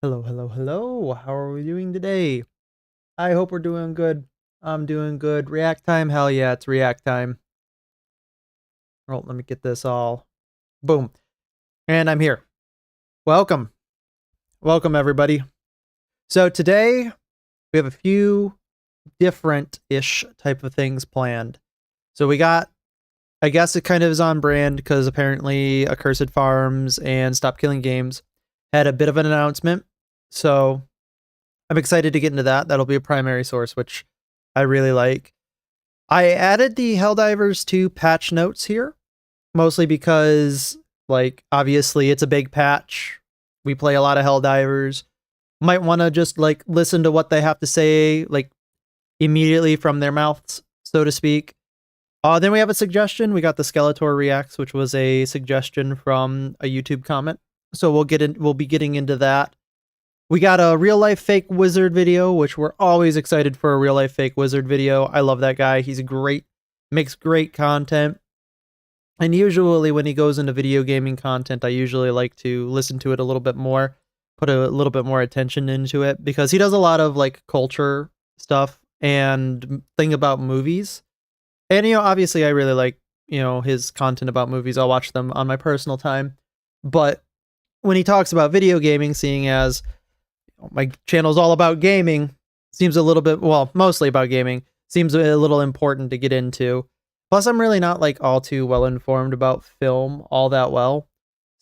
Hello, hello, hello. How are we doing today? I hope we're doing good. I'm doing good. React time? Hell yeah, it's React time. Oh, let me get this all. Boom. And I'm here. Welcome. Welcome, everybody. So today, we have a few different-ish type of things planned. So we got, I guess it kind of is on brand because apparently Accursed Farms and Stop Killing Games had a bit of an announcement. So I'm excited to get into that. That'll be a primary source, which I really like. I added the Helldivers 2 patch notes here, mostly because, like, obviously it's a big patch. We play a lot of Helldivers. Might want to just, like, listen to what they have to say, like, immediately from their mouths, so to speak. Then we have a suggestion. We got the Skeletor Reacts, which was a suggestion from a YouTube comment. So we'll be getting into that. We got a real life fake wizard video, which we're always excited for a real life fake wizard video. I love that guy. He's great, makes great content. And usually when he goes into video gaming content, I usually like to listen to it a little bit more, put a little bit more attention into it, because he does a lot of like culture stuff and thing about movies. And, obviously I really like, his content about movies. I'll watch them on my personal time. But when he talks about video gaming, seeing as my channel's all about gaming, seems a little bit, well, mostly about gaming, seems a little important to get into. Plus, I'm really not like all too well informed about film all that well.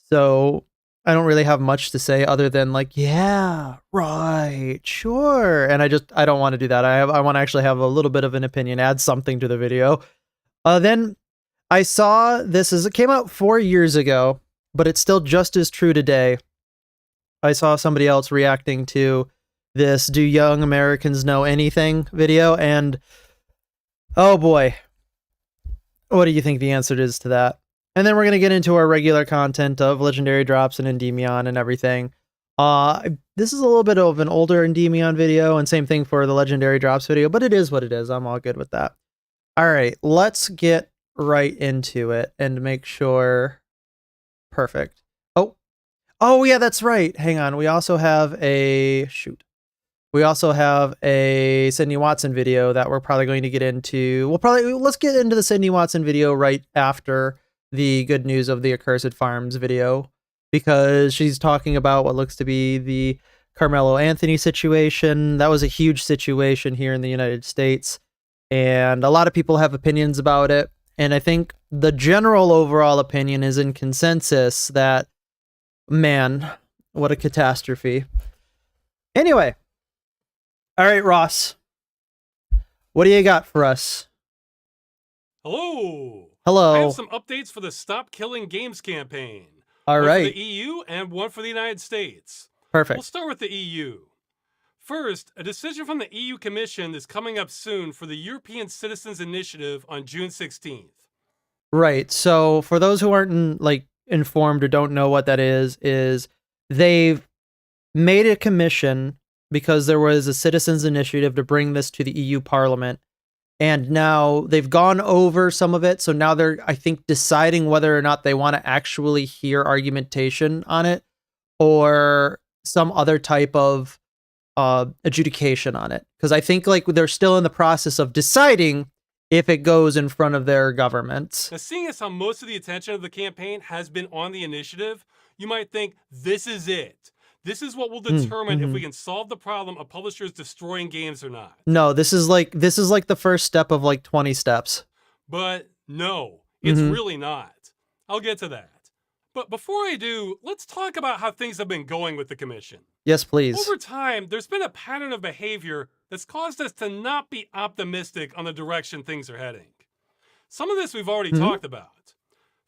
So I don't really have much to say other than like, yeah, right, sure. And I don't want to do that. I want to actually have a little bit of an opinion, add something to the video. Then I saw it came out 4 years ago, but it's still just as true today. I saw somebody else reacting to this "Do Young Americans Know Anything" video, and oh boy, what do you think the answer is to that? And then we're going to get into our regular content of Legendary Drops and Endymion and everything. This is a little bit of an older Endymion video, and same thing for the Legendary Drops video, but it is what it is. I'm all good with that. All right, let's get right into it and make sure. Perfect. Oh yeah, that's right. Hang on. We also have a Sydney Watson video that we're probably going to get into. Let's get into the Sydney Watson video right after the good news of the Accursed Farms video, because she's talking about what looks to be the Carmelo Anthony situation. That was a huge situation here in the United States, and a lot of people have opinions about it. And I think the general overall opinion is in consensus that, man, what a catastrophe. Anyway. All right, Ross. What do you got for us? Hello. Hello. I have some updates for the Stop Killing Games campaign. All one right. for the EU and one for the United States. Perfect. We'll start with the EU. First, a decision from the EU Commission is coming up soon for the European Citizens Initiative on June 16th. Right. So for those who aren't informed or don't know what that is they've made a commission because there was a citizens initiative to bring this to the EU Parliament. And now they've gone over some of it. So now they're, I think, deciding whether or not they want to actually hear argumentation on it or some other type of adjudication on it. Because I think they're still in the process of deciding if it goes in front of their government. Now, seeing as how most of the attention of the campaign has been on the initiative, you might think this is it. This is what will determine if we can solve the problem of publishers destroying games or not. No, this is like the first step of 20 steps. But no, it's really not. I'll get to that. But before I do, let's talk about how things have been going with the commission. Yes, please. Over time, there's been a pattern of behavior that's caused us to not be optimistic on the direction things are heading. Some of this we've already talked about.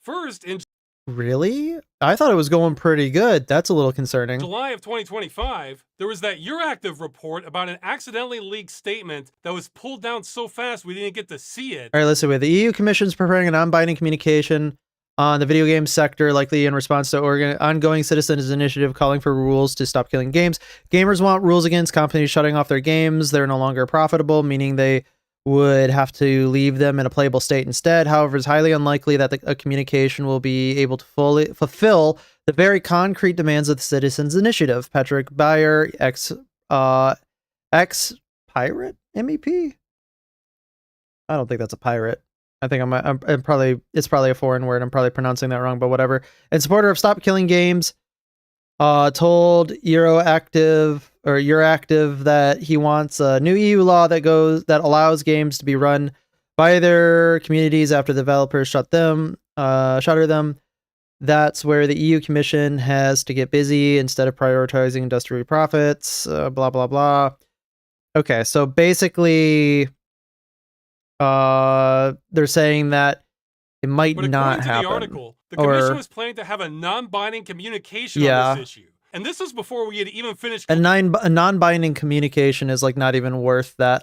First, in Really? I thought it was going pretty good. That's a little concerning. July of 2025, there was that Euractiv report about an accidentally leaked statement that was pulled down so fast we didn't get to see it. All right, listen, the EU Commission's preparing a non-binding communication on the video game sector, likely in response to ongoing citizens initiative calling for rules to stop killing games. Gamers want rules against companies shutting off their games. They're no longer profitable, meaning they would have to leave them in a playable state instead. However, it's highly unlikely that a communication will be able to fully fulfill the very concrete demands of the Citizens Initiative. Patrick Bayer, ex-pirate MEP? I don't think that's a pirate. I think I'm probably, it's probably a foreign word. I'm probably pronouncing that wrong, but whatever. And supporter of Stop Killing Games, told Euractiv that he wants a new EU law that allows games to be run by their communities after the developers shutter them. That's where the EU Commission has to get busy instead of prioritizing industry profits. Blah blah blah. Okay, so basically, they're saying that it might not happen. The article, the commission was planning to have a non-binding communication on this issue. And this was before we had even finished. A non-binding communication is like not even worth the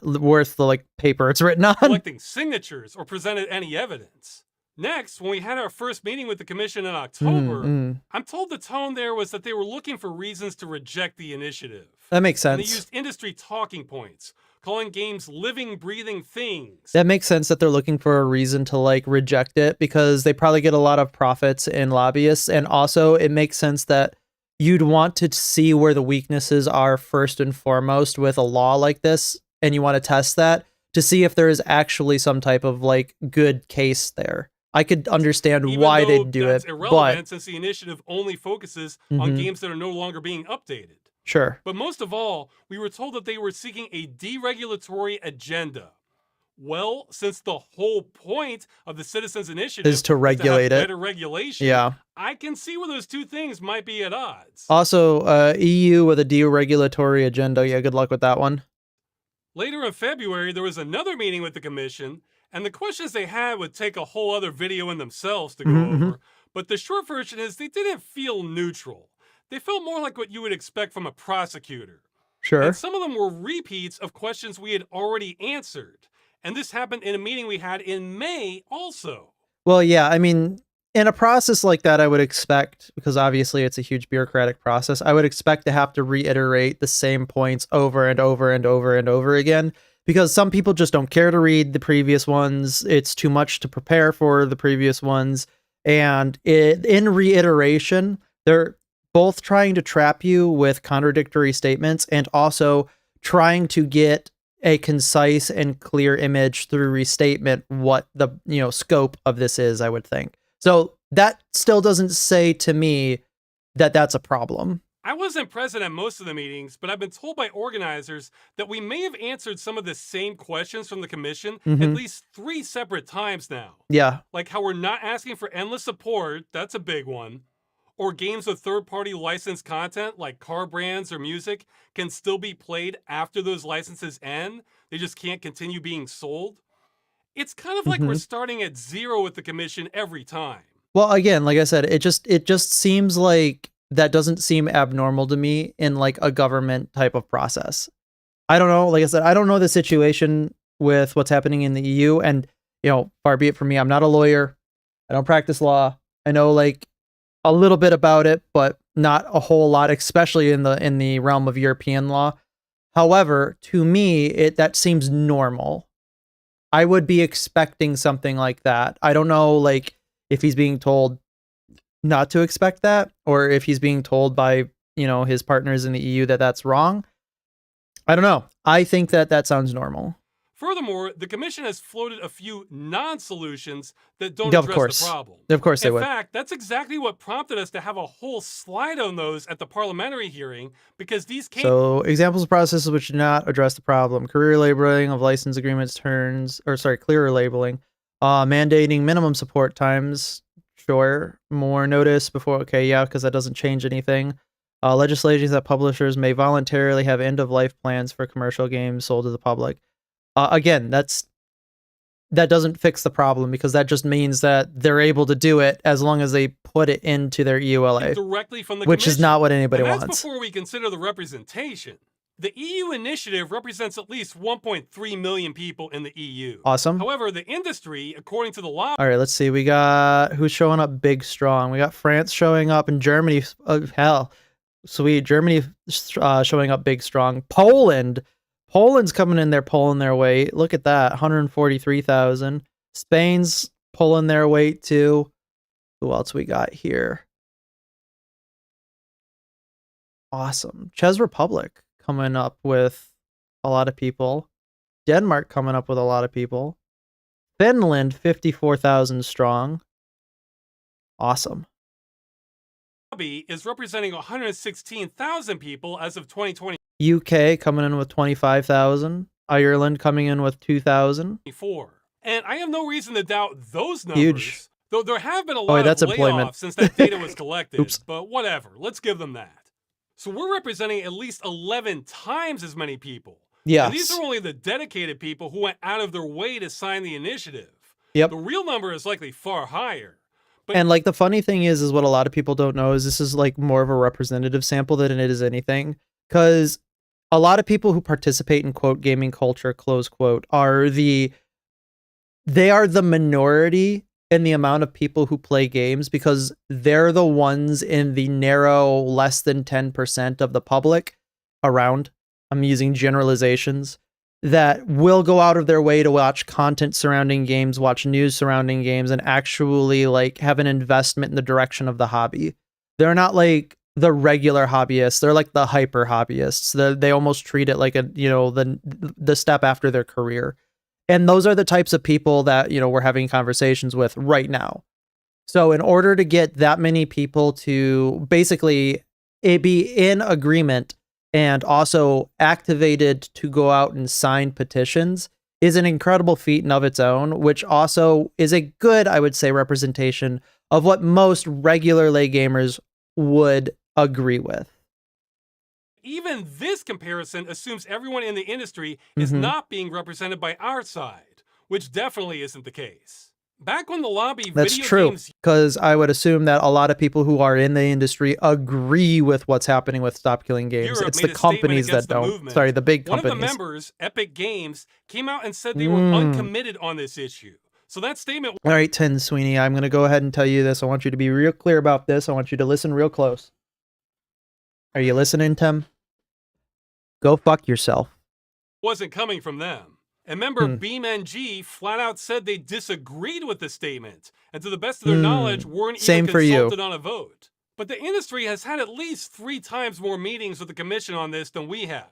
like paper it's written on. Collecting signatures or presented any evidence. Next, when we had our first meeting with the commission in October, I'm told the tone there was that they were looking for reasons to reject the initiative. That makes sense. And they used industry talking points, calling games living, breathing things. That makes sense that they're looking for a reason to like reject it because they probably get a lot of profits in lobbyists. And also it makes sense that you'd want to see where the weaknesses are first and foremost with a law like this. And you want to test that to see if there is actually some type of like good case there. I could understand why they'd do it, irrelevant since the initiative only focuses on games that are no longer being updated. Sure. But most of all, we were told that they were seeking a deregulatory agenda. Well, since the whole point of the Citizens Initiative is to regulate it, better regulation, I can see where those two things might be at odds. Also, EU with a deregulatory agenda. Yeah, good luck with that one. Later in February, there was another meeting with the commission, and the questions they had would take a whole other video in themselves to go over. But the short version is they didn't feel neutral. They felt more like what you would expect from a prosecutor. Sure. And some of them were repeats of questions we had already answered. And this happened in a meeting we had in May also. Well, yeah, I mean, in a process like that, I would expect, because obviously it's a huge bureaucratic process, I would expect to have to reiterate the same points over and over and over and over again. Because some people just don't care to read the previous ones. It's too much to prepare for the previous ones. And in reiteration, they're both trying to trap you with contradictory statements and also trying to get a concise and clear image through restatement what the scope of this is, I would think. So that still doesn't say to me that that's a problem. I wasn't present at most of the meetings, but I've been told by organizers that we may have answered some of the same questions from the commission at least 3 separate times now. Yeah. Like how we're not asking for endless support, that's a big one. Or games with third-party licensed content like car brands or music can still be played after those licenses end. They just can't continue being sold. It's kind of like we're starting at zero with the commission every time. Well, again, like I said, it just seems like that doesn't seem abnormal to me in like a government type of process. I don't know. Like I said, I don't know the situation with what's happening in the EU, and far be it from me. I'm not a lawyer. I don't practice law. I know like a little bit about it, but not a whole lot, especially in the realm of European law. However, to me, that seems normal. I would be expecting something like that. I don't know, like if he's being told not to expect that, or if he's being told by his partners in the EU that that's wrong. I don't know. I think that sounds normal. Furthermore, the commission has floated a few non-solutions that don't address the problem. Of course they would. In fact, that's exactly what prompted us to have a whole slide on those at the parliamentary hearing, because these came... So, examples of processes which do not address the problem. Clearer labeling of license agreements clearer labeling. Mandating minimum support times. Sure. More notice before... Okay, yeah, because that doesn't change anything. Legislation that publishers may voluntarily have end-of-life plans for commercial games sold to the public. Again, that doesn't fix the problem, because that just means that they're able to do it as long as they put it into their EULA, directly from the which is not what anybody wants. That's before we consider the representation. The EU initiative represents at least 1.3 million people in the EU. Awesome. However, the industry, according to the law... All right, let's see. We got who's showing up big, strong. We got France showing up, and Germany. Hell, sweet. Germany showing up big, strong. Poland Poland's coming in there pulling their weight. Look at that, 143,000. Spain's pulling their weight too. Who else we got here? Awesome. Czech Republic coming up with a lot of people. Denmark coming up with a lot of people. Finland, 54,000 strong. Awesome. Lobby is representing 116,000 people as of 2024. UK coming in with 25,000. Ireland coming in with 2,000. And I have no reason to doubt those numbers. Huge. Though there have been a lot that's of employment. layoffs since that data was collected. Oops. But whatever, let's give them that. So we're representing at least 11 times as many people. Yes. And these are only the dedicated people who went out of their way to sign the initiative. Yep. The real number is likely far higher. But And like the funny thing is what a lot of people don't know is this is like more of a representative sample than it is anything. Because a lot of people who participate in quote gaming culture, close quote, they are the minority in the amount of people who play games because they're the ones in the narrow less than 10% of the public around. I'm using generalizations that will go out of their way to watch content surrounding games, watch news surrounding games, and actually like have an investment in the direction of the hobby. They're not like the regular hobbyists. They're like the hyper hobbyists. They almost treat it like the step after their career. And those are the types of people that, we're having conversations with right now. So in order to get that many people to basically be in agreement and also activated to go out and sign petitions is an incredible feat in of its own, which also is a good, I would say, representation of what most regular lay gamers would agree with. even this comparison assumes everyone in the industry is not being represented by our side, which definitely isn't the case. Back when the lobby That's video true, games because I would assume that a lot of people who are in the industry agree with what's happening with Stop Killing Games. Europe It's made the a statement companies that against the don't. movement, Sorry, the big one companies. of the members, Epic Games, came out and said they were uncommitted on this issue. So that statement. All right, Tim Sweeney, I'm going to go ahead and tell you this. I want you to be real clear about this. I want you to listen real close. Are you listening, Tim? Go fuck yourself. Wasn't coming from them. And member BeamNG flat out said they disagreed with the statement, and to the best of their knowledge, weren't Same even for you. consulted on a vote. But the industry has had at least 3 times more meetings with the commission on this than we have.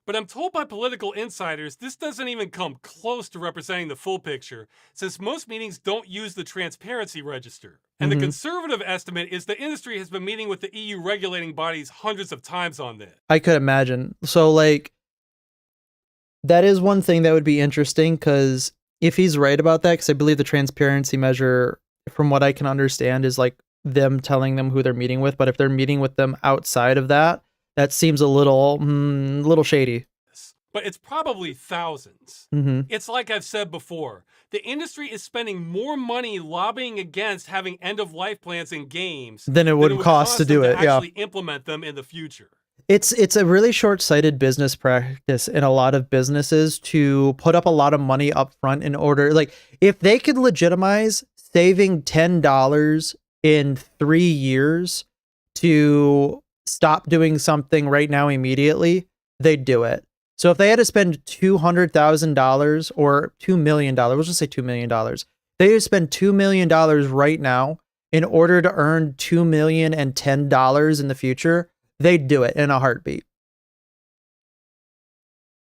But I'm told by political insiders this doesn't even come close to representing the full picture, since most meetings don't use the transparency register. And the conservative estimate is the industry has been meeting with the EU regulating bodies hundreds of times on this. I could imagine. So, like, that is one thing that would be interesting, because if he's right about that, because I believe the transparency measure, from what I can understand, is like them telling them who they're meeting with. But if they're meeting with them outside of that, that seems a little shady. But it's probably thousands. It's like I've said before, the industry is spending more money lobbying against having end-of-life plans in games Than it would cost to do them it, to actually implement them in the future. It's a really short-sighted business practice in a lot of businesses to put up a lot of money up front in order, like, if they could legitimize saving $10 in 3 years to stop doing something right now immediately, they'd do it. So if they had to spend $200,000 or $2 million, we'll just say $2 million, they had to spend $2 million right now in order to earn $2,010 in the future, they'd do it in a heartbeat.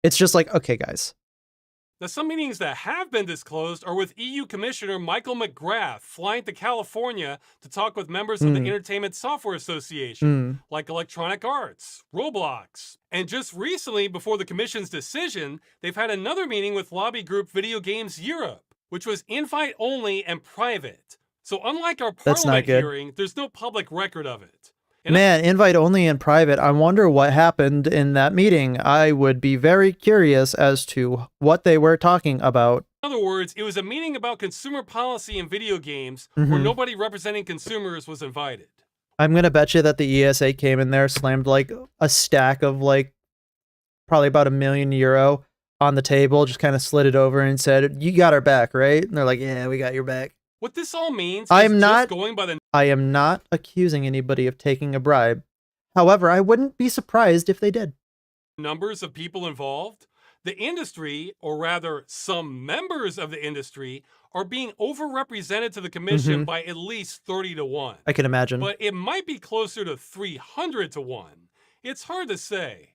It's just like, okay, guys. Now, some meetings that have been disclosed are with EU Commissioner Michael McGrath flying to California to talk with members of the Entertainment Software Association, like Electronic Arts, Roblox. And just recently, before the Commission's decision, they've had another meeting with lobby group Video Games Europe, which was invite only and private. So unlike our parliament hearing, there's no public record of it. Man, invite only in private. I wonder what happened in that meeting. I would be very curious as to what they were talking about. In other words, it was a meeting about consumer policy in video games where nobody representing consumers was invited. I'm going to bet you that the ESA came in there, slammed like a stack of like probably about €1 million on the table, just kind of slid it over and said, "You got our back, right?" And they're like, "Yeah, we got your back." What this all means is just going by the I am not accusing anybody of taking a bribe. However, I wouldn't be surprised if they did. numbers of people involved. The industry, or rather some members of the industry, are being overrepresented to the commission by at least 30 to 1. I can imagine. But it might be closer to 300 to 1. It's hard to say.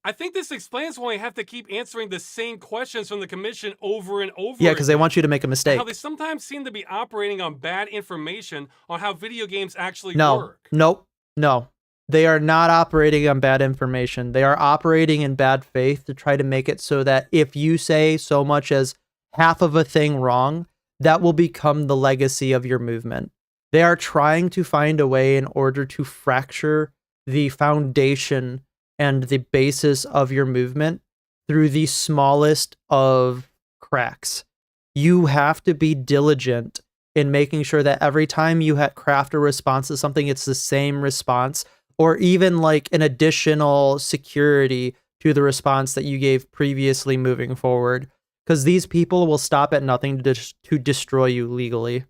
I think this explains why I have to keep answering the same questions from the commission over and over Yeah, because they again. want you to make a mistake. How they sometimes seem to be operating on bad information on how video games actually No, work. no. They are not operating on bad information. They are operating in bad faith to try to make it so that if you say so much as half of a thing wrong, that will become the legacy of your movement. They are trying to find a way in order to fracture the foundation and the basis of your movement through the smallest of cracks. You have to be diligent in making sure that every time you craft a response to something, it's the same response, or even like an additional security to the response that you gave previously moving forward. Because these people will stop at nothing to destroy you legally.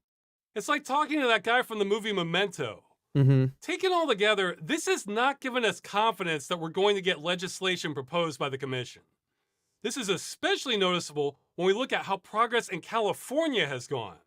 It's like talking to that guy from the movie Memento. Taken all together, this has not given us confidence that we're going to get legislation proposed by the commission. This is especially noticeable when we look at how progress in California has gone.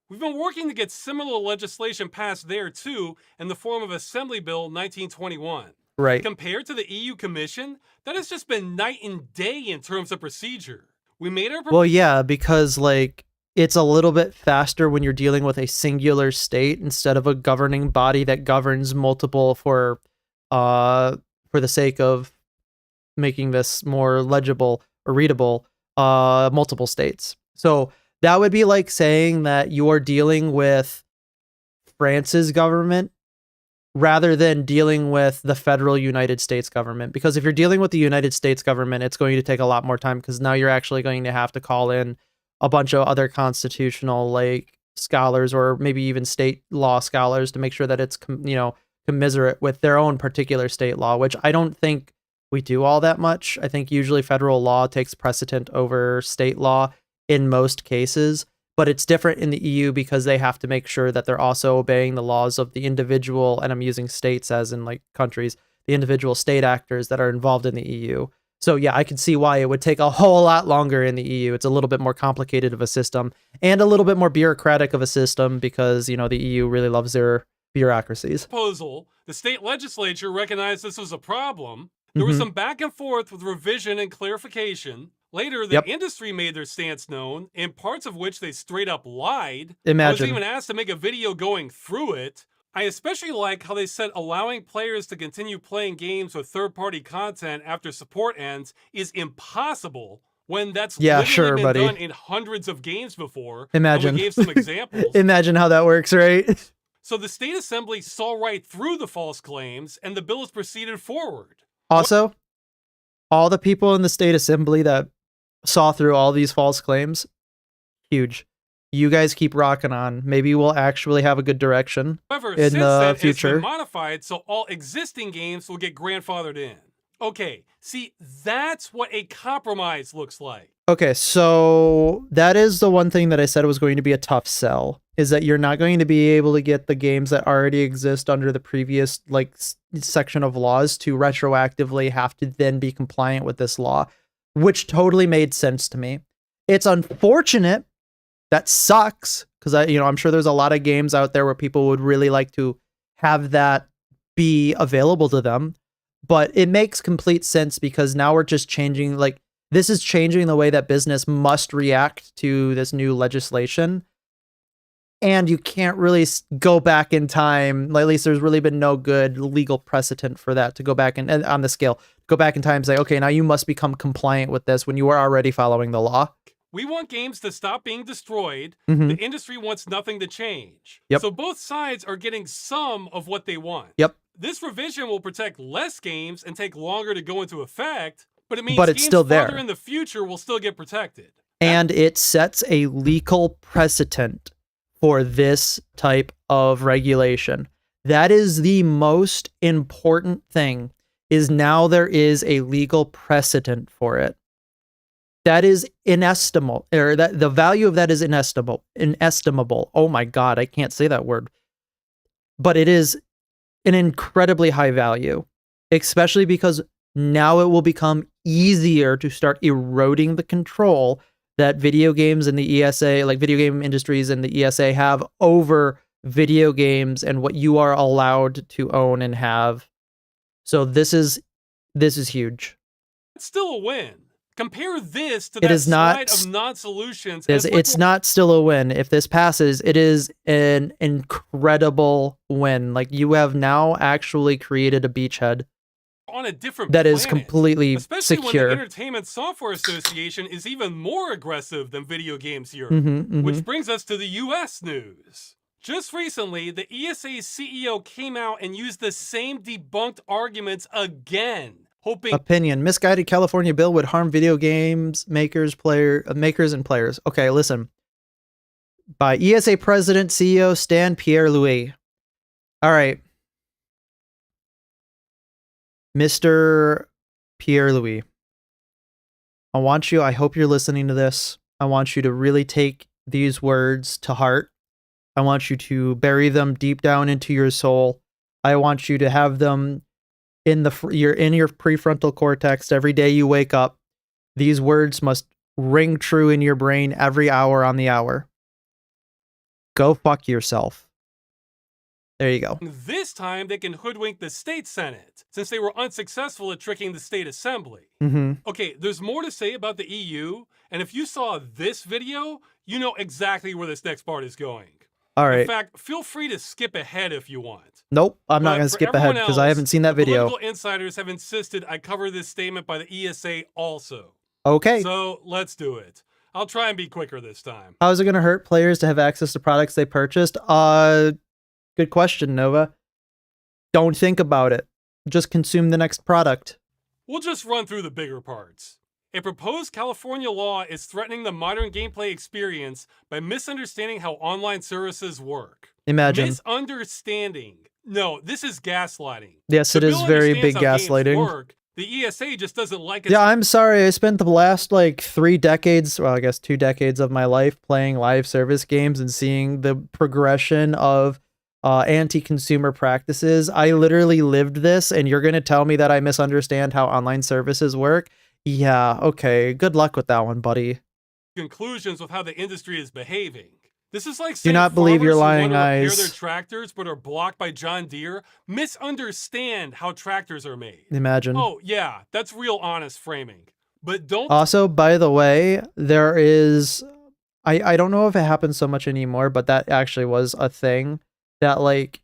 We've been working to get similar legislation passed there too, in the form of Assembly Bill 1921. Right. Compared to the EU Commission, that has just been night and day in terms of procedure. We made our well, yeah, because like it's a little bit faster when you're dealing with a singular state instead of a governing body that governs multiple for the sake of making this more legible or readable, multiple states. So that would be like saying that you're dealing with France's government rather than dealing with the federal United States government. Because if you're dealing with the United States government, it's going to take a lot more time because now you're actually going to have to call in a bunch of other constitutional like scholars or maybe even state law scholars to make sure that it's commiserate with their own particular state law, which I don't think we do all that much. I think usually federal law takes precedent over state law in most cases, but it's different in the EU because they have to make sure that they're also obeying the laws of the individual, and I'm using states as in like countries, the individual state actors that are involved in the EU. So yeah, I can see why it would take a whole lot longer in the EU. It's a little bit more complicated of a system and a little bit more bureaucratic of a system because, the EU really loves their bureaucracies. Proposal, the state legislature recognized this was a problem. There was some back and forth with revision and clarification. Later, the industry made their stance known, in parts of which they straight up lied. Imagine. I was even asked to make a video going through it. I especially like how they said allowing players to continue playing games with third-party content after support ends is impossible when that's literally been done in hundreds of games before. Imagine. And we gave some examples. Imagine how that works, right? So the state assembly saw right through the false claims, and the bill has proceeded forward. Also, all the people in the state assembly that saw through all these false claims, huge. You guys keep rocking on. Maybe we'll actually have a good direction However, in since the then, future. it's been modified so all existing games will get grandfathered in. Okay, see, that's what a compromise looks like. Okay, so that is the one thing that I said was going to be a tough sell, is that you're not going to be able to get the games that already exist under the previous section of laws to retroactively have to then be compliant with this law, which totally made sense to me. It's unfortunate. That sucks because I'm sure there's a lot of games out there where people would really like to have that be available to them, but it makes complete sense because now we're just changing, this is changing the way that business must react to this new legislation. And you can't really go back in time. At least there's really been no good legal precedent for that to go back and on the scale, go back in time and say, okay, now you must become compliant with this when you are already following the law. We want games to stop being destroyed. The industry wants nothing to change. So both sides are getting some of what they want. This revision will protect less games and take longer to go into effect, but it means it's games still there. farther in the future will still get protected. And it sets a legal precedent for this type of regulation. That is the most important thing, is now there is a legal precedent for it. That is inestimable, or that the value of that is inestimable. Oh my God, I can't say that word. But it is an incredibly high value, especially because now it will become easier to start eroding the control that video games and the ESA, like video game industries and the ESA, have over video games and what you are allowed to own and have. So this is huge. It's still a win. Compare this to It that is not- slide of non-solutions. It's not still a win. If this passes, it is an incredible win. Like, you have now actually created a beachhead on a different that is planet. completely Especially when secure. the Entertainment Software Association is even more aggressive than Video Games Europe. Mhm, mhm. Which brings us to the US news. Just recently, the ESA's CEO came out and used the same debunked arguments again, hoping Opinion: misguided California bill would harm video games makers, makers and players. Okay, listen. By ESA President CEO Stan Pierre-Louis. All right. Mr. Pierre-Louis, I hope you're listening to this. I want you to really take these words to heart. I want you to bury them deep down into your soul. I want you to have them in your prefrontal cortex every day you wake up. These words must ring true in your brain every hour on the hour. Go fuck yourself. There you go. this time they can hoodwink the state Senate, since they were unsuccessful at tricking the state assembly. Mm-hmm. Okay, there's more to say about the EU, and if you saw this video, you know exactly where this next part is going. All right. In fact, feel free to skip ahead if you want. Nope, I'm not But going to for skip ahead everyone because I else, haven't seen that the video. Political insiders have insisted I cover this statement by the ESA also. Okay. So let's do it. I'll try and be quicker this time. How is it going to hurt players to have access to products they purchased? Good question, Nova. Don't think about it. Just consume the next product. We'll just run through the bigger parts. A proposed California law is threatening the modern gameplay experience by misunderstanding how online services work. Imagine. Misunderstanding. No, this is gaslighting. Yes, it The is bill very understands big how games gaslighting. work. The ESA just doesn't like it. Yeah, I'm sorry. I spent the last like 3 decades, well, I guess 2 decades of my life playing live service games and seeing the progression of anti-consumer practices. I literally lived this, and you're going to tell me that I misunderstand how online services work? Yeah, okay. Good luck with that one, buddy. Conclusions with how the industry is behaving. This is like Do saying not believe your farmers who lying want to repair eyes. their tractors but are blocked by John Deere misunderstand how tractors are made. Imagine. Oh, yeah, that's real honest framing. But don't Also, by the way, there is... I don't know if it happens so much anymore, but that actually was a thing that, like,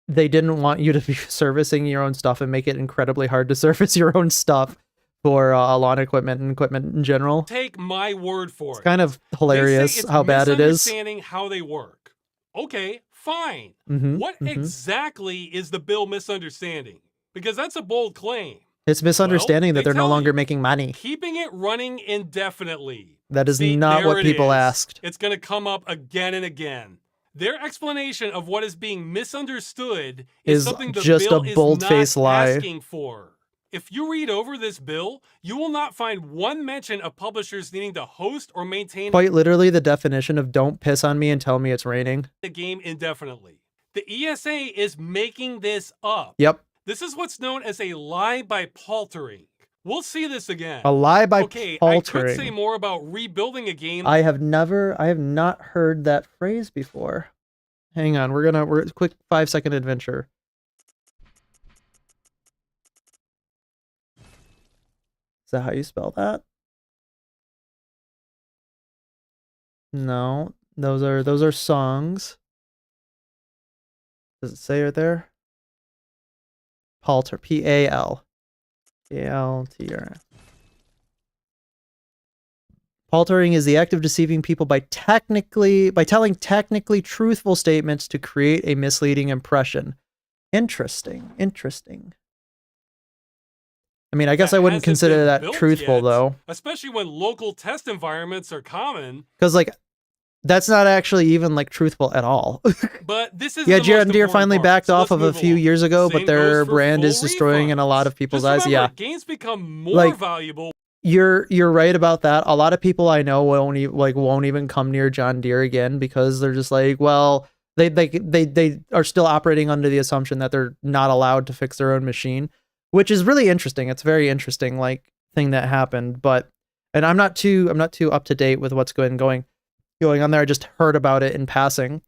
they didn't want you to be servicing your own stuff and make it incredibly hard to service your own stuff for lawn equipment and equipment in general. take my word for It's it. kind of They say hilarious it's how bad it is. misunderstanding how they work. Okay, fine. Mhm, What mhm. exactly is the bill misunderstanding? Because that's a bold claim. It's misunderstanding Well, that they're they no tell longer you. making money. Keeping it running indefinitely. That is See, not there what it people is. asked. It's going to come up again and again. Their explanation of what is being misunderstood Is is something the just a bill is bold-faced not lie. asking for. If you read over this bill, you will not find one mention of publishers needing to host or maintain Quite literally the definition of don't piss on me and tell me it's raining. the game indefinitely. The ESA is making this up. Yep. This is what's known as a lie by paltering. We'll see this again. A lie by Okay, I could say paltering. more about rebuilding a game. I have not heard that phrase before. Hang on, we're quick 5-second adventure. Is that how you spell that? No, those are songs. Does it say it there? Palter, P-A-L. P-A-L-T-R. Paltering is the act of deceiving people by telling technically truthful statements to create a misleading impression. Interesting. I mean, I guess That I wouldn't hasn't consider been that built truthful yet, though, especially when local test environments are common. because like that's not actually even like truthful at all. But this is Yeah, the most John Deere important finally part, backed so off let's of a move few along. years ago, Same but their goes for brand full is destroying in a lot of refunds. people's Just eyes. remember, Yeah, games become more Like, valuable. you're right about that. A lot of people I know won't even come near John Deere again because they're just like, well, they are still operating under the assumption that they're not allowed to fix their own machine, which is really interesting. It's very interesting. Like, thing that happened, and I'm not too up to date with what's going on there. I just heard about it in passing.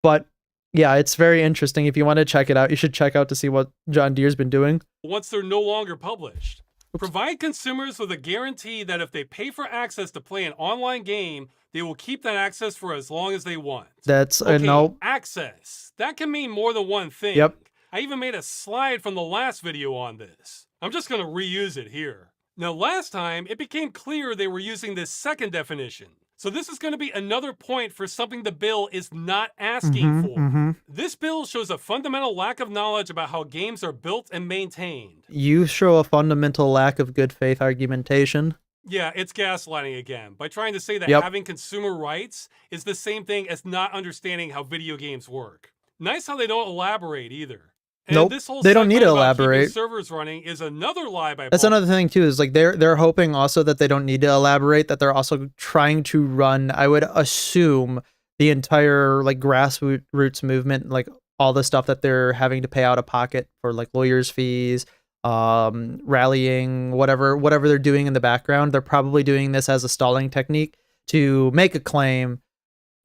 But yeah, it's very interesting. If you want to check it out, you should check out to see what John Deere's been doing. Once they're no longer published. Provide consumers with a guarantee that if they pay for access to play an online game, they will keep that access for as long as they want. That's okay, no. Access. That can mean more than one thing. Yep. I even made a slide from the last video on this. I'm just going to reuse it here. Now, last time, it became clear they were using this second definition. So this is going to be another point for something the bill is not asking for. This bill shows a fundamental lack of knowledge about how games are built and maintained. You show a fundamental lack of good faith argumentation. Yeah, it's gaslighting again, by trying to say that having consumer rights is the same thing as not understanding how video games work. Nice how they don't elaborate either. And nope, this whole they don't need to elaborate. Servers running is another lie by That's another thing too, is like they're hoping also that they don't need to elaborate, that they're also trying to run, I would assume, the entire like grassroots movement, like all the stuff that they're having to pay out of pocket for like lawyers' fees, rallying, whatever they're doing in the background. They're probably doing this as a stalling technique to make a claim,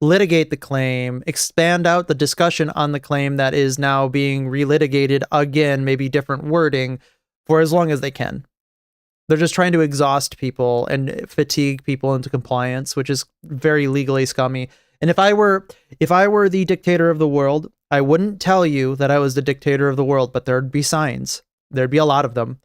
litigate the claim, expand out the discussion on the claim that is now being relitigated again, maybe different wording, for as long as they can. They're just trying to exhaust people and fatigue people into compliance, which is very legally scummy. And if I were the dictator of the world, I wouldn't tell you that I was the dictator of the world, but there'd be signs. There'd be a lot of them.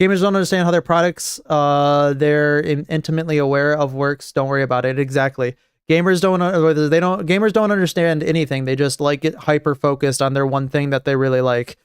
Gamers don't understand how their products, they're intimately aware of works. Don't worry about it. Exactly. Gamers don't understand anything. They just like get hyper focused on their one thing that they really like.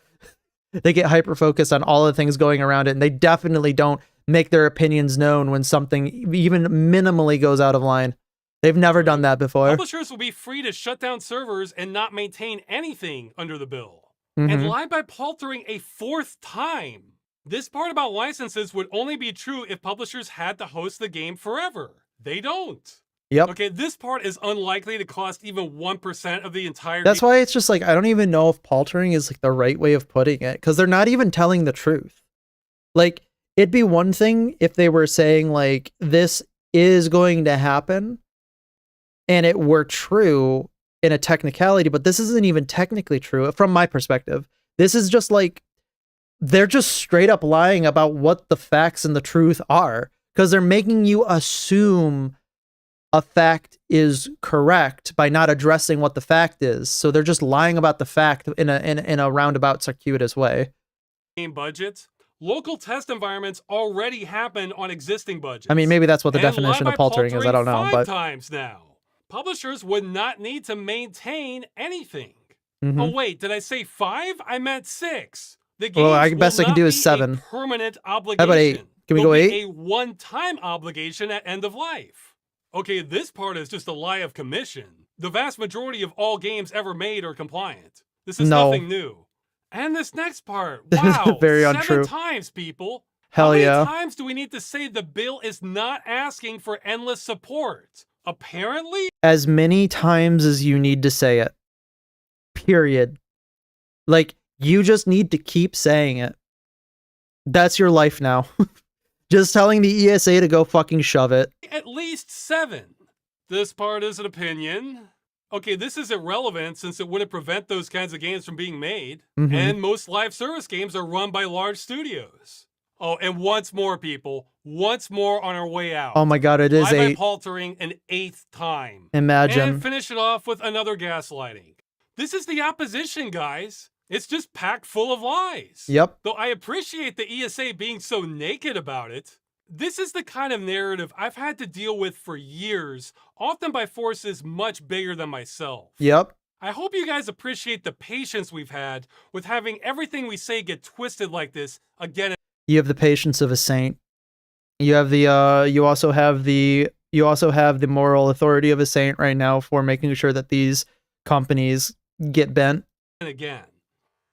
They get hyper focused on all the things going around it, and they definitely don't make their opinions known when something even minimally goes out of line. They've never done that before. Publishers will be free to shut down servers and not maintain anything under the bill. And lie by paltering a fourth time. This part about licenses would only be true if publishers had to host the game forever. They don't. Yep. Okay, this part is unlikely to cost even 1% of the entire... That's why it's just like, I don't even know if paltering is like the right way of putting it, because they're not even telling the truth. Like, it'd be one thing if they were saying like, this is going to happen, and it were true in a technicality, but this isn't even technically true from my perspective. This is just like, they're just straight up lying about what the facts and the truth are, because they're making you assume a fact is correct by not addressing what the fact is. So they're just lying about the fact in a roundabout, circuitous way. Game budgets. Local test environments already happen on existing budgets. I mean, maybe that's what the definition of paltering is. I don't know, but 5 times now. Publishers would not need to maintain anything. Oh wait, did I say 5? I meant 6. The games well, I best I can do is 7. Permanent obligation. How about 8? Can we go 8? A one-time obligation at end of life. Okay, this part is just a lie of commission. The vast majority of all games ever made are compliant. This is nothing new. And this next part, wow, very untrue. 7 times, people. Hell yeah. How many times do we need to say the bill is not asking for endless support? Apparently? As many times as you need to say it. Period. Like, you just need to keep saying it. That's your life now. Just telling the ESA to go fucking shove it. At least 7. This part is an opinion. Okay, this is irrelevant since it wouldn't prevent those kinds of games from being made. And most live service games are run by large studios. Oh, and once more, people. Once more on our way out. Oh my god, it is 8. Paltering an 8th time. Imagine. And finish it off with another gaslighting. This is the opposition, guys. It's just packed full of lies. Yep. Though I appreciate the ESA being so naked about it. This is the kind of narrative I've had to deal with for years, often by forces much bigger than myself. Yep. I hope you guys appreciate the patience we've had with having everything we say get twisted like this again. You have the patience of a saint. You have the you also have the moral authority of a saint right now for making sure that these companies get bent. And again,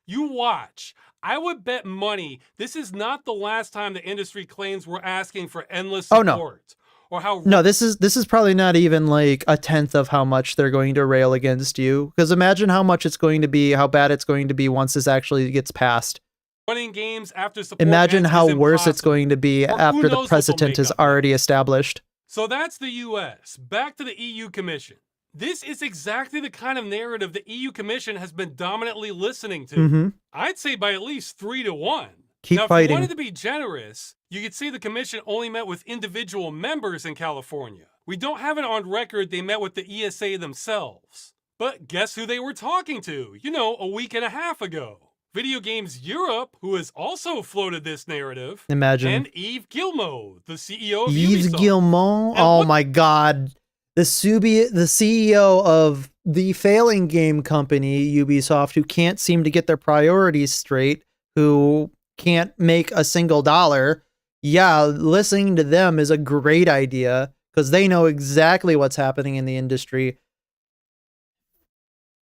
you watch. I would bet money this is not the last time the industry claims we're asking for endless support. Oh, no. Or how no, this is probably not even like a tenth of how much they're going to rail against you. Because imagine how much it's going to be, how bad it's going to be once this actually gets passed. running games after support Imagine ends how is worse it's impossible. going to be Or who after the knows what they'll precedent make is of it. already established. So that's the US. Back to the EU Commission. This is exactly the kind of narrative the EU Commission has been dominantly listening to. Mm-hmm. I'd say by at least 3-1. Keep now, if fighting. you wanted to be generous, you could say the commission only met with individual members in California. We don't have it on record they met with the ESA themselves. But guess who they were talking to? You know, a week and a half ago. Video Games Europe, who has also floated this narrative. Imagine. And Yves Guillemot, the CEO of Yves Ubisoft. Guillemot? Oh my god. The CEO of the failing game company, Ubisoft, who can't seem to get their priorities straight, who can't make a single dollar. Yeah, listening to them is a great idea because they know exactly what's happening in the industry.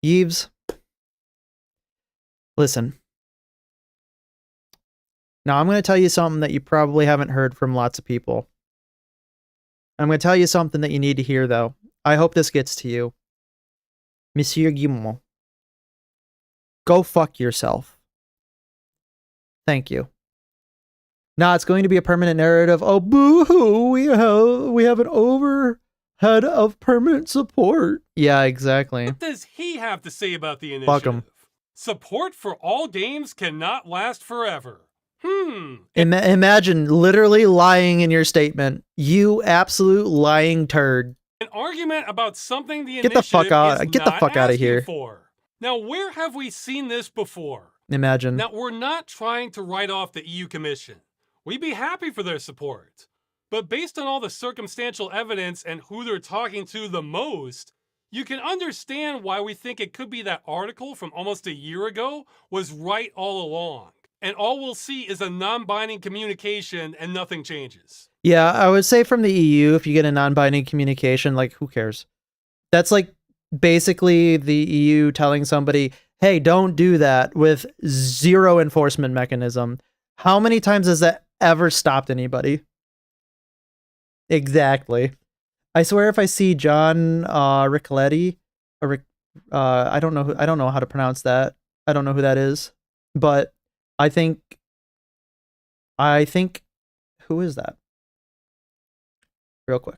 Yves, listen. Now I'm going to tell you something that you probably haven't heard from lots of people. I'm going to tell you something that you need to hear, though. I hope this gets to you. Monsieur Guillemot. Go fuck yourself. Thank you. Now it's going to be a permanent narrative. Oh, boo-hoo, we have an overhead of permanent support. Yeah, exactly. What does he have to say about the initiative? Fuck him. Support for all games cannot last forever. Imagine literally lying in your statement. You absolute lying turd. An argument about something the Get the fuck out. is Get the not fuck out of asking here. for. Now, where have we seen this before? Imagine. Now, we're not trying to write off the EU Commission. We'd be happy for their support. But based on all the circumstantial evidence and who they're talking to the most, you can understand why we think it could be that article from almost a year ago was right all along. And all we'll see is a non-binding communication and nothing changes. Yeah, I would say from the EU, if you get a non-binding communication, like, who cares? That's like basically the EU telling somebody, hey, don't do that, with zero enforcement mechanism. How many times has that ever stopped anybody? Exactly. I swear if I see John Riccioletti, or I don't know how to pronounce that. I don't know who that is. But I think who is that? Real quick.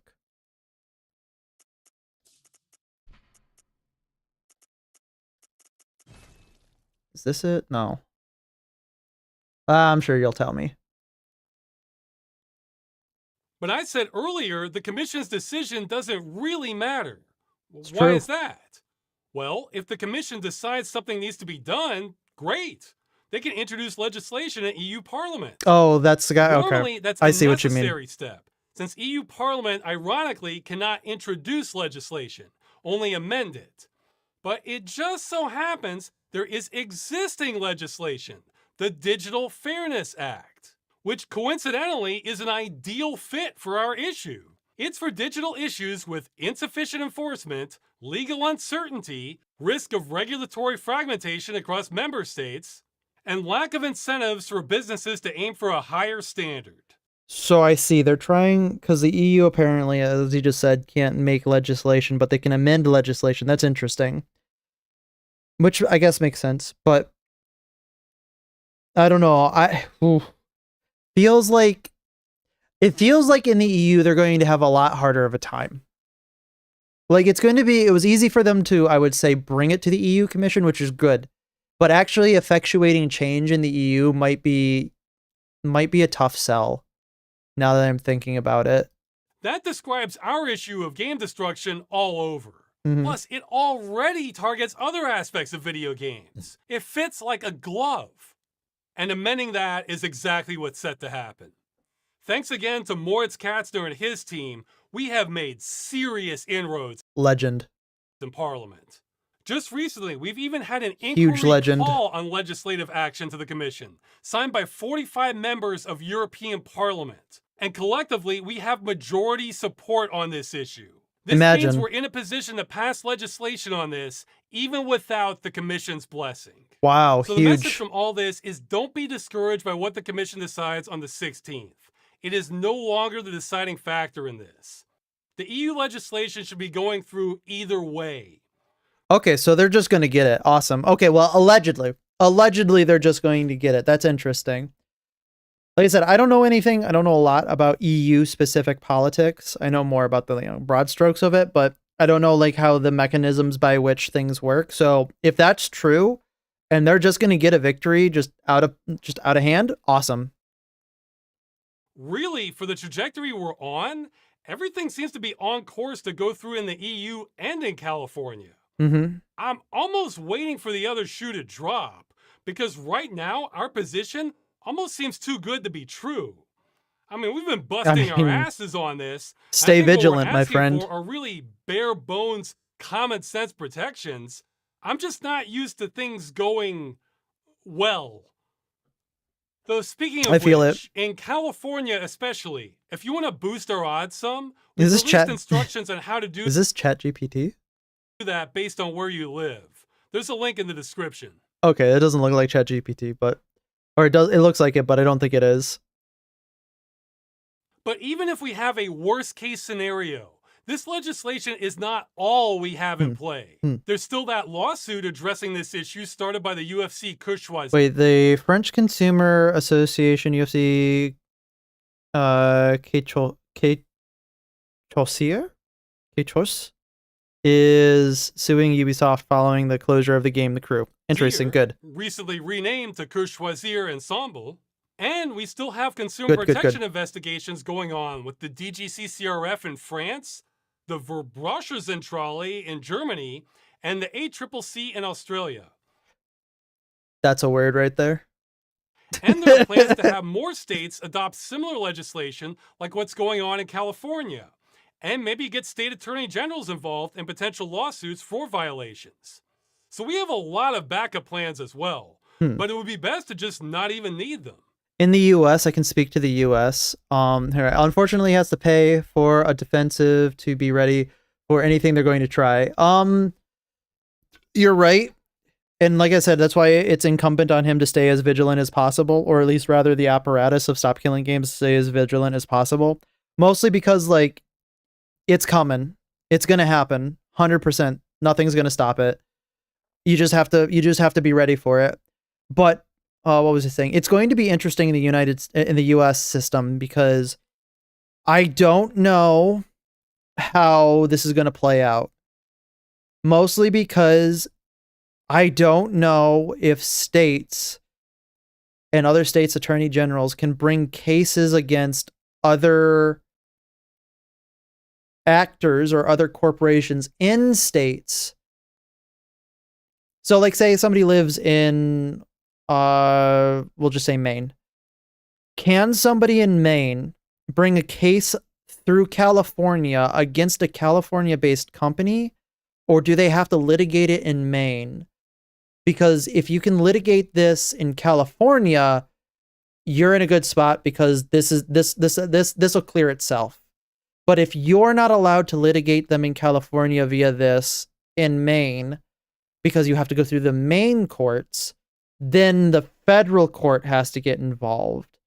Is this it? No. I'm sure you'll tell me. But I said earlier, the commission's decision doesn't really matter. It's Why true. is that? Well, if the commission decides something needs to be done, great. They can introduce legislation at EU Parliament. Oh, that's the guy. Normally, Okay. that's I a see what you mean. necessary step, since EU Parliament, ironically, cannot introduce legislation, only amend it. But it just so happens there is existing legislation, the Digital Fairness Act, which coincidentally is an ideal fit for our issue. It's for digital issues with insufficient enforcement, legal uncertainty, risk of regulatory fragmentation across member states, and lack of incentives for businesses to aim for a higher standard. So I see they're trying, because the EU apparently, as you just said, can't make legislation, but they can amend legislation. That's interesting. Which I guess makes sense, but I don't know. It feels like in the EU they're going to have a lot harder of a time. Like it was easy for them to, I would say, bring it to the EU Commission, which is good. But actually effectuating change in the EU might be a tough sell, now that I'm thinking about it. That describes our issue of game destruction all over. Mm-hmm. Plus, it already targets other aspects of video games. It fits like a glove. And amending that is exactly what's set to happen. Thanks again to Moritz Katzner and his team, we have made serious inroads Legend. in Parliament. Just recently, we've even had an Huge inquiry legend. call on legislative action to the Commission, signed by 45 members of European Parliament. And collectively, we have majority support on this issue. This means we're in a position to pass legislation on this, even without the Commission's blessing. Wow, so huge. The message from all this is don't be discouraged by what the Commission decides on the 16th. It is no longer the deciding factor in this. The EU legislation should be going through either way. Okay, so they're just going to get it. Awesome. Okay, well, allegedly. allegedly they're just going to get it. That's interesting. Like I said, I don't know anything. I don't know a lot about EU specific politics. I know more about the broad strokes of it, but I don't know like how the mechanisms by which things work. So if that's true, and they're just going to get a victory just out of hand, awesome. Really, for the trajectory we're on, everything seems to be on course to go through in the EU and in California. Mm-hmm. I'm almost waiting for the other shoe to drop because right now our position almost seems too good to be true. I mean, we've been busting our asses on this. Stay vigilant, my friend. For are really bare bones, common sense protections. I'm just not used to things going well. Though speaking of which, in California especially, if you want to boost our odds some, we released instructions on how to do. Is this ChatGPT? That based on where you live. There's a link in the description. Okay, it doesn't look like ChatGPT, but or it does. It looks like it, but I don't think it is. But even if we have a worst case scenario, this legislation is not all we have in play. There's still that lawsuit addressing this issue started by the UFC Kush Choisir. Wait, the French Consumer Association UFC Quechos is suing Ubisoft following the closure of the game The Crew. Interesting, good. Recently renamed to Kush Choisir Ensemble. And we still have consumer protection investigations going on with the DGCCRF in France, the Verbraucherzentrale in Germany, and the ACCC in Australia. That's a word right there. And there are plans to have more states adopt similar legislation like what's going on in California, and maybe get state attorney generals involved in potential lawsuits for violations. So we have a lot of backup plans as well, but it would be best to just not even need them. In the U.S., I can speak to the U.S. Unfortunately, he has to pay for a defensive to be ready for anything they're going to try. You're right. And like I said, that's why it's incumbent on him to stay as vigilant as possible, or at least rather the apparatus of Stop Killing Games stay as vigilant as possible. Mostly because, like, it's coming. It's going to happen. 100%. Nothing's going to stop it. You just have to be ready for it. But what was I saying? It's going to be interesting in the U.S. system because I don't know how this is going to play out. Mostly because I don't know if states and other states' attorney generals can bring cases against other actors or other corporations in states. So, like, say somebody lives in we'll just say Maine. Can somebody in Maine bring a case through California against a California-based company, or do they have to litigate it in Maine? Because if you can litigate this in California, you're in a good spot because this will clear itself. But if you're not allowed to litigate them in California via this in Maine, because you have to go through the Maine courts, then the federal court has to get involved.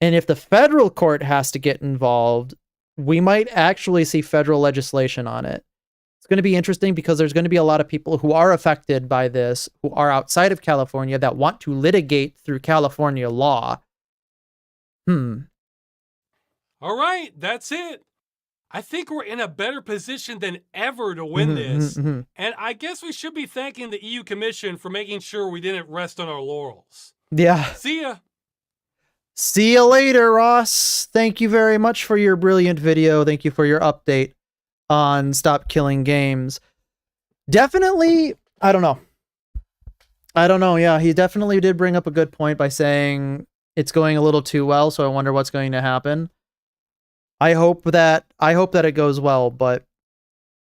And if the federal court has to get involved, we might actually see federal legislation on it. It's going to be interesting because there's going to be a lot of people who are affected by this, who are outside of California that want to litigate through California law. All right, that's it. I think we're in a better position than ever to win this. And I guess we should be thanking the EU Commission for making sure we didn't rest on our laurels. Yeah. See ya. See you later, Ross. Thank you very much for your brilliant video. Thank you for your update on Stop Killing Games. Definitely, I don't know. Yeah, he definitely did bring up a good point by saying it's going a little too well, so I wonder what's going to happen. I hope that it goes well, but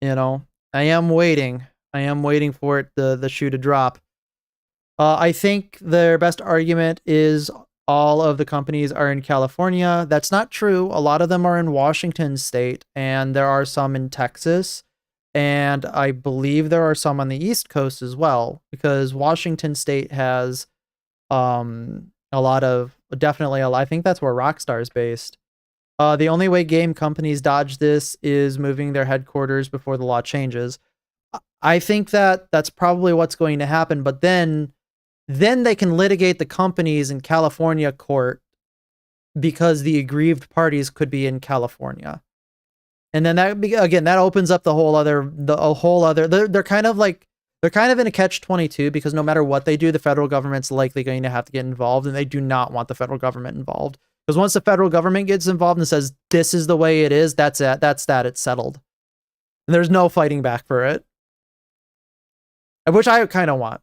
I am waiting. I am waiting for it the shoe to drop. I think their best argument is all of the companies are in California. That's not true. A lot of them are in Washington state, and there are some in Texas, and I believe there are some on the East Coast as well, because Washington state has a lot of, definitely, I think that's where Rockstar is based. The only way game companies dodge this is moving their headquarters before the law changes. I think that that's probably what's going to happen, but then then they can litigate the companies in California court because the aggrieved parties could be in California. And then that opens up they're kind of in a catch-22 because no matter what they do, the federal government's likely going to have to get involved, and they do not want the federal government involved. Because once the federal government gets involved and says, this is the way it is, that's it. It's settled. And there's no fighting back for it. Which I kind of want.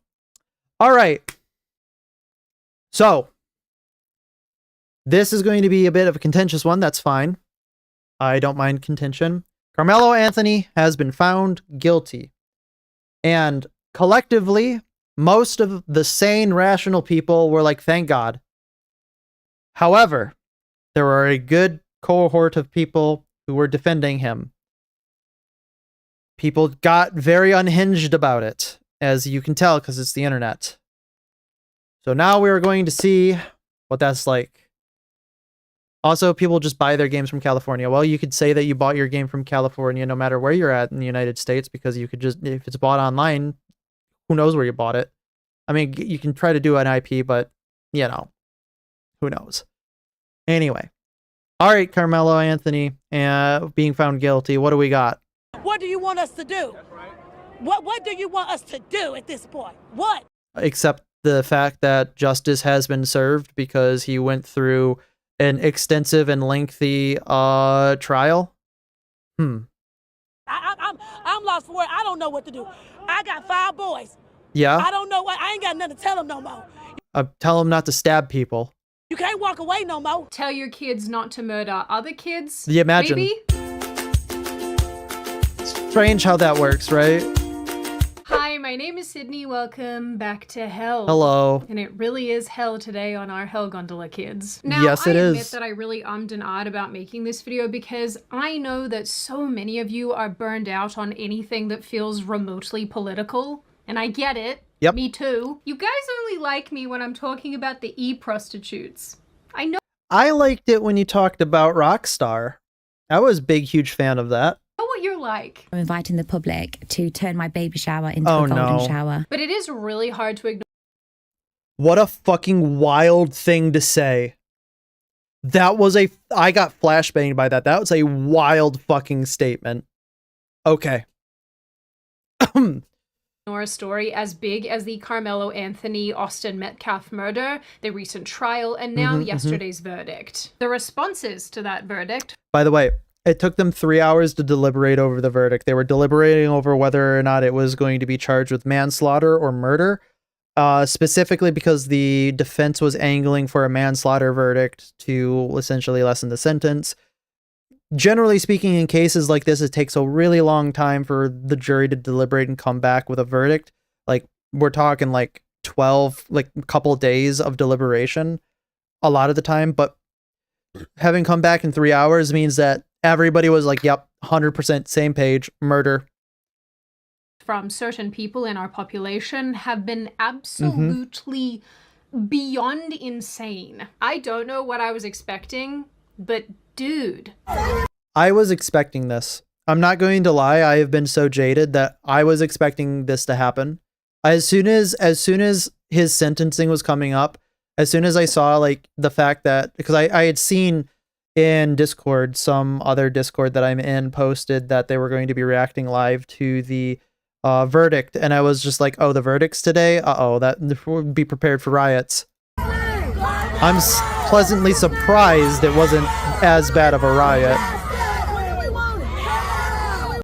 All right. So, this is going to be a bit of a contentious one. That's fine. I don't mind contention. Carmelo Anthony has been found guilty. And collectively, most of the sane, rational people were like, thank God. However, there were a good cohort of people who were defending him. People got very unhinged about it, as you can tell, because it's the internet. So now we are going to see what that's like. Also, people just buy their games from California. Well, you could say that you bought your game from California no matter where you're at in the United States, because you could just, if it's bought online, who knows where you bought it? I mean, you can try to do an IP, but, you know, who knows? Anyway. All right, Carmelo Anthony being found guilty. What do we got? What do you want us to do? What do you want us to do at this point? What? Except the fact that justice has been served because he went through an extensive and lengthy trial. I'm lost for it. I don't know what to do. I got 5 boys. Yeah. I don't know what. I ain't got nothing to tell them no more. Tell them not to stab people. You can't walk away no more. Tell your kids not to murder other kids. Yeah, imagine. Maybe? Strange how that works, right? Hi, my name is Sydney. Welcome back to hell. Hello. And it really is hell today on our Hell Gondola, kids. Now, yes, it I admit is. that I really ummed and ahed about making this video because I know that so many of you are burned out on anything that feels remotely political. And I get it. Yep. Me too. You guys only like me when I'm talking about the e-prostitutes. I know I liked it when you talked about Rockstar. I was a big, huge fan of that. what you're like. I'm inviting the public to turn my baby shower into Oh, a golden no. shower. But it is really hard to ignore. What a fucking wild thing to say. That was I got flashbanged by that. That was a wild fucking statement. Okay. A story as big as the Carmelo Anthony Austin Metcalf murder, the recent trial, and now yesterday's verdict. The responses to that verdict. By the way, it took them 3 hours to deliberate over the verdict. They were deliberating over whether or not it was going to be charged with manslaughter or murder, specifically because the defense was angling for a manslaughter verdict to essentially lessen the sentence. Generally speaking, in cases like this, it takes a really long time for the jury to deliberate and come back with a verdict. Like, we're talking like 12, like a couple days of deliberation a lot of the time. But having come back in 3 hours means that everybody was like, yep, 100% same page, murder. From certain people in our population have been absolutely beyond insane. I don't know what I was expecting, but dude. I was expecting this. I'm not going to lie. I have been so jaded that I was expecting this to happen. As soon as his sentencing was coming up, as soon as I saw like the fact that, because I had seen in Discord, some other Discord that I'm in posted that they were going to be reacting live to the verdict. And I was just like, oh, the verdict's today? Uh-oh, that would be prepared for riots. I'm pleasantly surprised it wasn't as bad of a riot.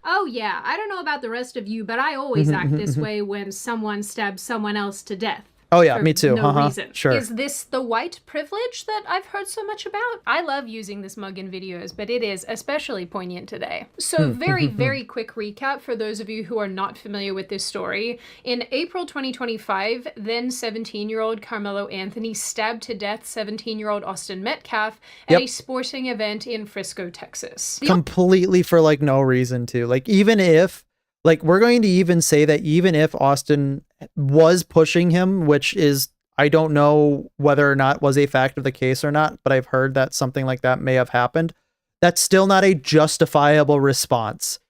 Oh yeah, I don't know about the rest of you, but I always act this way when someone stabs someone else to death. Oh yeah, for me too. No reason. Sure. Is this the white privilege that I've heard so much about? I love using this mug in videos, but it is especially poignant today. So very quick recap for those of you who are not familiar with this story. In April 2025, then 17-year-old Carmelo Anthony stabbed to death 17-year-old Austin Metcalf at a sporting event in Frisco, Texas. Completely for like no reason to. Like, even if, like, we're going to even say that even if Austin was pushing him, which is, I don't know whether or not was a fact of the case or not, but I've heard that something like that may have happened. That's still not a justifiable response.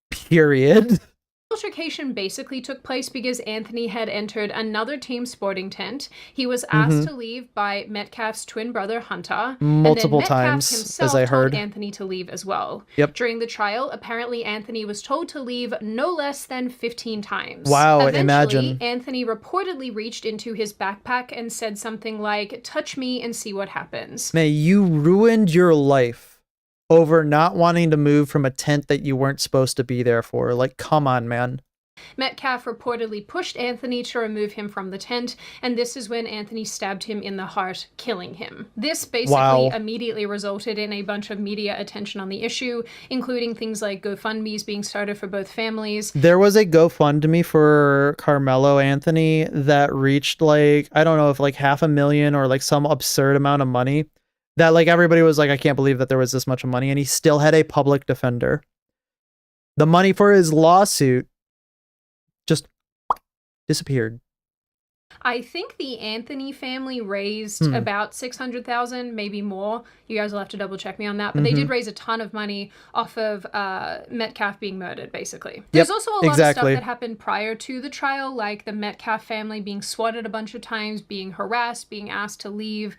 Period. Altercation basically took place because Anthony had entered another team sporting tent. He was asked to leave by Metcalf's twin brother Hunter, Multiple and then Metcalf times, himself as I heard. told Anthony to leave as well. Yep. During the trial, apparently Anthony was told to leave no less than 15 times. Wow, Eventually, imagine. Anthony reportedly reached into his backpack and said something like, "Touch me and see what happens." Man, you ruined your life over not wanting to move from a tent that you weren't supposed to be there for. Like, come on, man. Metcalf reportedly pushed Anthony to remove him from the tent, and this is when Anthony stabbed him in the heart, killing him. This basically immediately resulted in a bunch of media attention on the issue, including things like GoFundMes being started for both families. There was a GoFundMe for Carmelo Anthony that reached like, I don't know if like $500,000 or like some absurd amount of money that like everybody was like, I can't believe that there was this much money, and he still had a public defender. The money for his lawsuit just disappeared. I think the Anthony family raised about $600,000, maybe more. You guys will have to double check me on that. But they did raise a ton of money off of Metcalf being murdered, basically. There's also a lot of stuff that happened prior to the trial, like the Metcalf family being swatted a bunch of times, being harassed, being asked to leave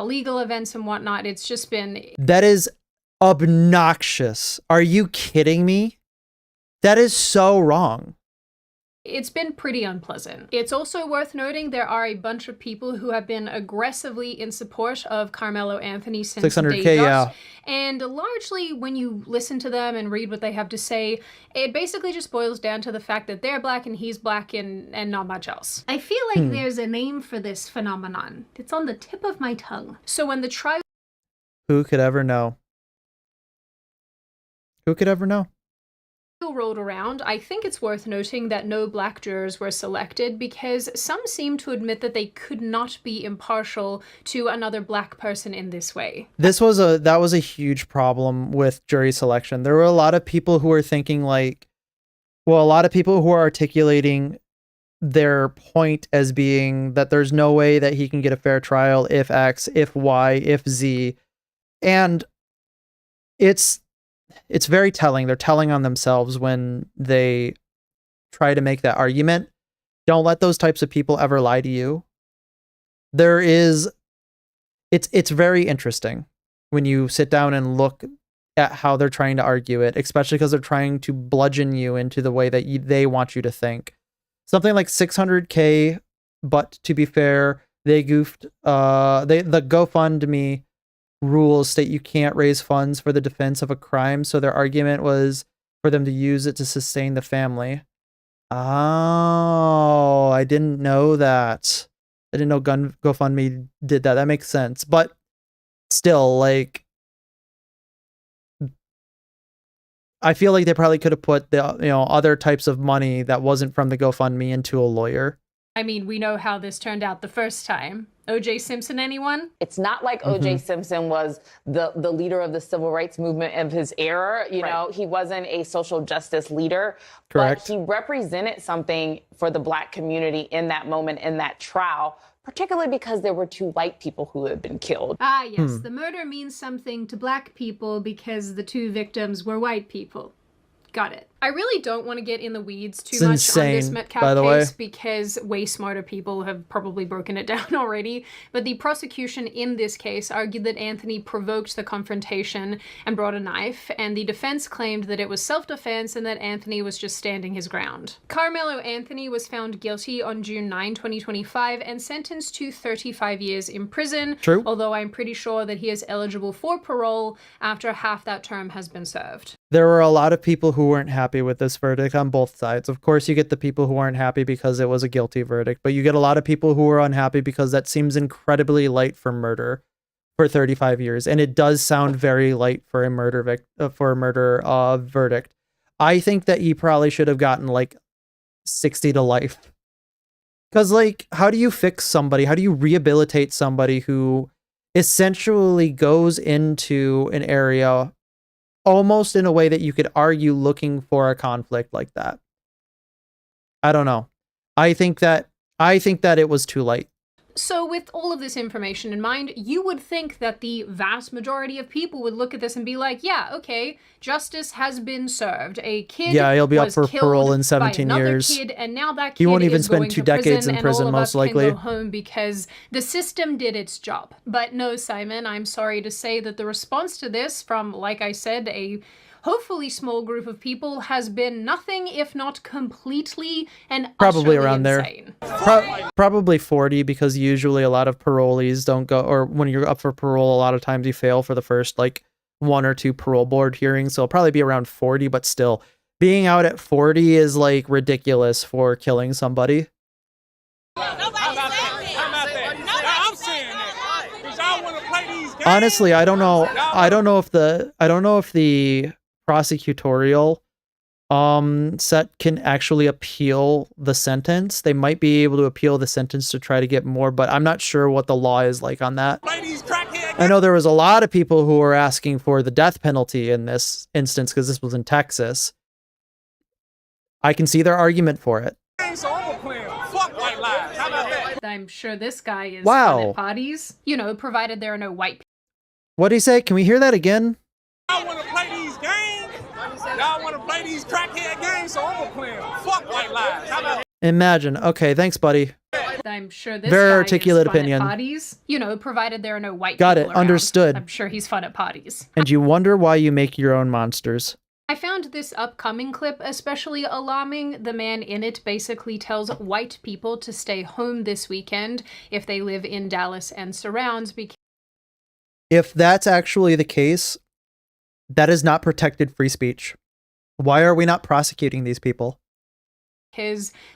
legal events and whatnot. It's just been... That is obnoxious. Are you kidding me? That is so wrong. It's been pretty unpleasant. It's also worth noting there are a bunch of people who have been aggressively in support of Carmelo Anthony since $600K, day dot. yeah. And largely, when you listen to them and read what they have to say, it basically just boils down to the fact that they're black and he's black and not much else. I feel like there's a name for this phenomenon. It's on the tip of my tongue. So when the trial... Who could ever know? Who could ever know? rolled around, I think it's worth noting that no black jurors were selected because some seem to admit that they could not be impartial to another black person in this way. That was a huge problem with jury selection. There were a lot of people who were thinking like, well, a lot of people who are articulating their point as being that there's no way that he can get a fair trial if X, if Y, if Z. And it's very telling. They're telling on themselves when they try to make that argument. Don't let those types of people ever lie to you. It's very interesting when you sit down and look at how they're trying to argue it, especially because they're trying to bludgeon you into the way that they want you to think. Something like $600K, but to be fair, they goofed. The GoFundMe rules state you can't raise funds for the defense of a crime, so their argument was for them to use it to sustain the family. Oh, I didn't know that. I didn't know GoFundMe did that. That makes sense. But still, like, I feel like they probably could have put the other types of money that wasn't from the GoFundMe into a lawyer. I mean, we know how this turned out the first time. O.J. Simpson, anyone? It's not like O.J. Simpson was the leader of the civil rights movement of his era. You know, he wasn't a social justice leader. Correct. But he represented something for the black community in that moment, in that trial, particularly because there were two white people who had been killed. Ah, yes. The murder means something to black people because the two victims were white people. Got it. I really don't want to get in the weeds too much on this Metcalf case because way smarter people have probably broken it down already. But the prosecution in this case argued that Anthony provoked the confrontation and brought a knife, and the defense claimed that it was self-defense and that Anthony was just standing his ground. Carmelo Anthony was found guilty on June 9, 2025 and sentenced to 35 years in prison. True. Although I'm pretty sure that he is eligible for parole after half that term has been served. There were a lot of people who weren't happy with this verdict on both sides. Of course, you get the people who aren't happy because it was a guilty verdict, but you get a lot of people who are unhappy because that seems incredibly light for murder for 35 years. And it does sound very light for a murder verdict. I think that he probably should have gotten like 60 to life. Because like, how do you fix somebody? How do you rehabilitate somebody who essentially goes into an area almost in a way that you could argue looking for a conflict like that? I don't know. I think that it was too late. So with all of this information in mind, you would think that the vast majority of people would look at this and be like, yeah, okay, justice has been served. A kid Yeah, he'll be up was for killed parole in by 17 another years. Kid, and now that He kid won't even is spend going 2 to decades in and prison, all of most us likely. can go home because the system did its job. But no, Simon, I'm sorry to say that the response to this from, like I said, a hopefully small group of people has been nothing if not completely and Probably utterly around insane. there. Probably 40, because usually a lot of parolees don't go, or when you're up for parole, a lot of times you fail for the first like 1 or 2 parole board hearings. So it'll probably be around 40, but still, being out at 40 is like ridiculous for killing somebody. Honestly, I don't know. I don't know if the prosecutorial set can actually appeal the sentence. They might be able to appeal the sentence to try to get more, but I'm not sure what the law is like on that. I know there was a lot of people who were asking for the death penalty in this instance because this was in Texas. I can see their argument for it. I'm sure this guy is Wow. fun at parties. You know, provided there are no white people. What did he say? Can we hear that again? Y'all want to play these games? Y'all want to play these crackhead games? So I'm going to play them. Fuck white lives. How about Imagine. Okay, thanks, buddy. I'm sure this Very guy articulate is fun opinion. At parties. You know, provided there are no white Got people it. around. Understood. I'm sure he's fun at parties. And you wonder why you make your own monsters. I found this upcoming clip especially alarming. The man in it basically tells white people to stay home this weekend if they live in Dallas and surrounds because If that's actually the case, that is not protected free speech. Why are we not prosecuting these people?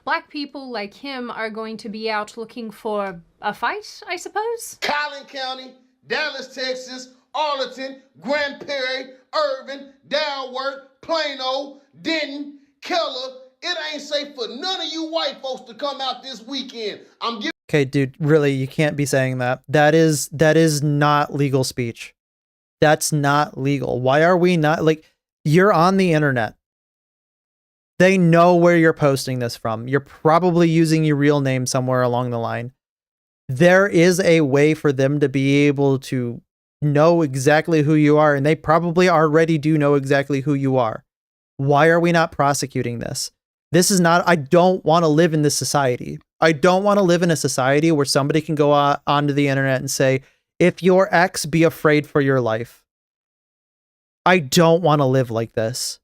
black people like him are going to be out looking for a fight, I suppose? Collin County, Dallas, Texas, Arlington, Grand Prairie, Irvin, Dalworth, Plano, Denton, Keller. It ain't safe for none of you white folks to come out this weekend. I'm giving. Okay, dude, really, you can't be saying that. That is not legal speech. That's not legal. Why are we not, like, you're on the internet. They know where you're posting this from. You're probably using your real name somewhere along the line. There is a way for them to be able to know exactly who you are, and they probably already do know exactly who you are. Why are we not prosecuting this? This is not, I don't want to live in this society. I don't want to live in a society where somebody can go onto the internet and say, if you're X, be afraid for your life. I don't want to live like this.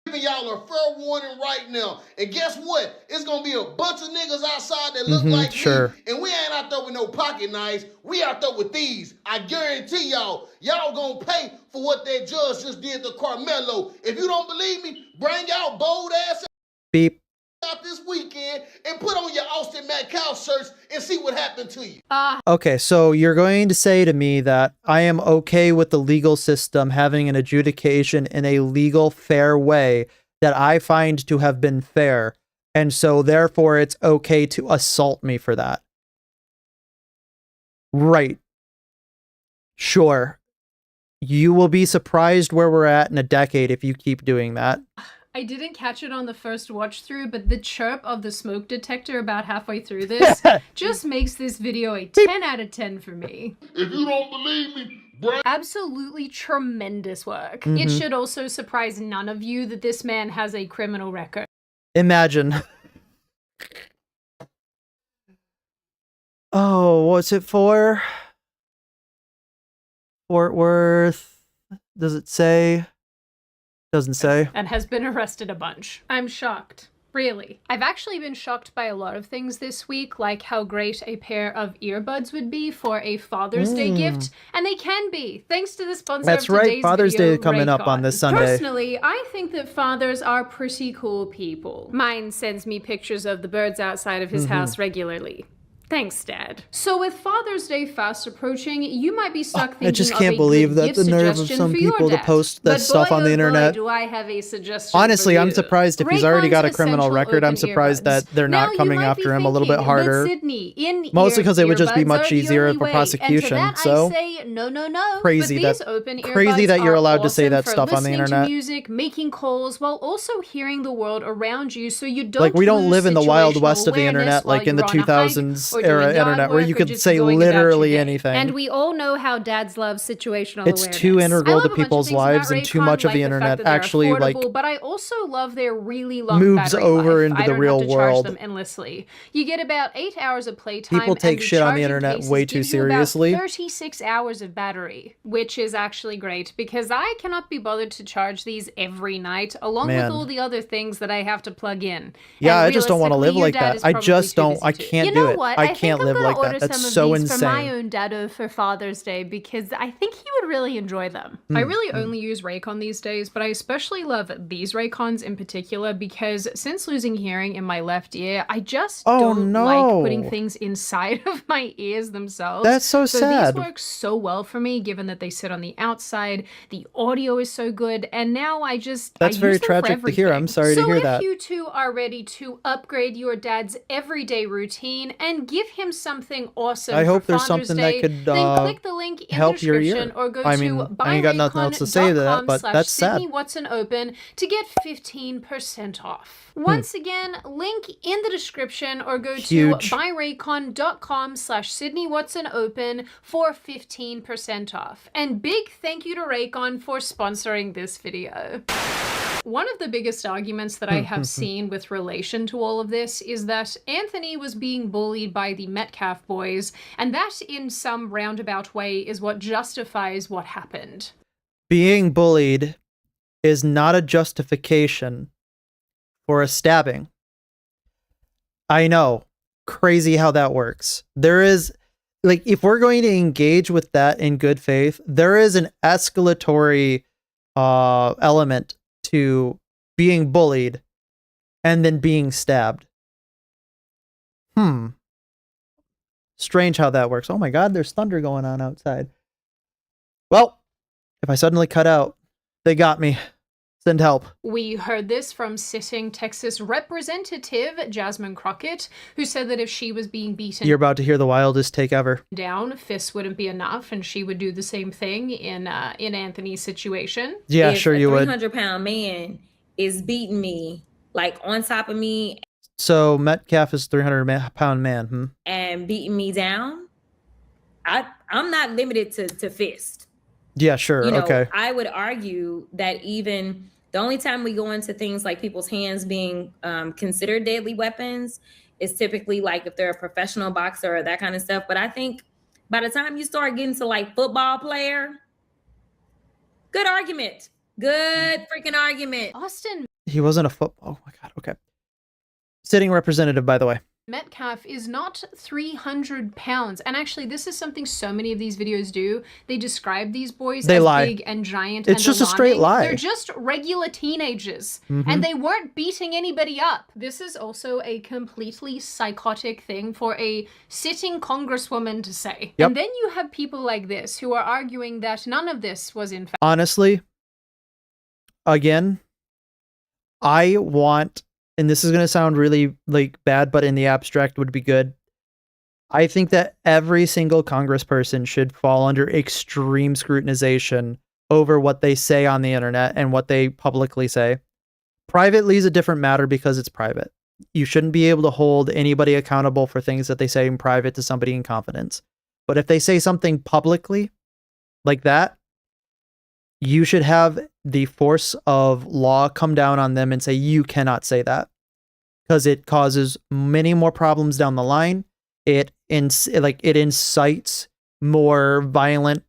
Giving y'all a fair warning right now. And guess what? It's going to be a bunch of niggas outside that look like sure. me. And we ain't out there with no pocket knives. We out there with these. I guarantee y'all going to pay for what that judge just did to Carmelo. If you don't believe me, bring out bold ass Beep. out this weekend and put on your Austin Metcalf shirts and see what happened to you. Okay, so you're going to say to me that I am okay with the legal system having an adjudication in a legal, fair way that I find to have been fair, and so therefore it's okay to assault me for that. Right. Sure. You will be surprised where we're at in a decade if you keep doing that. I didn't catch it on the first watch through, but the chirp of the smoke detector about halfway through this just makes this video a 10 out of 10 for me. If you don't believe me, bring. Absolutely tremendous work. It should also surprise none of you that this man has a criminal record. Imagine. Oh, what's it for? Fort Worth. Does it say? Doesn't say. And has been arrested a bunch. I'm shocked. Really. I've actually been shocked by a lot of things this week, like how great a pair of earbuds would be for a Father's Day gift. And they can be, thanks to the sponsor That's of right, today's Father's video, Day coming up on Raycon. this Sunday. Personally, I think that fathers are pretty cool people. Mine sends me pictures of the birds outside of his house regularly. Thanks, Dad. So with Father's Day fast approaching, you might be stuck thinking I just of can't a believe good that gift the nerve of suggestion some for your people to dad. post that But stuff boy, on the oh internet. Boy, do I have a suggestion Honestly, for I'm you. surprised if he's already got a Raycon's criminal essential record. I'm open surprised earbuds. that they're not Now, coming you might after be him a little bit thinking, but harder. Sydney, Mostly because it would just be earbuds much are the easier only for way. prosecution, And to that so I say, no. crazy but these that- open crazy earbuds that you're are allowed to say awesome that for stuff on the listening to internet. music, making calls, while also hearing the world around you, so you don't Like, we don't lose live in the Wild situational West of the awareness internet, while like in the you're on a hike 2000s or era doing yard internet where work you or could just say going about your literally day. anything. And we all know how dads love situational It's awareness. too I integral love to a bunch of people's things about lives, and too Raycon, much of like the the fact internet that they're actually like affordable, but I also love their really long moves battery over life. into I the don't real have to charge world. them endlessly. You get about 8 hours of playtime. People take and the shit on the charging internet cases way too gives you about seriously. 36 hours of battery, which is actually great because I cannot be bothered to charge these every night, along with Man. all the other things that I have to plug in. Yeah, And I just don't want to live realistically, your like dad that. is I probably just too don't. busy I to. can't You do know it. what? I I can't think I'm live gonna like order that. That's some of so these for my insane. own daddo for Father's Day because I think he would really enjoy them. I really only use Raycon these days, but I especially love these Raycons in particular because since losing hearing in my left ear, I just Oh, don't like putting no. things inside of my ears themselves. That's so So sad. these work so well for me given that they sit on the outside, the audio is so good, and now I That's use very them for tragic to hear. I'm everything. sorry to So hear if that. you two are ready to upgrade your dad's everyday routine and give him something awesome I hope for there's Father's something that Day, could then click the link in the help your description ear. or go I to mean, I ain't got nothing else to say to that, but that's sad. buyraycon.com/SydneyWatsonOpen to get 15% off. Once again, link in the description or go Huge. to buyraycon.com/SydneyWatsonOpen for 15% off. And big thank you to Raycon for sponsoring this video. One of the biggest arguments that I have seen with relation to all of this is that Anthony was being bullied by the Metcalf boys, and that in some roundabout way is what justifies what happened. Being bullied is not a justification for a stabbing. I know. Crazy how that works. There is, like, if we're going to engage with that in good faith, there is an escalatory element to being bullied and then being stabbed. Strange how that works. Oh my god, there's thunder going on outside. Well, if I suddenly cut out, they got me. Send help. We heard this from sitting Texas Representative Jasmine Crockett, who said that if she was being beaten You're about to hear the wildest take ever. down, fists wouldn't be enough, and she would do the same thing in Anthony's situation. Yeah, if sure a you would. 300-pound man is beating me, like on top of me So Metcalf is 300-pound man. and beating me down, I'm not limited to fist. Yeah, sure. You know, Okay. I would argue that even the only time we go into things like people's hands being considered deadly weapons is typically like if they're a professional boxer or that kind of stuff. But I think by the time you start getting to like football player, good argument. Good freaking argument. Austin He wasn't a football. Oh my god. Okay. Sitting representative, by the way. Metcalf is not 300 pounds. And actually, this is something so many of these videos do. They describe these boys They as lie. big and giant. It's and just a straight alarming. lie. They're just regular teenagers. Mhm. And they weren't beating anybody up. This is also a completely psychotic thing for a sitting congresswoman to say. Yep. And then you have people like this who are arguing that none of this was in fact. Honestly, again, I want, and this is going to sound really like bad, but in the abstract would be good. I think that every single congressperson should fall under extreme scrutinization over what they say on the internet and what they publicly say. Privately is a different matter because it's private. You shouldn't be able to hold anybody accountable for things that they say in private to somebody in confidence. But if they say something publicly like that, you should have the force of law come down on them and say, you cannot say that, because it causes many more problems down the line. It incites more violent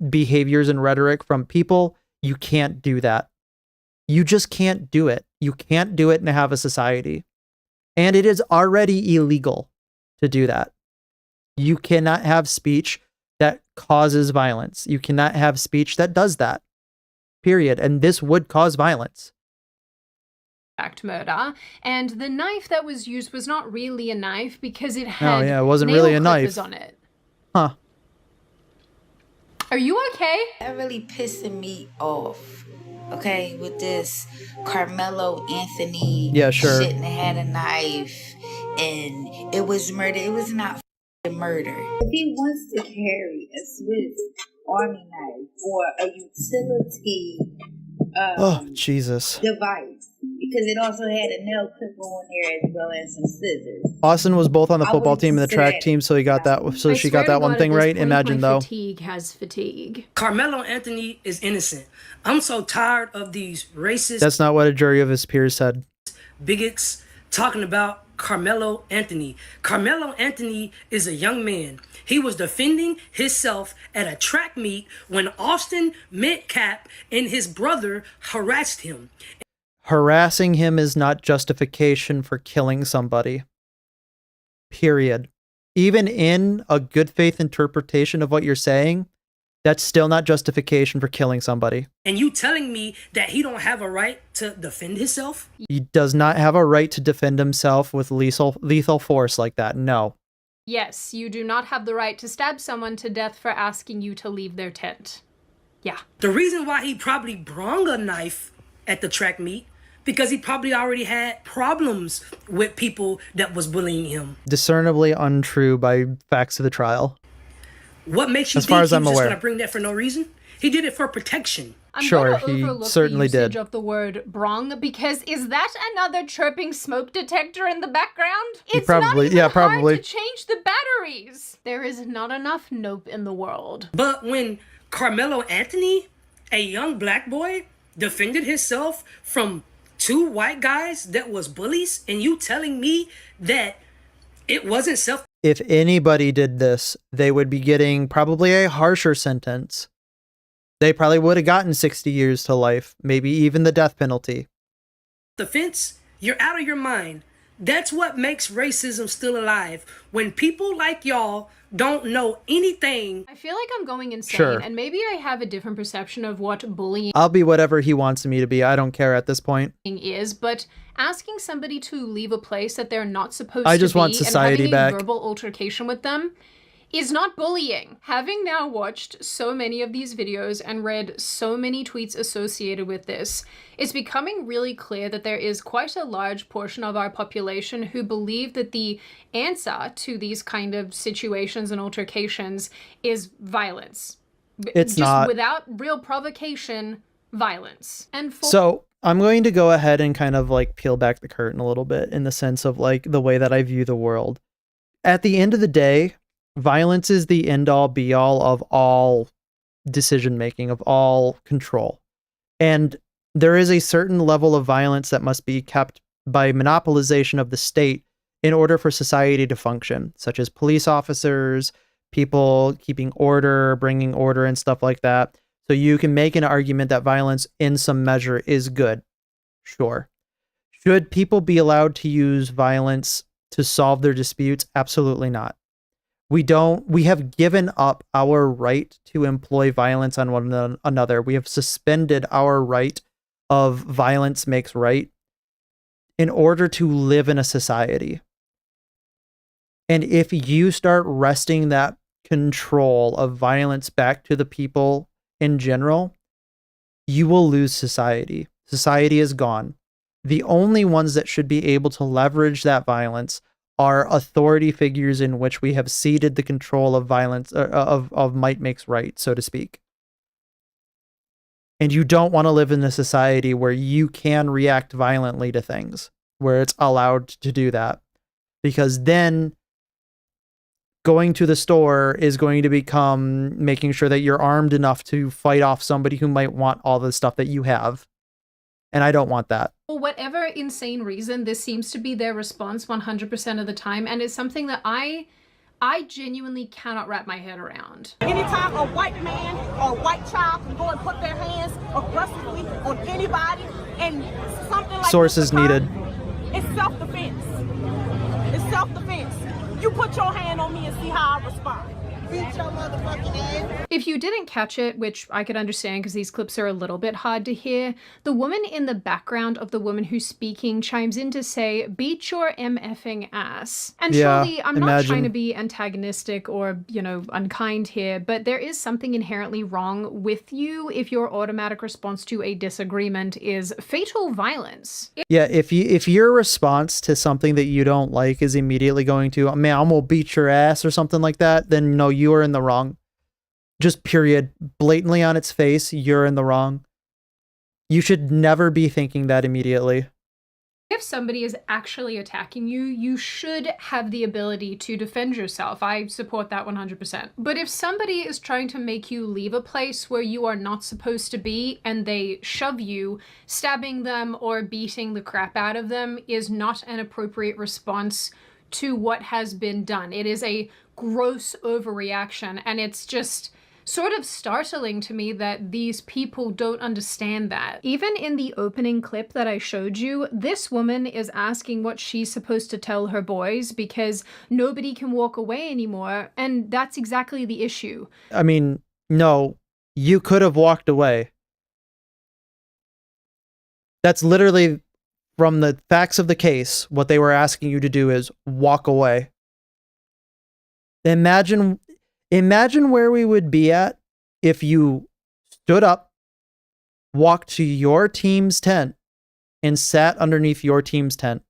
behaviors and rhetoric from people. You can't do that. You just can't do it. You can't do it and have a society. And it is already illegal to do that. You cannot have speech that causes violence. You cannot have speech that does that. Period. And this would cause violence. Murder, and the knife that was used was not really a knife because it had it wasn't nail really a clippers knife. on it. Huh. Are you okay? That really pissing me off. Okay, with this Carmelo Anthony Yeah, sure. shit and had a knife and it was murder. It was not murder. If he wants to carry a Swiss Army knife or a utility Oh, Jesus. device, because it also had a nail clipper on there as well as some scissors. Austin was both on the I football wouldn't team and the consider track that team, so he got that. So I she swear got to that one God, at thing this right. point, Imagine my though. fatigue has fatigue. Carmelo Anthony is innocent. I'm so tired of these racist That's not what a jury of his peers said. bigots talking about Carmelo Anthony. Carmelo Anthony is a young man. He was defending himself at a track meet when Austin Metcalf and his brother harassed him. Harassing him is not justification for killing somebody. Period. Even in a good faith interpretation of what you're saying, that's still not justification for killing somebody. And you telling me that he don't have a right to defend himself? He does not have a right to defend himself with lethal force like that. No. Yes, you do not have the right to stab someone to death for asking you to leave their tent. Yeah. The reason why he probably brung a knife at the track meet, because he probably already had problems with people that was bullying him. Discernibly untrue by facts of the trial. What makes you As far think as he I'm was just aware. going to bring that for no reason? He did it for protection. I'm Sure, gonna he overlook certainly the usage did. of the word brung because is that another chirping smoke detector in the background? It's probably- not even yeah, hard probably. to change the batteries. There is not enough nope in the world. But when Carmelo Anthony, a young black boy, defended himself from two white guys that was bullies, and you telling me that it wasn't self... If anybody did this, they would be getting probably a harsher sentence. They probably would have gotten 60 years to life, maybe even the death penalty. defense, you're out of your mind. That's what makes racism still alive. When people like y'all don't know anything. I feel like I'm going insane, Sure. and maybe I have a different perception of what bullying I'll be whatever he wants me to be. I don't care at this point. is, but asking somebody to leave a place that they're not supposed I to just be want society and having back. a verbal altercation with them is not bullying. Having now watched so many of these videos and read so many tweets associated with this, it's becoming really clear that there is quite a large portion of our population who believe that the answer to these kind of situations and altercations is violence. It's Just not. without real provocation, violence. And for So I'm going to go ahead and kind of like peel back the curtain a little bit in the sense of like the way that I view the world. At the end of the day, violence is the end all be all of all decision making, of all control. And there is a certain level of violence that must be kept by monopolization of the state in order for society to function, such as police officers, people keeping order, bringing order and stuff like that. So you can make an argument that violence in some measure is good. Sure. Should people be allowed to use violence to solve their disputes? Absolutely not. We have given up our right to employ violence on one another. We have suspended our right of violence makes right in order to live in a society. And if you start wresting that control of violence back to the people in general, you will lose society. Society is gone. The only ones that should be able to leverage that violence are authority figures in which we have ceded the control of violence, of might makes right, so to speak. And you don't want to live in a society where you can react violently to things, where it's allowed to do that. Because then going to the store is going to become making sure that you're armed enough to fight off somebody who might want all the stuff that you have. And I don't want that. For whatever insane reason, this seems to be their response 100% of the time, and it's something that I genuinely cannot wrap my head around. Anytime a white man or a white child can go and put their hands aggressively on anybody and something like Sources this occurs, needed. it's self-defense. It's self-defense. You put your hand on me and see how I respond. Beat your motherfucking ass. If you didn't catch it, which I could understand because these clips are a little bit hard to hear, the woman in the background of the woman who's speaking chimes in to say, beat your MFing ass. And Yeah, surely I'm not imagine. trying to be antagonistic or, unkind here, but there is something inherently wrong with you if your automatic response to a disagreement is fatal violence. Yeah, if your response to something that you don't like is immediately going to, man, I'm gonna beat your ass or something like that, then no, you are in the wrong. Just period. Blatantly on its face, you're in the wrong. You should never be thinking that immediately. If somebody is actually attacking you, you should have the ability to defend yourself. I support that 100%. But if somebody is trying to make you leave a place where you are not supposed to be and they shove you, stabbing them or beating the crap out of them is not an appropriate response to what has been done. It is a gross overreaction, and it's just sort of startling to me that these people don't understand that. Even in the opening clip that I showed you, this woman is asking what she's supposed to tell her boys because nobody can walk away anymore, and that's exactly the issue. I mean, no, you could have walked away. That's literally, from the facts of the case, what they were asking you to do is walk away. Imagine where we would be at if you stood up, walked to your team's tent, and sat underneath your team's tent.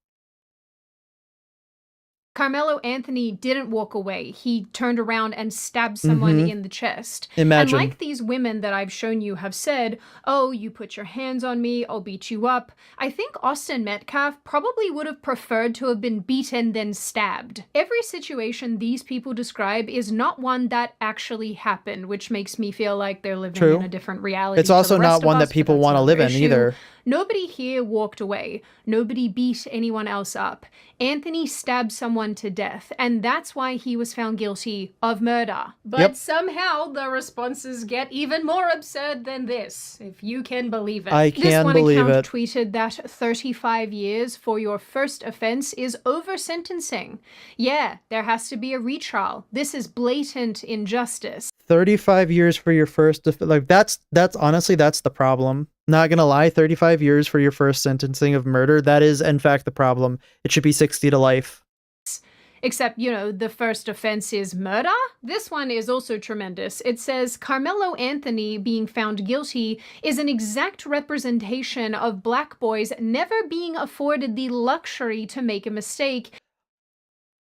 Carmelo Anthony didn't walk away. He turned around and stabbed someone in the chest. Imagine. And like these women that I've shown you have said, oh, you put your hands on me, I'll beat you up. I think Austin Metcalf probably would have preferred to have been beaten than stabbed. Every situation these people describe is not one that actually happened, which makes me feel like they're living True. in a different reality. It's to also the rest not of one us, that people but that's want to another live in issue. either. Nobody here walked away. Nobody beat anyone else up. Anthony stabbed someone to death, and that's why he was found guilty of murder. But somehow the responses get even more absurd than this, if you can believe it. I can believe This one it. account tweeted that 35 years for your first offense is over-sentencing. Yeah, there has to be a retrial. This is blatant injustice. 35 years for your first, like that's honestly, that's the problem. Not gonna lie, 35 years for your first sentencing of murder, that is in fact the problem. It should be 60 to life. Except, you know, the first offense is murder? This one is also tremendous. It says, Carmelo Anthony being found guilty is an exact representation of black boys never being afforded the luxury to make a mistake.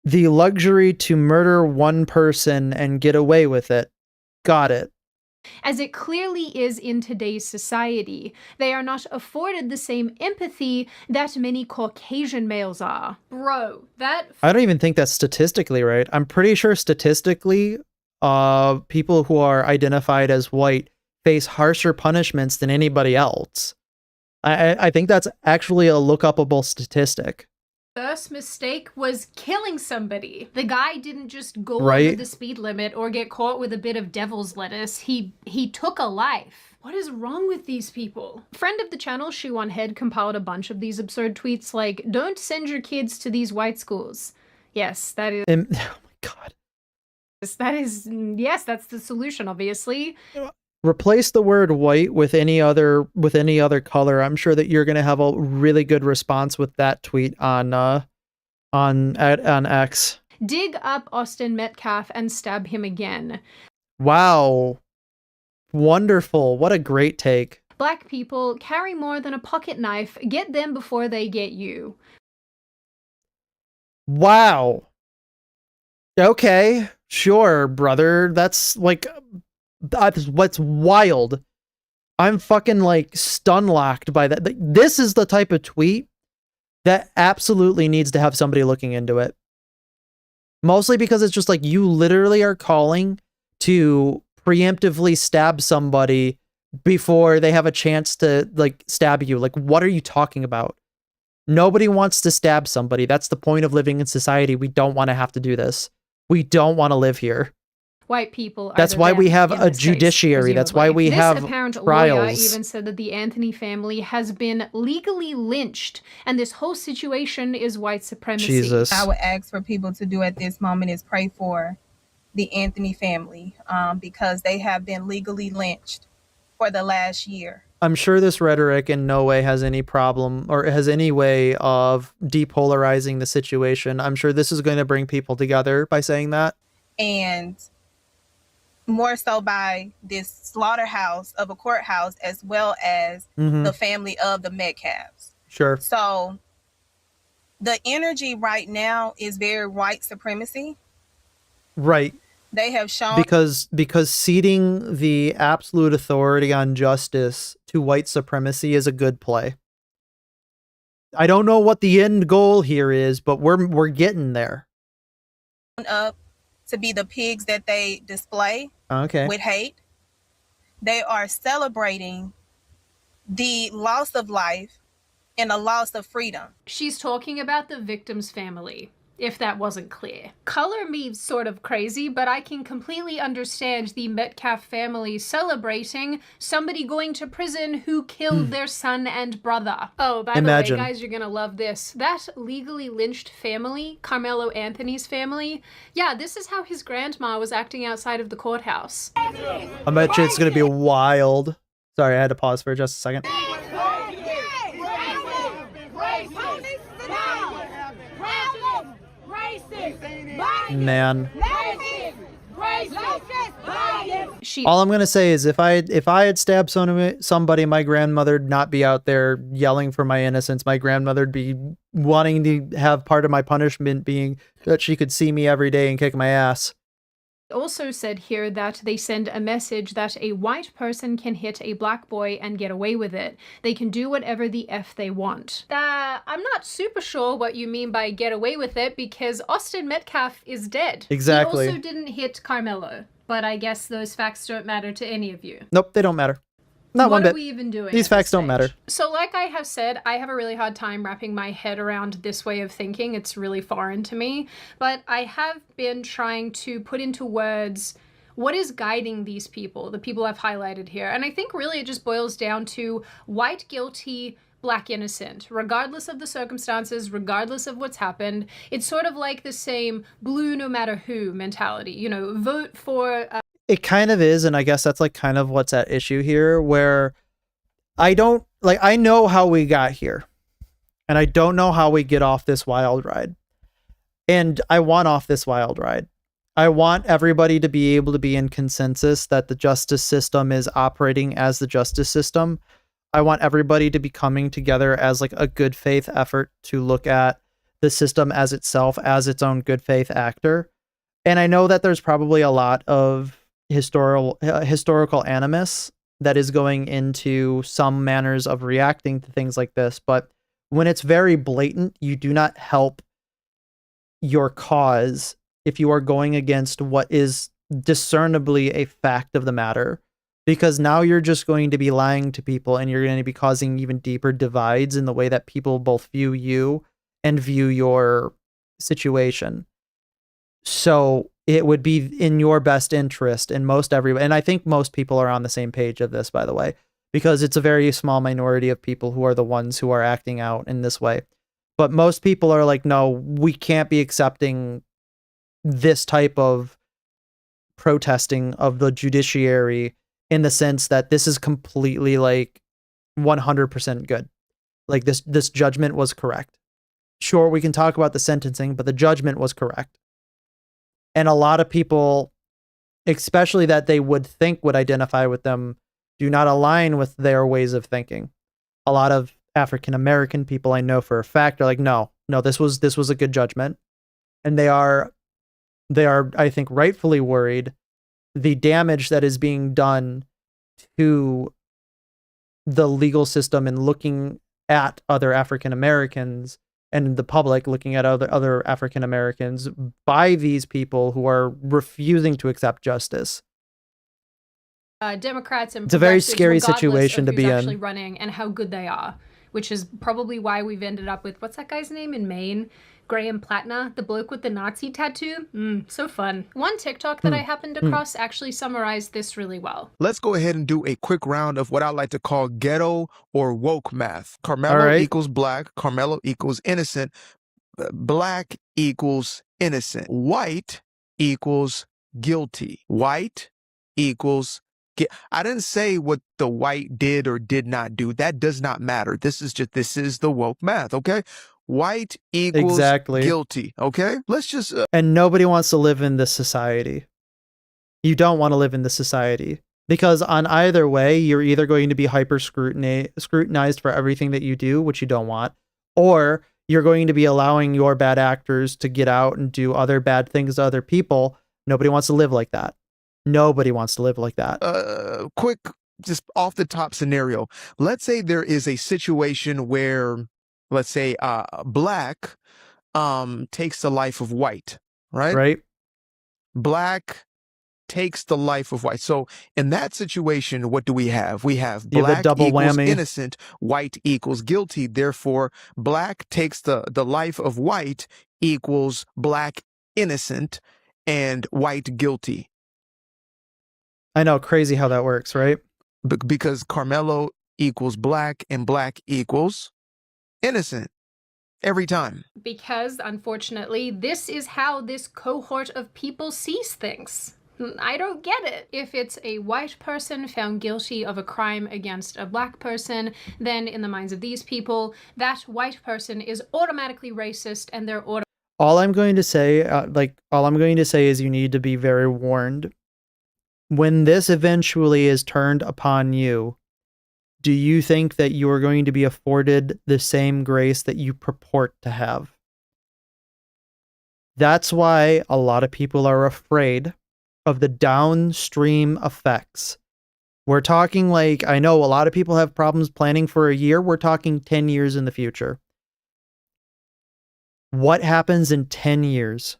The luxury to murder one person and get away with it. Got it. As it clearly is in today's society. They are not afforded the same empathy that many Caucasian males are. Bro, that... I don't even think that's statistically right. I'm pretty sure statistically, people who are identified as white face harsher punishments than anybody else. I think that's actually a look-upable statistic. First mistake was killing somebody. The guy didn't just go over Right. the speed limit or get caught with a bit of devil's lettuce. He took a life. What is wrong with these people? Friend of the channel, Shiwan Head, compiled a bunch of these absurd tweets like, don't send your kids to these white schools. Yes, that is... Oh my god. That is... Yes, that's the solution, obviously. Replace the word white with any other color. I'm sure that you're gonna have a really good response with that tweet on X. Dig up Austin Metcalf and stab him again. Wow. Wonderful. What a great take. Black people carry more than a pocket knife. Get them before they get you. Wow. Okay. Sure, brother. That's like... That's what's wild. I'm fucking like stun locked by that. This is the type of tweet that absolutely needs to have somebody looking into it. Mostly because it's just like you literally are calling to preemptively stab somebody before they have a chance to like stab you. Like, what are you talking about? Nobody wants to stab somebody. That's the point of living in society. We don't want to have to do this. We don't want to live here. White people are That's the why we them have in a this case, judiciary. That's why presumably. we This have apparent lawyer trials. even said that the Anthony family has been legally lynched, and this whole situation is white supremacy. Jesus. I would ask for people to do at this moment is pray for the Anthony family because they have been legally lynched for the last year. I'm sure this rhetoric in no way has any problem or has any way of depolarizing the situation. I'm sure this is going to bring people together by saying that. And more so by this slaughterhouse of a courthouse as well as the family of the Metcalfs. Sure. So the energy right now is very white supremacy. Right. They have shown Because ceding the absolute authority on justice to white supremacy is a good play. I don't know what the end goal here is, but we're getting there. Up to be the pigs that they display Okay. with hate. They are celebrating the loss of life and a loss of freedom. She's talking about the victim's family, if that wasn't clear. Color me sort of crazy, but I can completely understand the Metcalf family celebrating somebody going to prison who killed their son and brother. Oh, by Imagine. the way, guys, you're gonna love this. That legally lynched family, Carmelo Anthony's family, yeah, this is how his grandma was acting outside of the courthouse. I bet you it's gonna be wild. Sorry, I had to pause for just a second. Man. All I'm gonna say is if I had stabbed somebody, my grandmother'd not be out there yelling for my innocence. My grandmother'd be wanting to have part of my punishment being that she could see me every day and kick my ass. Also said here that they send a message that a white person can hit a black boy and get away with it. They can do whatever the F they want. I'm not super sure what you mean by get away with it because Austin Metcalf is dead. Exactly. He also didn't hit Carmelo, but I guess those facts don't matter to any of you. Nope, they don't matter. Not one What bit. are we even doing? These facts don't matter. So like I have said, I have a really hard time wrapping my head around this way of thinking. It's really foreign to me. But I have been trying to put into words what is guiding these people, the people I've highlighted here. And I think really it just boils down to white guilty, black innocent, regardless of the circumstances, regardless of what's happened. It's sort of like the same blue no matter who mentality. You know, vote for... It kind of is, and I guess that's like kind of what's at issue here, where I know how we got here, and I don't know how we get off this wild ride. And I want off this wild ride. I want everybody to be able to be in consensus that the justice system is operating as the justice system. I want everybody to be coming together as like a good faith effort to look at the system as itself, as its own good faith actor. And I know that there's probably a lot of historical animus that is going into some manners of reacting to things like this, but when it's very blatant, you do not help your cause if you are going against what is discernibly a fact of the matter, because now you're just going to be lying to people and you're going to be causing even deeper divides in the way that people both view you and view your situation. So it would be in your best interest, and and I think most people are on the same page of this, by the way, because it's a very small minority of people who are the ones who are acting out in this way. But most people are like, no, we can't be accepting this type of protesting of the judiciary in the sense that this is completely like 100% good. Like this judgment was correct. Sure, we can talk about the sentencing, but the judgment was correct. And a lot of people, especially that they would think would identify with them, do not align with their ways of thinking. A lot of African American people I know for a fact are like, no, this was a good judgment. And they are, I think, rightfully worried the damage that is being done to the legal system and looking at other African Americans and the public looking at other African Americans by these people who are refusing to accept justice. Democrats and it's a very progressives, scary regardless situation of to who's be actually in. running and how good they are, which is probably why we've ended up with, what's that guy's name in Maine? Graham Platner, the bloke with the Nazi tattoo. So fun. One TikTok that I happened across actually summarized this really well. Let's go ahead and do a quick round of what I like to call ghetto or woke math. Carmelo equals black. Carmelo equals innocent. Black equals innocent. White equals guilty. White equals I didn't say what the white did or did not do. That does not matter. This is the woke math, okay? White equals guilty, okay? Let's just... And nobody wants to live in this society. You don't want to live in this society. Because on either way, you're either going to be hyper scrutinized for everything that you do, which you don't want, or you're going to be allowing your bad actors to get out and do other bad things to other people. Nobody wants to live like that. Nobody wants to live like that. Quick, just off the top scenario. Let's say there is a situation where let's say black takes the life of white, right? Right. Black takes the life of white. So in that situation, what do we have? We have You have a black double equals whammy. innocent, white equals guilty. Therefore, black takes the life of white equals black innocent and white guilty. I know, crazy how that works, right? Because Carmelo equals black and black equals innocent every time. Because, unfortunately, this is how this cohort of people sees things. I don't get it. If it's a white person found guilty of a crime against a black person, then in the minds of these people, that white person is automatically racist and they're All I'm going to say, is you need to be very warned. When this eventually is turned upon you, do you think that you are going to be afforded the same grace that you purport to have? That's why a lot of people are afraid of the downstream effects. We're talking like, I know a lot of people have problems planning for a year. We're talking 10 years in the future. What happens in 10 years?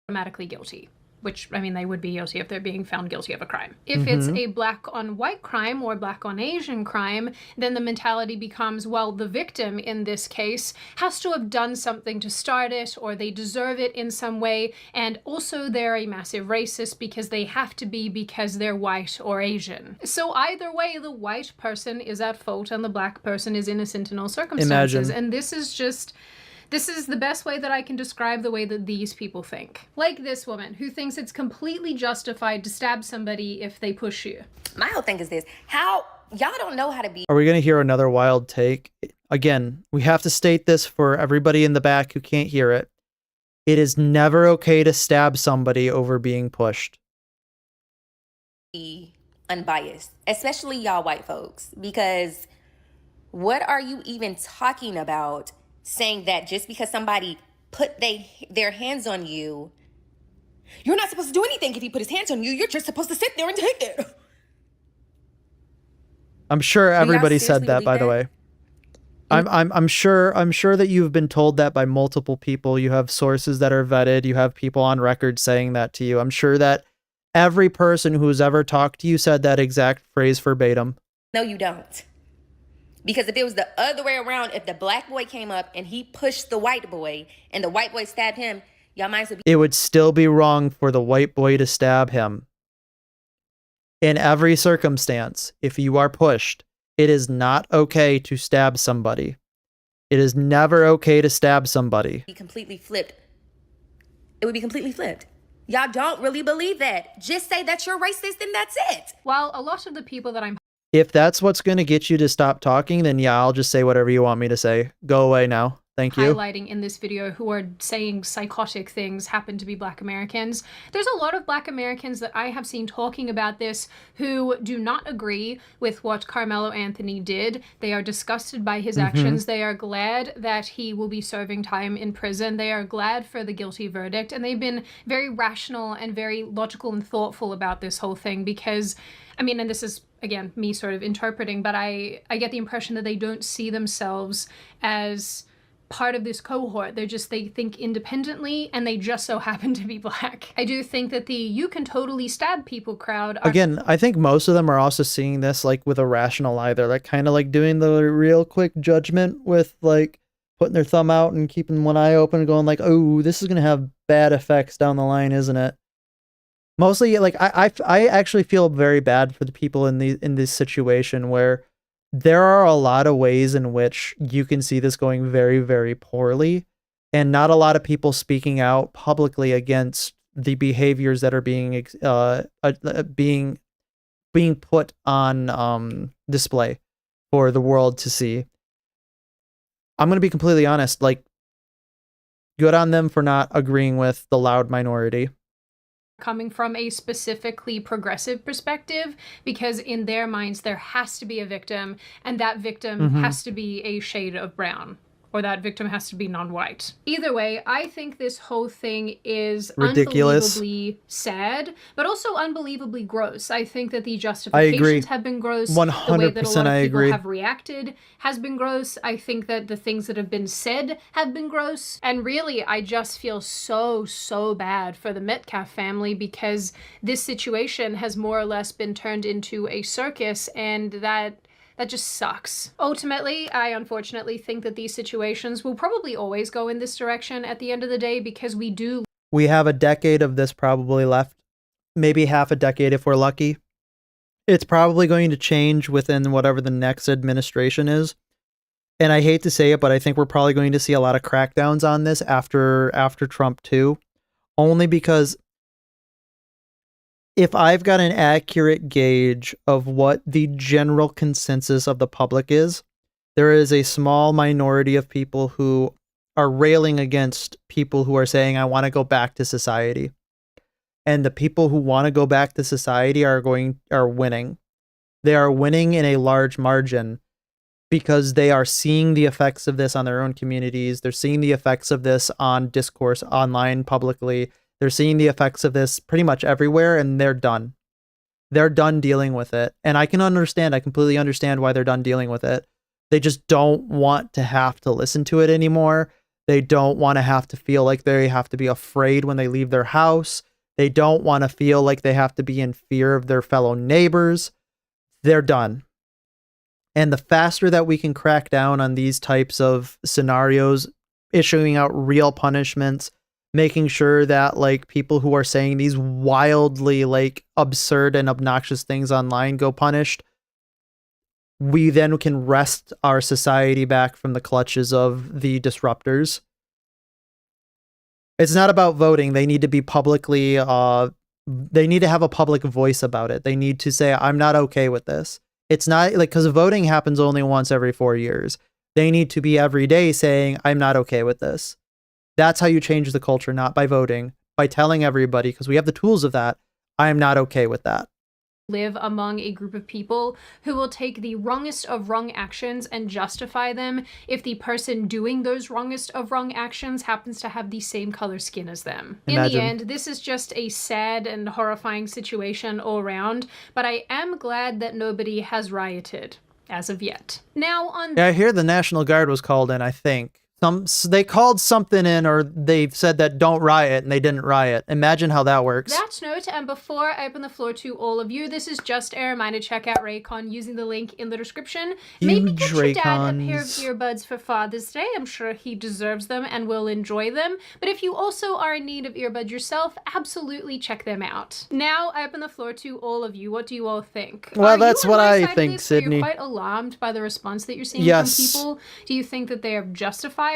automatically guilty. Which, I mean, they would be guilty if they're being found guilty of a crime. If it's a black on white crime or black on Asian crime, then the mentality becomes, well, the victim in this case has to have done something to start it, or they deserve it in some way, and also they're a massive racist because they have to be because they're white or Asian. So either way, the white person is at fault and the black person is innocent in all circumstances. And this is the best way that I can describe the way that these people think. Like this woman who thinks it's completely justified to stab somebody if they push you. My whole thing is this: how y'all don't know how to be. Are we going to hear another wild take? Again, we have to state this for everybody in the back who can't hear it. It is never okay to stab somebody over being pushed. Unbiased, especially y'all white folks, because what are you even talking about? Saying that just because somebody put their hands on you, you're not supposed to do anything if he put his hands on you. You're just supposed to sit there and take it. I'm sure everybody said that, by the way. I'm sure that you've been told that by multiple people. You have sources that are vetted. You have people on record saying that to you. I'm sure that every person who's ever talked to you said that exact phrase verbatim. No, you don't. Because if it was the other way around, if the black boy came up and he pushed the white boy and the white boy stabbed him, y'all minds would be... It would still be wrong for the white boy to stab him. In every circumstance, if you are pushed, it is not okay to stab somebody. It is never okay to stab somebody. Be completely flipped. It would be completely flipped. Y'all don't really believe that. Just say that you're racist and that's it. While a lot of the people that I'm If that's what's going to get you to stop talking, then yeah, I'll just say whatever you want me to say. Go away now. Thank you. highlighting in this video who are saying psychotic things happen to be Black Americans. There's a lot of Black Americans that I have seen talking about this who do not agree with what Carmelo Anthony did. They are disgusted by his actions. They are glad that he will be serving time in prison. They are glad for the guilty verdict. And they've been very rational and very logical and thoughtful about this whole thing because, I mean, and this is, again, me sort of interpreting, but I get the impression that they don't see themselves as part of this cohort. They think independently and they just so happen to be Black. I do think that the you can totally stab people crowd are... Again, I think most of them are also seeing this like with a rational eye. They're like kind of like doing the real quick judgment with like putting their thumb out and keeping one eye open and going like, oh, this is going to have bad effects down the line, isn't it? Mostly, like, I actually feel very bad for the people in this situation where there are a lot of ways in which you can see this going very, very poorly, and not a lot of people speaking out publicly against the behaviors that are being put on display for the world to see. I'm going to be completely honest, like, good on them for not agreeing with the loud minority. Coming from a specifically progressive perspective, because in their minds there has to be a victim and that victim has to be a shade of brown. or that victim has to be non-white. Either way, I think this whole thing is ridiculous, unbelievably sad, but also unbelievably gross. I think that the I agree. justifications have been gross. 100% The way that a lot I of people agree. have reacted has been gross. I think that the things that have been said have been gross. And really, I just feel so bad for the Metcalf family, because this situation has more or less been turned into a circus, and that just sucks. Ultimately, I unfortunately think that these situations will probably always go in this direction at the end of the day, because we have a decade of this probably left, maybe half a decade if we're lucky. It's probably going to change within whatever the next administration is. And I hate to say it, but I think we're probably going to see a lot of crackdowns on this after Trump too. Only because if I've got an accurate gauge of what the general consensus of the public is, there is a small minority of people who are railing against people who are saying, I want to go back to society. And the people who want to go back to society are winning. They are winning in a large margin because they are seeing the effects of this on their own communities. They're seeing the effects of this on discourse online publicly. They're seeing the effects of this pretty much everywhere, and they're done. They're done dealing with it. And I completely understand why they're done dealing with it. They just don't want to have to listen to it anymore. They don't want to have to feel like they have to be afraid when they leave their house. They don't want to feel like they have to be in fear of their fellow neighbors. They're done. And the faster that we can crack down on these types of scenarios, issuing out real punishments, making sure that like people who are saying these wildly like absurd and obnoxious things online go punished, we then can wrest our society back from the clutches of the disruptors. It's not about voting. They need to be publicly, they need to have a public voice about it. They need to say, I'm not okay with this. It's not like, because voting happens only once every 4 years. They need to be every day saying, I'm not okay with this. That's how you change the culture, not by voting, by telling everybody, because we have the tools of that, I am not okay with that. Live among a group of people who will take the wrongest of wrong actions and justify them if the person doing those wrongest of wrong actions happens to have the same color skin as them. In the end, this is just a sad and horrifying situation all around, but I am glad that nobody has rioted as of yet. Now on... Yeah, I hear the National Guard was called in, I think. They called something in, or they said that don't riot, and they didn't riot. Imagine how that works. That note, and before I open the floor to all of you, this is just a reminder, check out Raycon using the link in the description. Maybe get your dad a pair of earbuds for Father's Day. I'm sure he deserves them and will enjoy them. But if you also are in need of earbuds yourself, absolutely check them out. Now, I open the floor to all of you. What do you all think? Well, that's what I think, Sydney. Are you quite alarmed by the response that you're seeing from people? Do you think that they are justified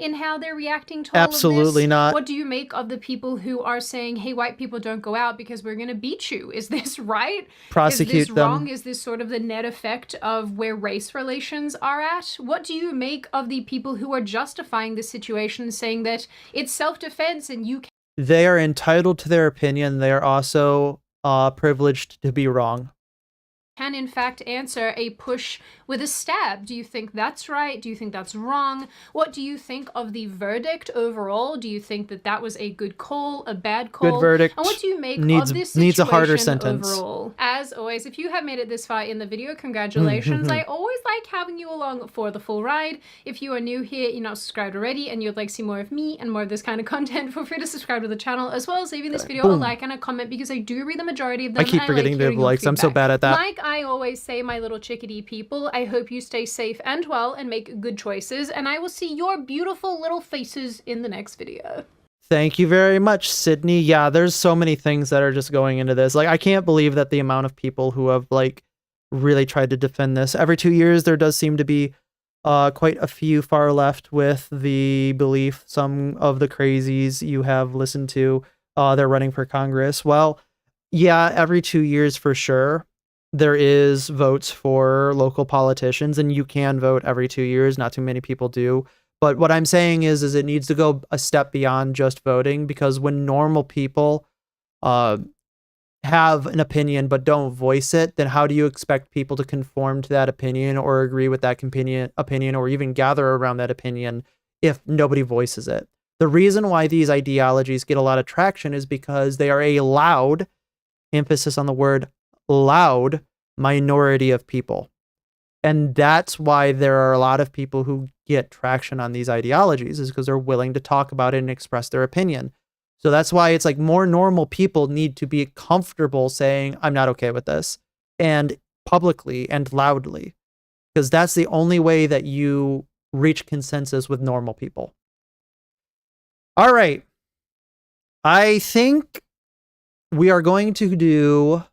in how they're reacting to all of this? Absolutely not. What do you make of the people who are saying, hey, white people don't go out because we're going to beat you? Is this right? Prosecute Is this them. wrong? Is this sort of the net effect of where race relations are at? What do you make of the people who are justifying the situation, saying that it's self-defense and you can... They are entitled to their opinion. They are also privileged to be wrong. Can in fact answer a push with a stab. Do you think that's right? Do you think that's wrong? What do you think of the verdict overall? Do you think that that was a good call, a bad call? Good verdict. And what do you make of this situation needs a harder sentence overall? As always, if you have made it this far in the video, congratulations. I always like having you along for the full ride. If you are new here, you're not subscribed already, and you'd like to see more of me and more of this kind of content, feel free to subscribe to the channel, as well as leaving this video a like and a comment, because I do read the majority of them. I keep forgetting the likes. I'm so bad at that. Like I always say, my little chickadee people, I hope you stay safe and well and make good choices, and I will see your beautiful little faces in the next video. Thank you very much, Sydney. Yeah, there's so many things that are just going into this. Like, I can't believe that the amount of people who have, like, really tried to defend this. Every 2 years, there does seem to be quite a few far left with the belief, some of the crazies you have listened to, they're running for Congress. Well, yeah, every 2 years for sure. There is votes for local politicians, and you can vote every 2 years. Not too many people do. But what I'm saying is it needs to go a step beyond just voting, because when normal people have an opinion but don't voice it, then how do you expect people to conform to that opinion or agree with that opinion or even gather around that opinion if nobody voices it? The reason why these ideologies get a lot of traction is because they are a loud, emphasis on the word loud, minority of people. And that's why there are a lot of people who get traction on these ideologies, is because they're willing to talk about it and express their opinion. So that's why it's like more normal people need to be comfortable saying, I'm not okay with this, and publicly and loudly, because that's the only way that you reach consensus with normal people. All right. I think we're going to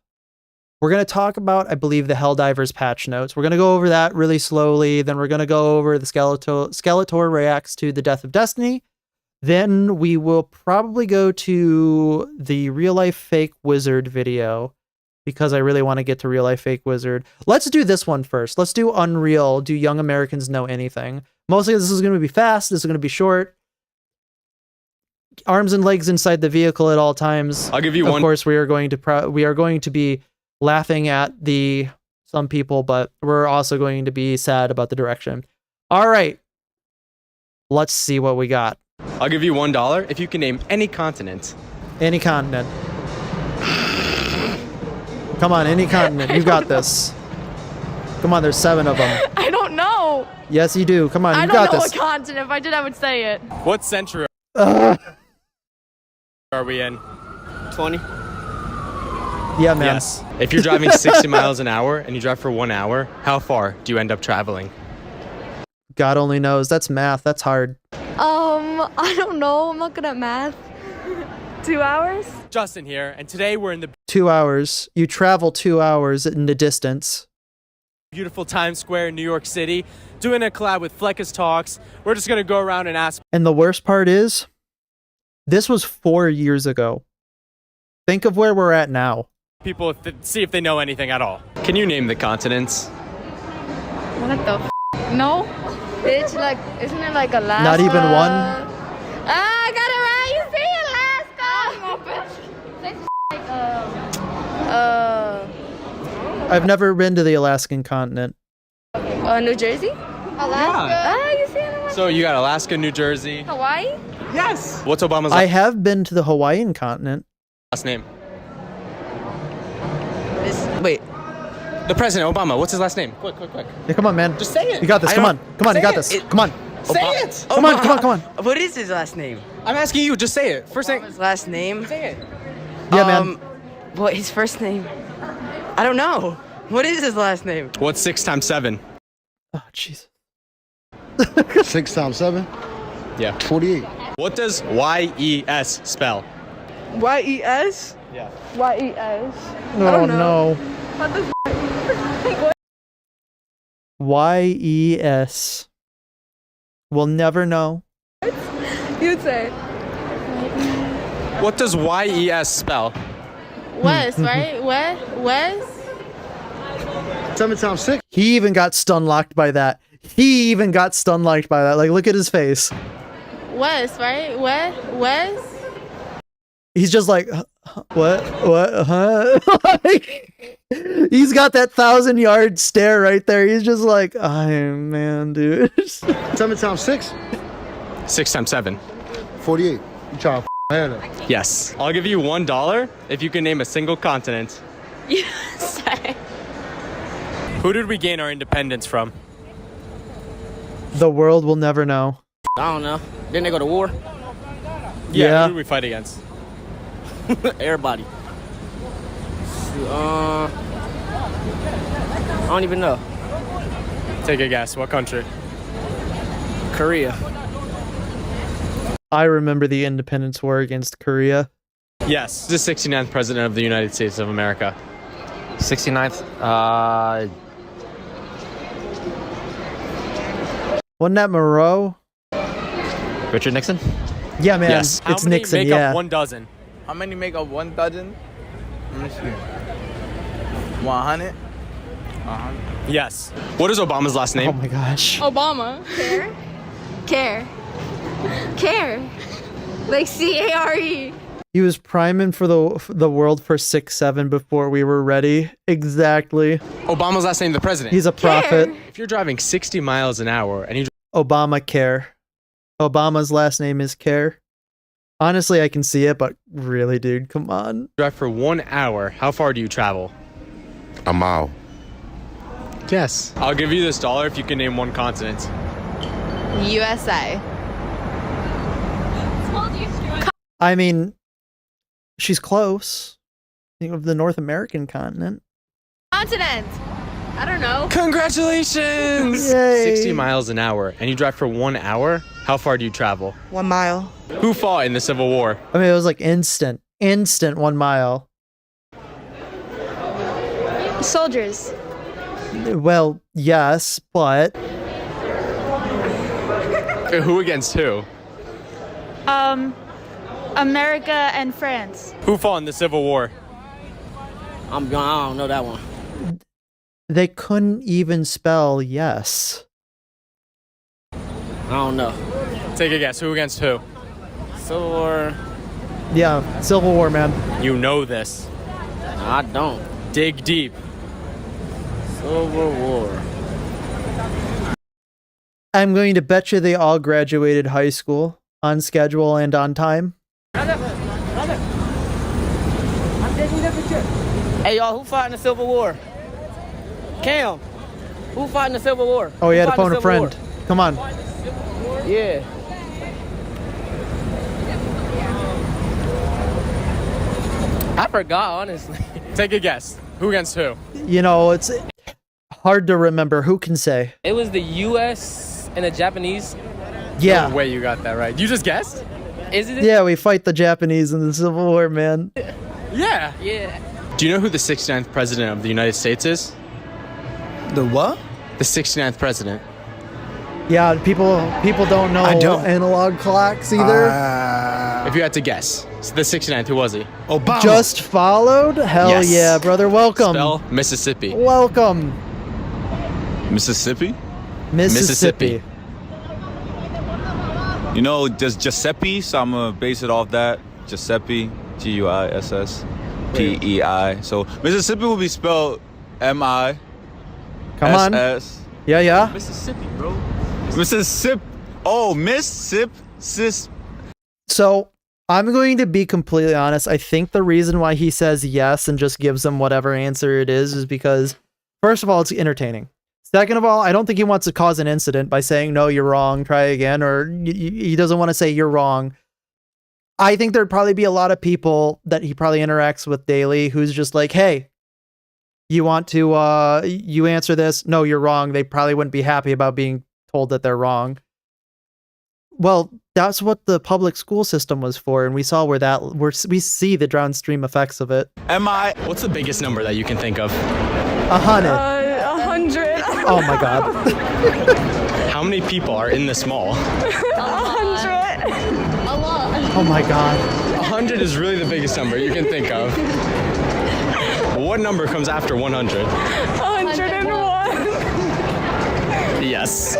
talk about, I believe, the Helldivers patch notes. We're going to go over that really slowly. Then we're going to go over the Skeletor reacts to the Death of Destiny. Then we will probably go to the Real Life Fake Wizard video because I really want to get to Real Life Fake Wizard. Let's do this one first. Let's do Unreal. Do Young Americans Know Anything? Mostly this is going to be fast. This is going to be short. Arms and legs inside the vehicle at all times. I'll give you one. Of course, we are going to be laughing at some people, but we're also going to be sad about the direction. All right. Let's see what we got. I'll give you $1 if you can name any continent. Any continent. Come on, any continent. You got this. Come on, there's 7 of them. I don't know. Yes, you do. Come on, you got this. I don't know what continent. If I did, I would say it. What century are we in? 20. Yeah, man. Yes. If you're driving 60 miles an hour and you drive for 1 hour, how far do you end up traveling? God only knows. That's math. That's hard. I don't know. I'm not good at math. 2 hours? Justin here, and today we're in the 2 hours. You travel 2 hours in the distance. beautiful Times Square in New York City, doing a collab with Fleckus Talks. We're just going to go around and ask. And the worst part is, this was 4 years ago. Think of where we're at now. People see if they know anything at all. Can you name the continents? What the f? No? It's like, isn't it like Alaska? Not even one? Ah, I got it right. You see Alaska? I've never been to the Alaskan continent. New Jersey? Alaska? Yeah. Ah, you see it? So you got Alaska, New Jersey. Hawaii? Yes. What's Obama's I have been to the Hawaiian continent. last name? Wait. The president, Obama. What's his last name? Quick. Yeah, come on, man. Just say it. You got this. I Come on. don't- Come on. You say got it. this. Come on. Say it. Come on. What is his last name? I'm asking you. Just say it. First thing. His last name? Say it. Yeah, man. What his first name? I don't know. What is his last name? What's 6 times 7? Oh, jeez. 6 times 7? Yeah. 48. What does YES spell? Y-E-S? Yeah. Y-E-S. Oh, no. What the f? YES. We'll never know. You'd say. What does YES spell? West, right? West? 7 times 6? He even got stun locked by that. Like, look at his face. West, right? West? He's just like, what, huh? Like, he's got that 1,000-yard stare right there. He's just like, man, dude. 7 times 6? 6 times 7. 48. You try to ahead of. Yes. I'll give you $1 if you can name a single continent. USA. Who did we gain our independence from? The world will never know. I don't know. Didn't they go to war? Yeah. Who did we fight against? Everybody. I don't even know. Take a guess. What country? Korea. I remember the Independence War against Korea. Yes. The 69th president of the United States of America. 69th? Wasn't that Moreau? Richard Nixon? Yeah, man. Yes. It's How many Nixon, make yeah. up 1 dozen? How many make up 1 dozen? Let me see. 100? Yes. What is Obama's last name? Oh my gosh. Obama. Care. Like C-A-R-E. He was priming for the world for 6-7 before we were ready. Exactly. Obama's last name, the president. He's a prophet. If you're driving 60 miles an hour and you Obamacare. Obama's last name is Care. Honestly, I can see it, but really, dude, come on. drive for 1 hour, how far do you travel? A mile. Yes. I'll give you this dollar if you can name one continent. USA. I mean, she's close. Think of the North American continent. Continent. I don't know. Congratulations! Yay. 60 miles an hour and you drive for 1 hour, how far do you travel? 1 mile. Who fought in the Civil War? I mean, it was like instant 1 mile. Soldiers. Well, yes, but Who against who? America and France. Who fought in the Civil War? I don't know that one. they couldn't even spell yes. I don't know. Take a guess. Who against who? Civil War. Yeah, Civil War, man. You know this. I don't. Dig deep. Civil War. I'm going to bet you they all graduated high school on schedule and on time. Hey, y'all, who fought in the Civil War? Cam. Who fought in the Civil War? Oh, you Who had to fought in phone the a Civil friend. War? Come on. Yeah. I forgot, honestly. Take a guess. Who against who? You know, it's hard to remember. Who can say? It was the U.S. and the Japanese. Yeah. No way you got that right. You just guessed? Is it? Yeah, we fight the Japanese in the Civil War, man. Yeah. Yeah. Do you know who the 69th president of the United States is? The what? The 69th president. Yeah, people don't know I don't. analog clocks either. If you had to guess, the 69th, who was he? Obama. Just followed? Hell Yes. yeah, brother. Welcome. Spell Mississippi. Welcome. Mississippi? Mississippi. You know, just Giuseppe, so I'm gonna base it off that. Giuseppe, G-U-I-S-S-P-E-I. So Mississippi will be spelled M-I. Come on. S-S. Yeah, yeah. Mississippi, bro. Mississippi. Oh, Mississippi. So I'm going to be completely honest. I think the reason why he says yes and just gives them whatever answer it is because, first of all, it's entertaining. Second of all, I don't think he wants to cause an incident by saying, no, you're wrong, try again, or he doesn't want to say you're wrong. I think there'd probably be a lot of people that he probably interacts with daily who's just like, hey, you want to, you answer this? No, you're wrong. They probably wouldn't be happy about being told that they're wrong. Well, that's what the public school system was for, and we saw we see the downstream effects of it. M-I. What's the biggest number that you can think of? 100. 100. Oh my god. How many people are in this mall? 100. A lot. Oh my god. 100 is really the biggest number you can think of. What number comes after 100? 101. Yes.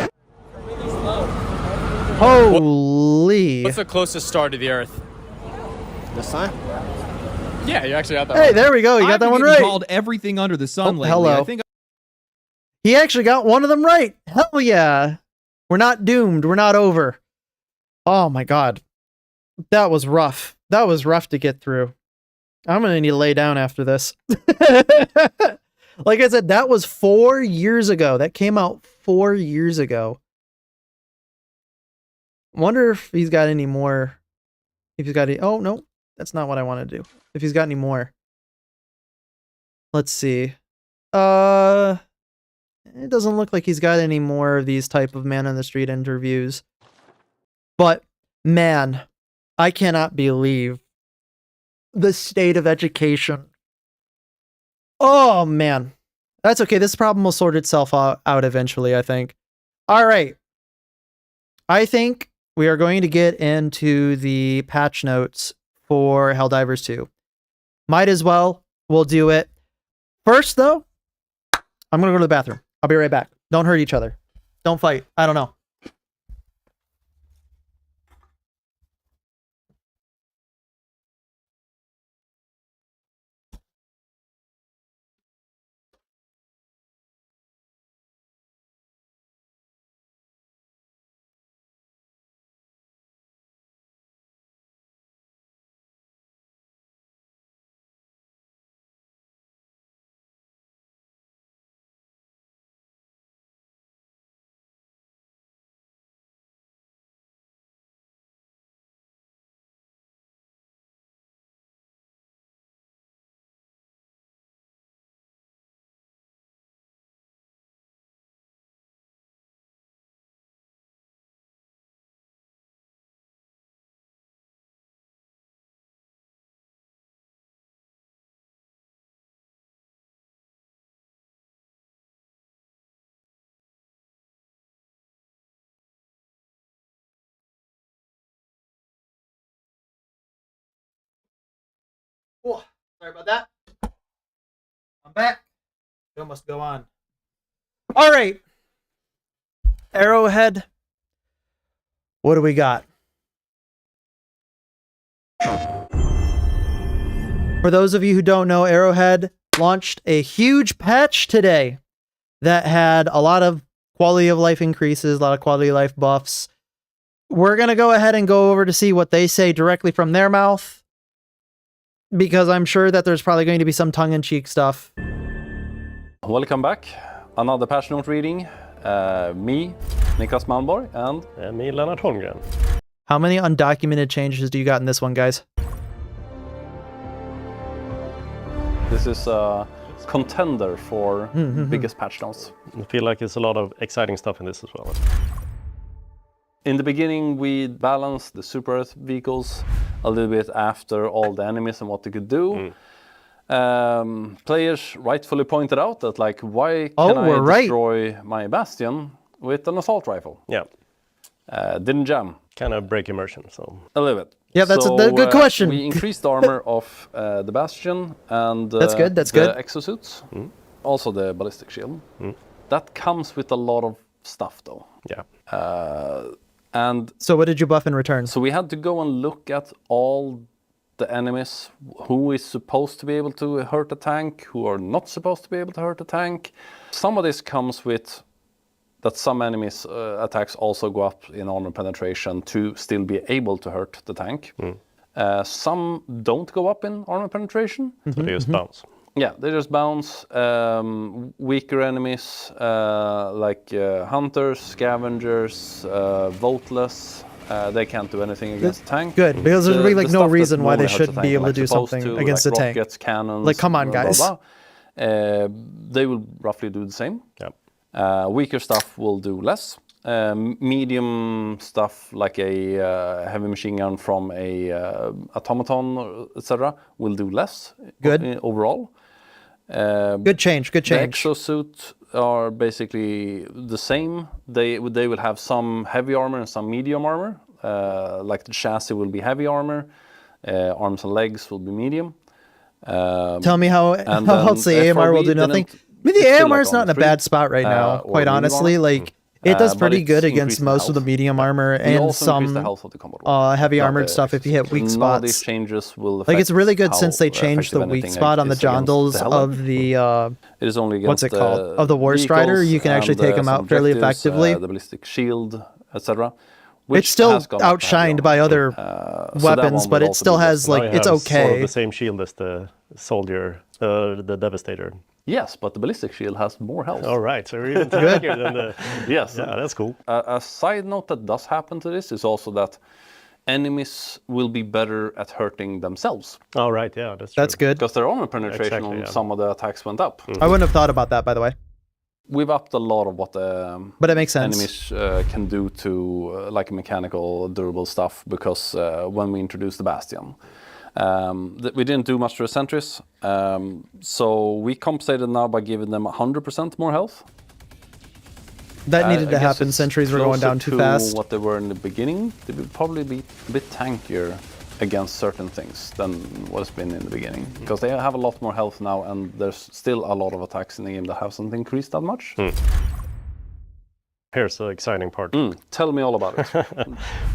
Holy. What's the closest star to the Earth? The sun? Yeah, you actually got that Hey, one. there we go. You got that one right. Called everything under the sun lately. Hello. I think He actually got one of them right. Hell yeah. We're not doomed. We're not over. Oh my god. That was rough. That was rough to get through. I'm going to need to lay down after this. Like I said, that was 4 years ago. That came out 4 years ago. Wonder if he's got any more. If he's got any. Oh, no. That's not what I want to do. If he's got any more. Let's see. It doesn't look like he's got any more of these type of man on the street interviews. But, man, I cannot believe the state of education. Oh, man. That's okay. This problem will sort itself out eventually, I think. All right. I think we are going to get into the patch notes for Helldivers 2. Might as well. We'll do it. First, though, I'm going to go to the bathroom. I'll be right back. Don't hurt each other. Don't fight. I don't know. Sorry about that. I'm back. Show must go on. All right. Arrowhead. What do we got? For those of you who don't know, Arrowhead launched a huge patch today that had a lot of quality of life increases, a lot of quality of life buffs. We're going to go ahead and go over to see what they say directly from their mouth, because I'm sure that there's probably going to be some tongue-in-cheek stuff. Welcome back. Another patch note reading. Me, Niklas Malmborg, and me, Lennart Holmgren. How many undocumented changes do you got in this one, guys? This is a contender for biggest patch notes. I feel like there's a lot of exciting stuff in this as well. In the beginning, we balanced the Super Earth vehicles a little bit after all the enemies and what they could do. Players rightfully pointed out that, like, why can I destroy my Bastion with an assault rifle? Yeah. Didn't jam. Kind of break immersion, so. A little bit. Yeah, that's a good question. We increased the armor of the Bastion and that's good. That's the good. exosuits. Also the ballistic shield. That comes with a lot of stuff, though. Yeah. And so what did you buff in return? So we had to go and look at all the enemies, who is supposed to be able to hurt a tank, who are not supposed to be able to hurt a tank. Some of this comes with that some enemies' attacks also go up in armor penetration to still be able to hurt the tank. Some don't go up in armor penetration. So they just bounce. Yeah, they just bounce. Weaker enemies like hunters, scavengers, voteless. They can't do anything against the tank. Good, because there's really like no reason why they shouldn't be able like to do something against like the tank. Rockets, cannons, like, come on, guys. Blah, blah. They will roughly do the same. Yeah. Weaker stuff will do less. Medium stuff like a heavy machine gun from a automaton, etc., will do less. Good. Overall. Good change. Good change. The exosuit are basically the same. They will have some heavy armor and some medium armor. Like the chassis will be heavy armor, arms and legs will be medium. Tell me how else the AMR will do nothing. I mean, the AMR is not in a bad spot right now, quite honestly. Like, it does pretty good against most of the medium armor and some heavy armored stuff if you hit weak spots. These changes will like, it's really good since they changed the weak spot on the Jondals of the it is only what's it called? Of the War Strider. You can actually take them out fairly effectively. The ballistic shield, etc. It's still outshined by other weapons, but it still has, like, it's okay. Sort of the same shield as the soldier, the Devastator. Yes, but the ballistic shield has more health. All right, so we're even tankier than the... Yes. Yeah, that's cool. A side note that does happen to this is also that enemies will be better at hurting themselves. All right, yeah, that's true. That's good. Because their armor penetration on some of the attacks went up. I wouldn't have thought about that, by the way. We've upped a lot of what the but it makes sense. Enemies can do to like mechanical, durable stuff, because when we introduced the Bastion, we didn't do much to the sentries, so we compensated now by giving them 100% more health. That needed to happen. Sentries were going down too fast. What they were in the beginning, they would probably be a bit tankier against certain things than what it's been in the beginning, because they have a lot more health now, and there's still a lot of attacks in the game that haven't increased that much. Here's the exciting part. Tell me all about it.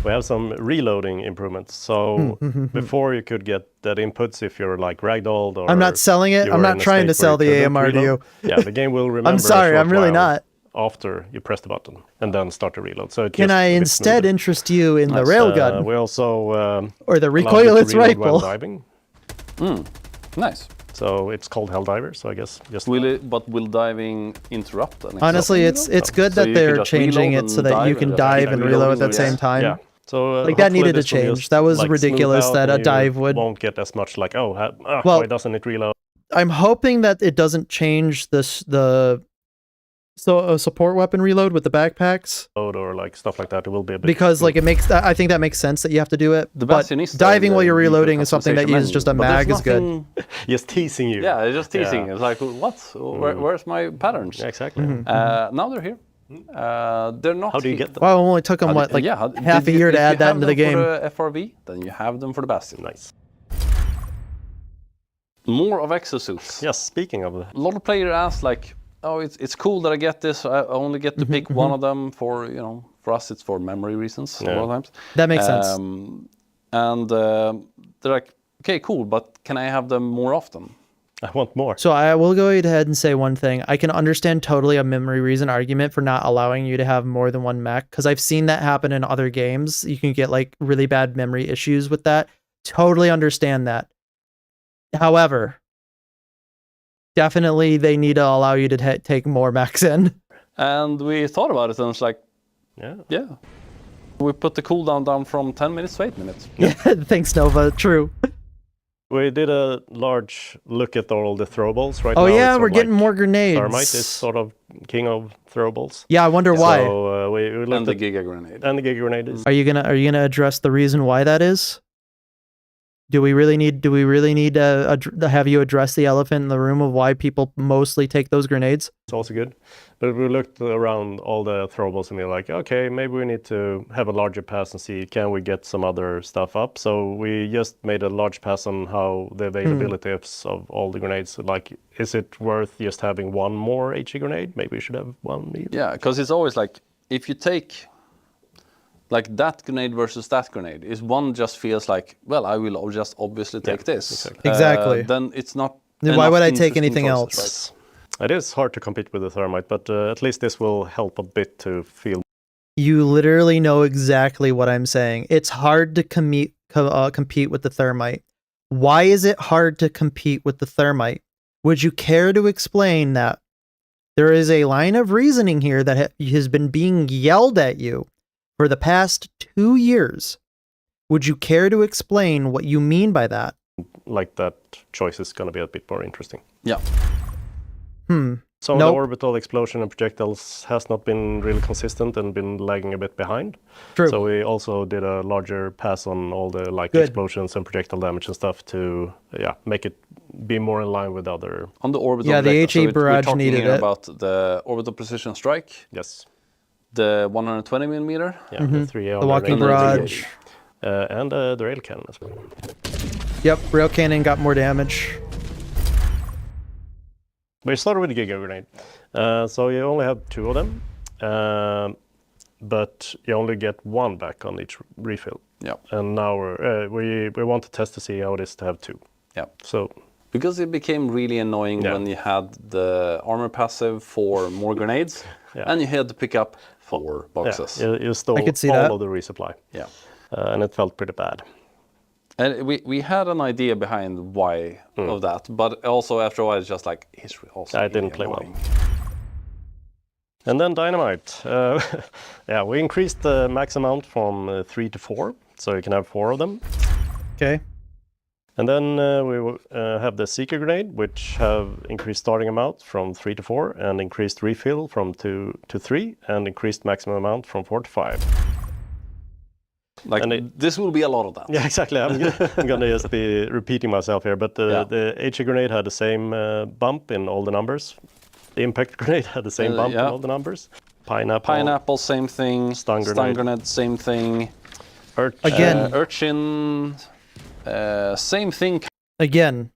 We have some reloading improvements. So before you could get dead inputs if you're like ragdolled or... I'm not selling it. I'm not trying to sell the AMR to you. Yeah, the game will remember. I'm sorry, I'm really not. After you press the button and then start to reload. So can I instead interest you in the railgun? We also or the recoilless rifle. Diving. Nice. So it's called Helldiver. So I guess just will diving interrupt? Honestly, it's good that they're changing it so that you can dive and reload at the same time. Yeah. So like that needed to change. That was ridiculous that a dive won't get as much like why doesn't it reload? I'm hoping that it doesn't change the support weapon reload with the backpacks or like stuff like that. It will be a bit because like it makes I think that makes sense that you have to do it. But diving while you're reloading is something that uses just a mag is good. Just teasing you. Yeah, it's just teasing. Yeah. It's like, what? Where's my patterns? Yeah, exactly. Now they're here. They're not. How do you get them? Well, it only took them half a year to add that into the game. For the FRV, then you have them for the Bastion. Nice. More of exosuits. Yes, speaking of A lot of players ask like, oh, it's cool that I get this. I only get to pick one of them for, you know, for us it's for memory reasons a lot of times. That makes sense. And they're like, okay, cool, but can I have them more often? I want more. So I will go ahead and say one thing. I can understand totally a memory reason argument for not allowing you to have more than one mech, because I've seen that happen in other games. You can get like really bad memory issues with that. Totally understand that. However, definitely they need to allow you to take more mechs in. And we thought about it and it's like, yeah. We put the cooldown down from 10 minutes to 8 minutes. Yeah, thanks Nova, true. We did a large look at all the throwables right now. Oh yeah, we're getting more grenades. Thermite is sort of king of throwables. Yeah, I wonder why. So we looked and the Giga Grenade. And the Giga Grenade is. Are you gonna address the reason why that is? Do we really need to have you address the elephant in the room of why people mostly take those grenades? It's also good. But we looked around all the throwables and we were like, okay, maybe we need to have a larger pass and see, can we get some other stuff up? So we just made a large pass on how the availability is of all the grenades. Like, is it worth just having one more HE grenade? Maybe we should have one either. Yeah, because it's always like, if you take like that grenade versus that grenade, is one just feels like, well, I will just obviously take this. Exactly. Then it's not. Then why would I take anything else? Right? It is hard to compete with the Thermite, but at least this will help a bit to feel. You literally know exactly what I'm saying. It's hard to compete with the Thermite. Why is it hard to compete with the Thermite? Would you care to explain that? There is a line of reasoning here that has been being yelled at you for the past 2 years. Would you care to explain what you mean by that? Like that choice is going to be a bit more interesting. Yeah. Some of the orbital explosion and projectiles has not been really consistent and been lagging a bit behind. True. So we also did a larger pass on all the explosions and projectile damage and stuff to make it be more in line with other. On the orbital. Yeah, the HE barrage needed it. About the orbital precision strike. Yes. The 120 millimeter. Yeah, the 3A. The walking barrage. And the rail cannon as well. Yep, rail cannon got more damage. We started with the Giga Grenade. So you only have 2 of them, but you only get 1 back on each refill. Yeah. And now we want to test to see how it is to have 2. Yeah. So because it became really annoying when you had the armor passive for more grenades, and you had to pick up 4 boxes. Yeah, you stole I could see all that. of the resupply. Yeah. And it felt pretty bad. And we had an idea behind why of that, but also after a while it's just like, it's also I didn't play annoying. well. And then Dynamite. We increased the max amount from 3 to 4, so you can have 4 of them. Okay. And then we have the Seeker Grenade, which have increased starting amount from 3 to 4, and increased refill from 2 to 3, and increased maximum amount from 4 to 5. Like, this will be a lot of that. Yeah, exactly. I'm going to just be repeating myself here, but the HE Grenade had the same bump in all the numbers. The Impact Grenade had the same bump in all the numbers. Pineapple, same thing. Stun Grenade, same thing. Again. Urchin, same thing. Again,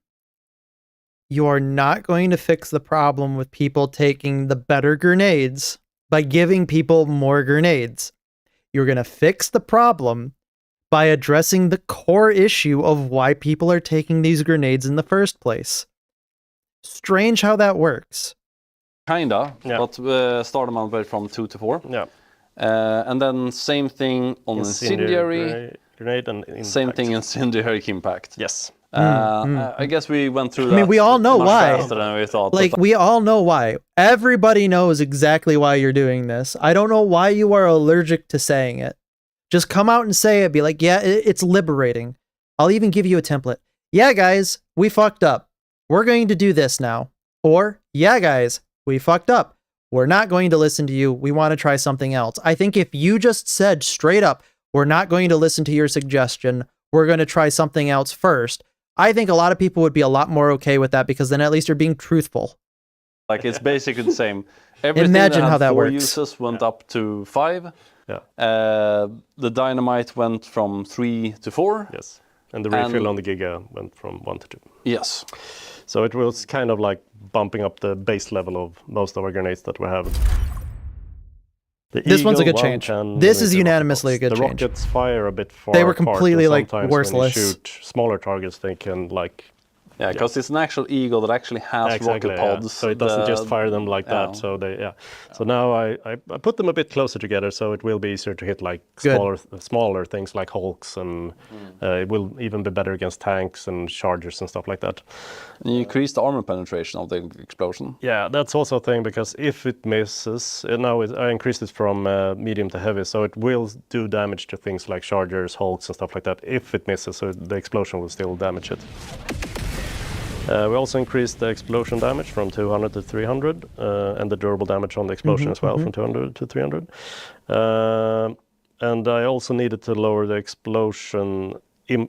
you are not going to fix the problem with people taking the better grenades by giving people more grenades. You're going to fix the problem by addressing the core issue of why people are taking these grenades in the first place. Strange how that works. Kinda, but start amount went from 2 to 4. Yeah. And then same thing on Incendiary. Grenade and Impact. Same thing in Incendiary Impact. Yes. I guess we went through that. I mean, we all know much why. faster than we thought. Like, we all know why. Everybody knows exactly why you're doing this. I don't know why you are allergic to saying it. Just come out and say it. Be like, yeah, it's liberating. I'll even give you a template. Yeah, guys, we fucked up. We're going to do this now. Or, yeah, guys, we fucked up. We're not going to listen to you. We want to try something else. I think if you just said straight up, we're not going to listen to your suggestion, we're going to try something else first, I think a lot of people would be a lot more okay with that, because then at least you're being truthful. Like, it's basically the same. Everything Imagine that had how that 4 works. uses went up to 5. Yeah. The Dynamite went from 3 to 4. Yes. And the refill on the Giga went from 1 to 2. Yes. So it was kind of like bumping up the base level of most of our grenades that we have. This one's a good change. This is unanimously a good change. The rockets fire a bit far They were apart, completely and like sometimes worthless. When you shoot smaller targets, they can like... Yeah, because it's an actual Eagle that actually has rocket pods. So it doesn't just fire them like that. So they, So now I put them a bit closer together, so it will be easier to hit like smaller things like Hulks, and it will even be better against tanks and chargers and stuff like that. And you increase the armor penetration of the explosion. Yeah, that's also a thing, because if it misses, I increased it from medium to heavy, so it will do damage to things like chargers, Hulks and stuff like that if it misses, so the explosion will still damage it. We also increased the explosion damage from 200 to 300, and the durable damage on the explosion as well from 200 to 300. And I also needed to lower the explosion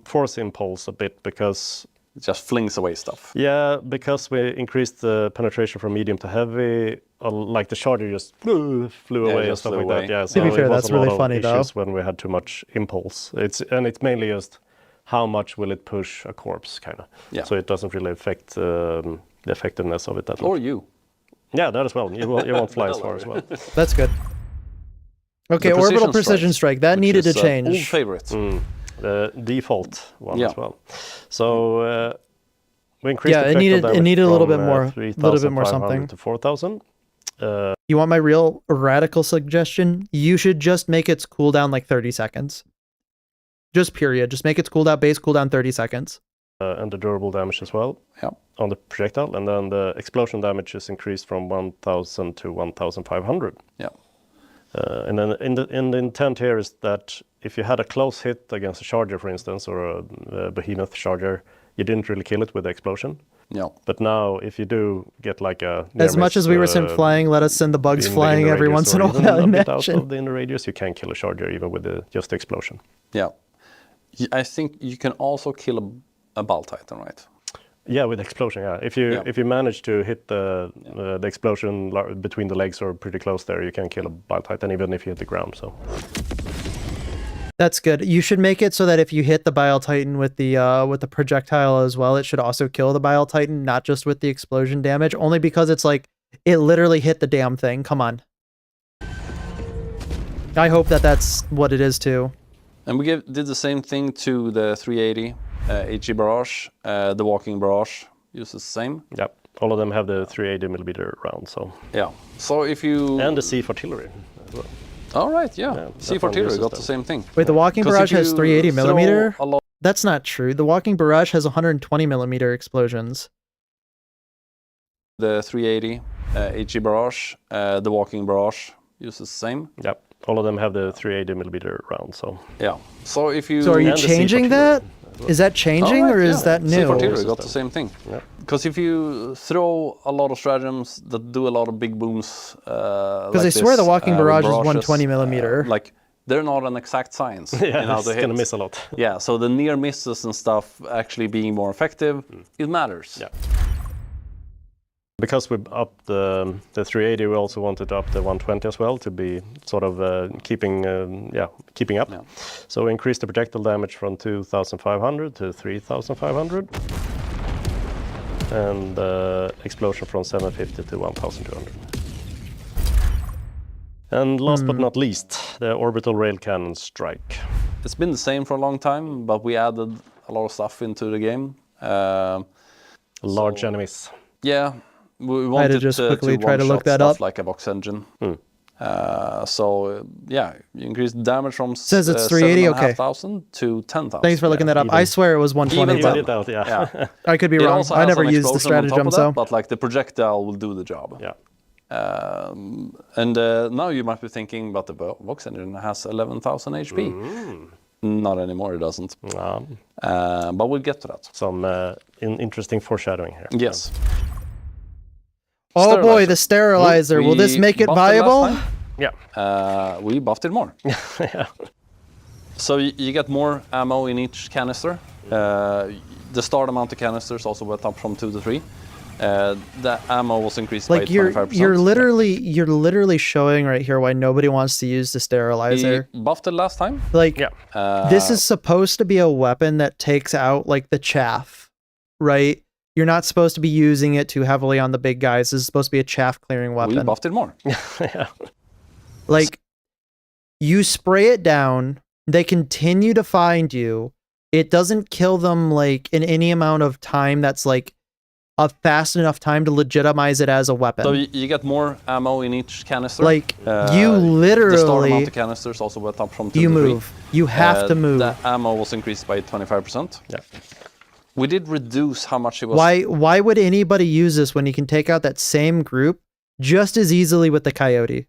force impulse a bit, because... It just flings away stuff. Yeah, because we increased the penetration from medium to heavy, like the charger just flew away and stuff like that. Yeah, so to be fair, that's really funny though. When we had too much impulse. It's mainly just... how much will it push a corpse, kind of. Yeah. So it doesn't really affect the effectiveness of it that much. Or you. Yeah, that as well. You won't fly as far as well. That's good. Okay, The orbital precision strike. That needed to change. Old favorite. The default one as well. So we increased the it needed a little bit more, 3,500 something to 4,000. You want my real radical suggestion? You should just make its cooldown like 30 seconds. Just period. Just make its base cooldown 30 seconds. And the durable damage as well on the projectile. And then the explosion damage is increased from 1,000 to 1,500. Yeah. And then in the intent here is that if you had a close hit against a charger, for instance, or a behemoth charger, you didn't really kill it with the explosion. Yeah. But now, if you do get like a as much as we were sent flying, let us send the bugs flying every once in a while. A bit out of the inner radius, you can kill a charger even with just the explosion. Yeah. I think you can also kill a Bile Titan, right? Yeah, with explosion. Yeah, if you manage to hit the explosion between the legs or pretty close there, you can kill a Bile Titan even if you hit the ground. So that's good. You should make it so that if you hit the Bile Titan with the projectile as well, it should also kill the Bile Titan, not just with the explosion damage. Only because it's like it literally hit the damn thing. Come on. I hope that's what it is too. And we did the same thing to the 380 HE Barrage. The Walking Barrage uses the same. Yep, all of them have the 380mm round. So yeah, so if you and the Siege Artillery as well. All right, yeah. Siege Artillery got the same thing. Wait, the Walking Barrage has 380mm? That's not true. The Walking Barrage has 120mm explosions. The 380 HE Barrage, the Walking Barrage uses the same. Yep. All of them have the 380mm round, so... Yeah. So if you... So are you changing that? Is that changing, or is that new? Siege Artillery got the same thing. Because if you throw a lot of stratagems that do a lot of big booms... Because I swear the Walking Barrage is 120mm. Like, they're not an exact science. Yeah, it's going to miss a lot. Yeah, so the near misses and stuff actually being more effective, it matters. Yeah. Because we upped the 380, we also wanted to up the 120 as well to be sort of keeping up. Yeah. So we increased the projectile damage from 2,500 to 3,500, and explosion from 750 to 1,200. And last but not least, the orbital rail cannon strike. It's been the same for a long time, but we added a lot of stuff into the game. Large enemies. Yeah. We wanted to just quickly try to look that up. Like a box engine. So yeah, you increase the damage from says it's 380. Okay. 7,500 to 10,000. Thanks for looking that up. I swear it was 120. Even yeah. I could be wrong. I never used the stratagem, so. But like the projectile will do the job. Yeah. And now you might be thinking, but the box engine has 11,000 HP. Not anymore, it doesn't. But we'll get to that. Some interesting foreshadowing here. Yes. Oh boy, the sterilizer. Will this make it viable? Yeah. We buffed it more. Yeah. So you get more ammo in each canister. The start amount of canisters also went up from 2 to 3. The ammo was increased Like by you're 25%. you're literally showing right here why nobody wants to use the sterilizer. He buffed it last time. Like this Uh, is supposed to be a weapon that takes out like the chaff, right? You're not supposed to be using it too heavily on the big guys. This is supposed to be a chaff clearing we weapon. buffed it more. Yeah. Like you spray it down, they continue to find you. It doesn't kill them like in any amount of time that's like a fast enough time to legitimize it as a weapon. So you get more ammo in each canister. Like, you the start literally- amount of canisters also went up from 2 You to 3. move. You have to move. The ammo was increased by 25%. Yeah. We did reduce how much it was. Why would anybody use this when you can take out that same group just as easily with the coyote?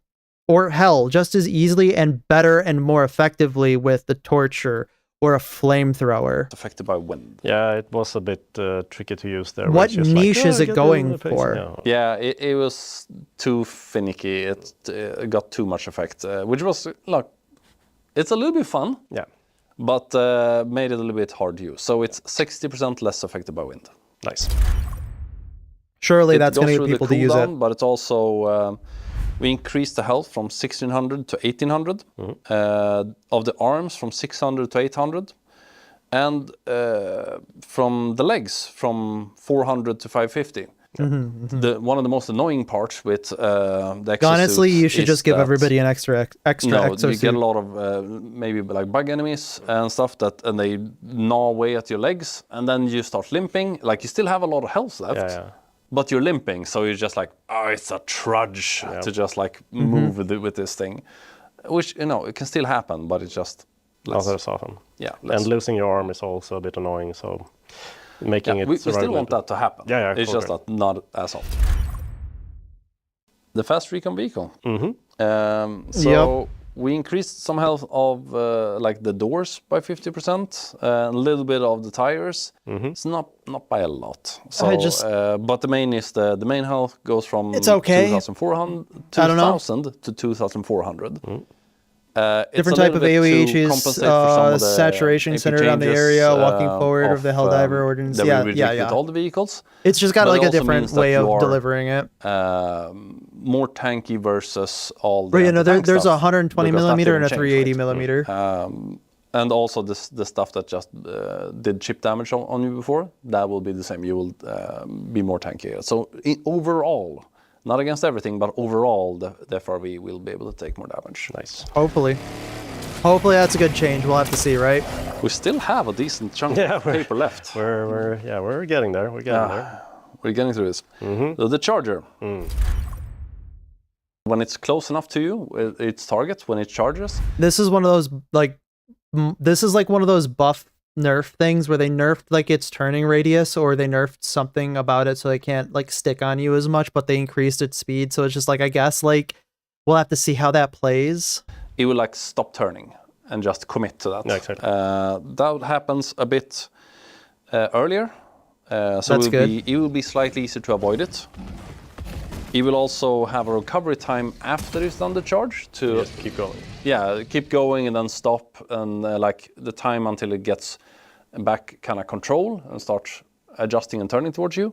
Or hell, just as easily and better and more effectively with the torture or a flamethrower. Affected by wind. Yeah, it was a bit tricky to use there. What niche is it going for? Yeah, it was too finicky. It got too much effect, which was look, it's a little bit fun. Yeah. But made it a little bit hard to use. So it's 60% less affected by wind. Nice. Surely It that's goes going to through get the people to use it. cooldown, but it's also we increased the health from 1600 to 1800, of the arms from 600 to 800, and from the legs from 400 to 550. One of the most annoying parts with the exosuit Honestly, you should is just give that- everybody an extra no, exosuit. you get a lot of maybe like bug enemies and stuff and they gnaw away at your legs, and then you start limping. Like you still have a lot of health left, but you're limping, so you're just like, oh, it's a trudge to just like move with this thing, which it can still happen, but it's just not as often. Yeah, and losing your arm is also a bit annoying. So making it. We still want that to happen. Yeah, it's just that not as often. The fast recon vehicle. So we increased some health of like the doors by 50%, a little bit of the tires. It's not by a lot. So, but the main is the main health goes from It's okay. 2,400 I don't know. 2,000 to 2,400. Different type of AoEs, saturation centered on the area, walking forward of the Helldiver ordinance. That Yeah, we yeah, reject with yeah. all the vehicles. It's just got But like it a also different means that way you of are, delivering it. More tanky versus all the Right, anti-tank there's a stuff, 120 because that millimeter and a didn't change, 380 right? millimeter. And also the stuff that just did chip damage on you before, that will be the same. You will be more tanky. So overall, not against everything, but overall, the FRV will be able to take more damage. Nice. Hopefully that's a good change. We'll have to see, right? We still have a decent chunk of paper left. We're getting there. We're getting there. We're getting through this. The Charger. When it's close enough to you, its target, when it charges. This is one of those this is like one of those buff nerf things where they nerfed like its turning radius, or they nerfed something about it so they can't like stick on you as much, but they increased its speed. So it's just like, I guess like we'll have to see how that plays. It will like stop turning and just commit to that. Yeah, exactly. That happens a bit earlier. So That's good. It will be slightly easier to avoid it. It will also have a recovery time after it's done the charge to just keep going. Yeah, keep going and then stop, and like the time until it gets back kind of control and starts adjusting and turning towards you.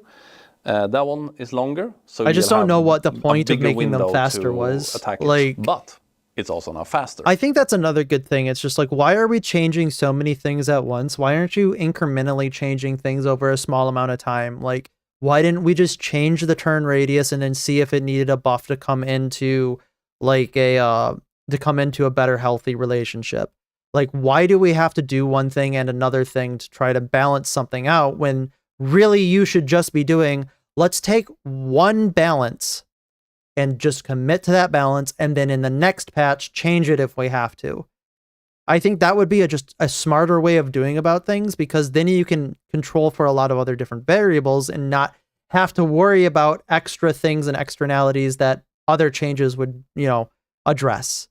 That one is longer. So I just you'll don't know have what the a point of bigger making them window faster to was. attack it. Like, but it's also now faster. I think that's another good thing. It's just like, why are we changing so many things at once? Why aren't you incrementally changing things over a small amount of time? Like, why didn't we just change the turn radius and then see if it needed a buff to come into like a better healthy relationship? Like, why do we have to do one thing and another thing to try to balance something out when really you should just be doing, let's take one balance and just commit to that balance, and then in the next patch, change it if we have to. I think that would be just a smarter way of doing about things, because then you can control for a lot of other different variables and not have to worry about extra things and externalities that other changes would, address.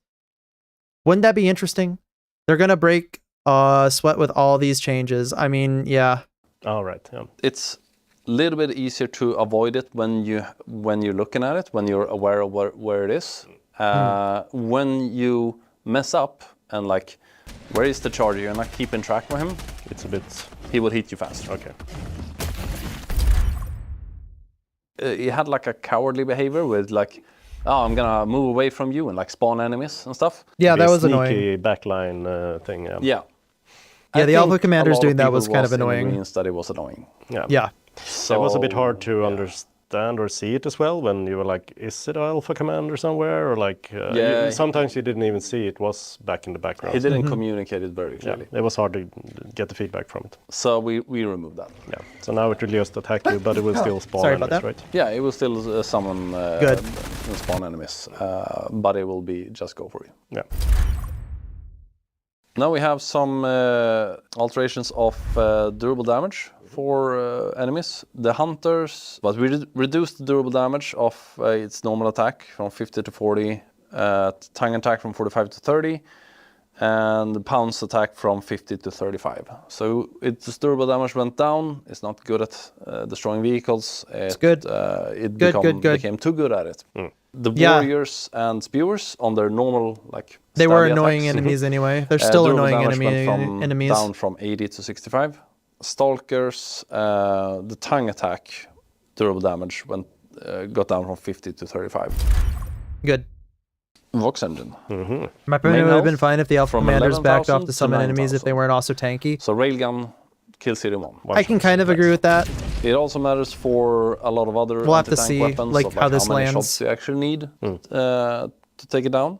Wouldn't that be interesting? They're going to break sweat with all these changes. I mean, yeah. All right. Yeah. It's a little bit easier to avoid it when you're looking at it, when you're aware of where it is. When you mess up and like, where is the charger? You're not keeping track of him. It's a bit. He will hit you faster. Okay. he had like a cowardly behavior with like, oh, I'm gonna move away from you and like spawn enemies and stuff. Yeah, that was sneaky annoying. backline thing. Yeah. Yeah, the Alpha think Commanders a lot doing of that people was kind of in annoying. Marines that it was annoying. Yeah. Yeah. So it was a bit hard to understand or see it as well when you were like, is it Alpha Commander somewhere? Or like, sometimes you didn't even see it was back in the background. He didn't communicate it very clearly. Yeah, it was hard to get the feedback from it. So we removed that. Yeah. So now it will just attack you, but it will still spawn Sorry enemies, about that. right? Yeah, it will still summon Good. and spawn enemies, but it will be just go for you. Yeah. Now we have some alterations of durable damage for enemies. The hunters, but we reduced the durable damage of its normal attack from 50 to 40, tongue attack from 45 to 30, and the pounce attack from 50 to 35. So its durable damage went down. It's not good at destroying vehicles. It's good. It Good. became too good at it. The Yeah. warriors and spewers on their normal like They were stabby annoying attacks, enemies anyway. They're still durable annoying damage went enemies. down from 80 to 65. Stalkers, the tongue attack durable damage got down from 50 to 35. Good. Vox engine. My opinion would have been fine if the Alpha from Commanders backed off 11,000 to summon enemies if 9,000. they weren't also tanky. So railgun kills City 1. I can kind of agree with that. It also matters for a lot of other We'll have to anti-tank see, weapons, like, of, how this many lands. shots you actually need to take it down.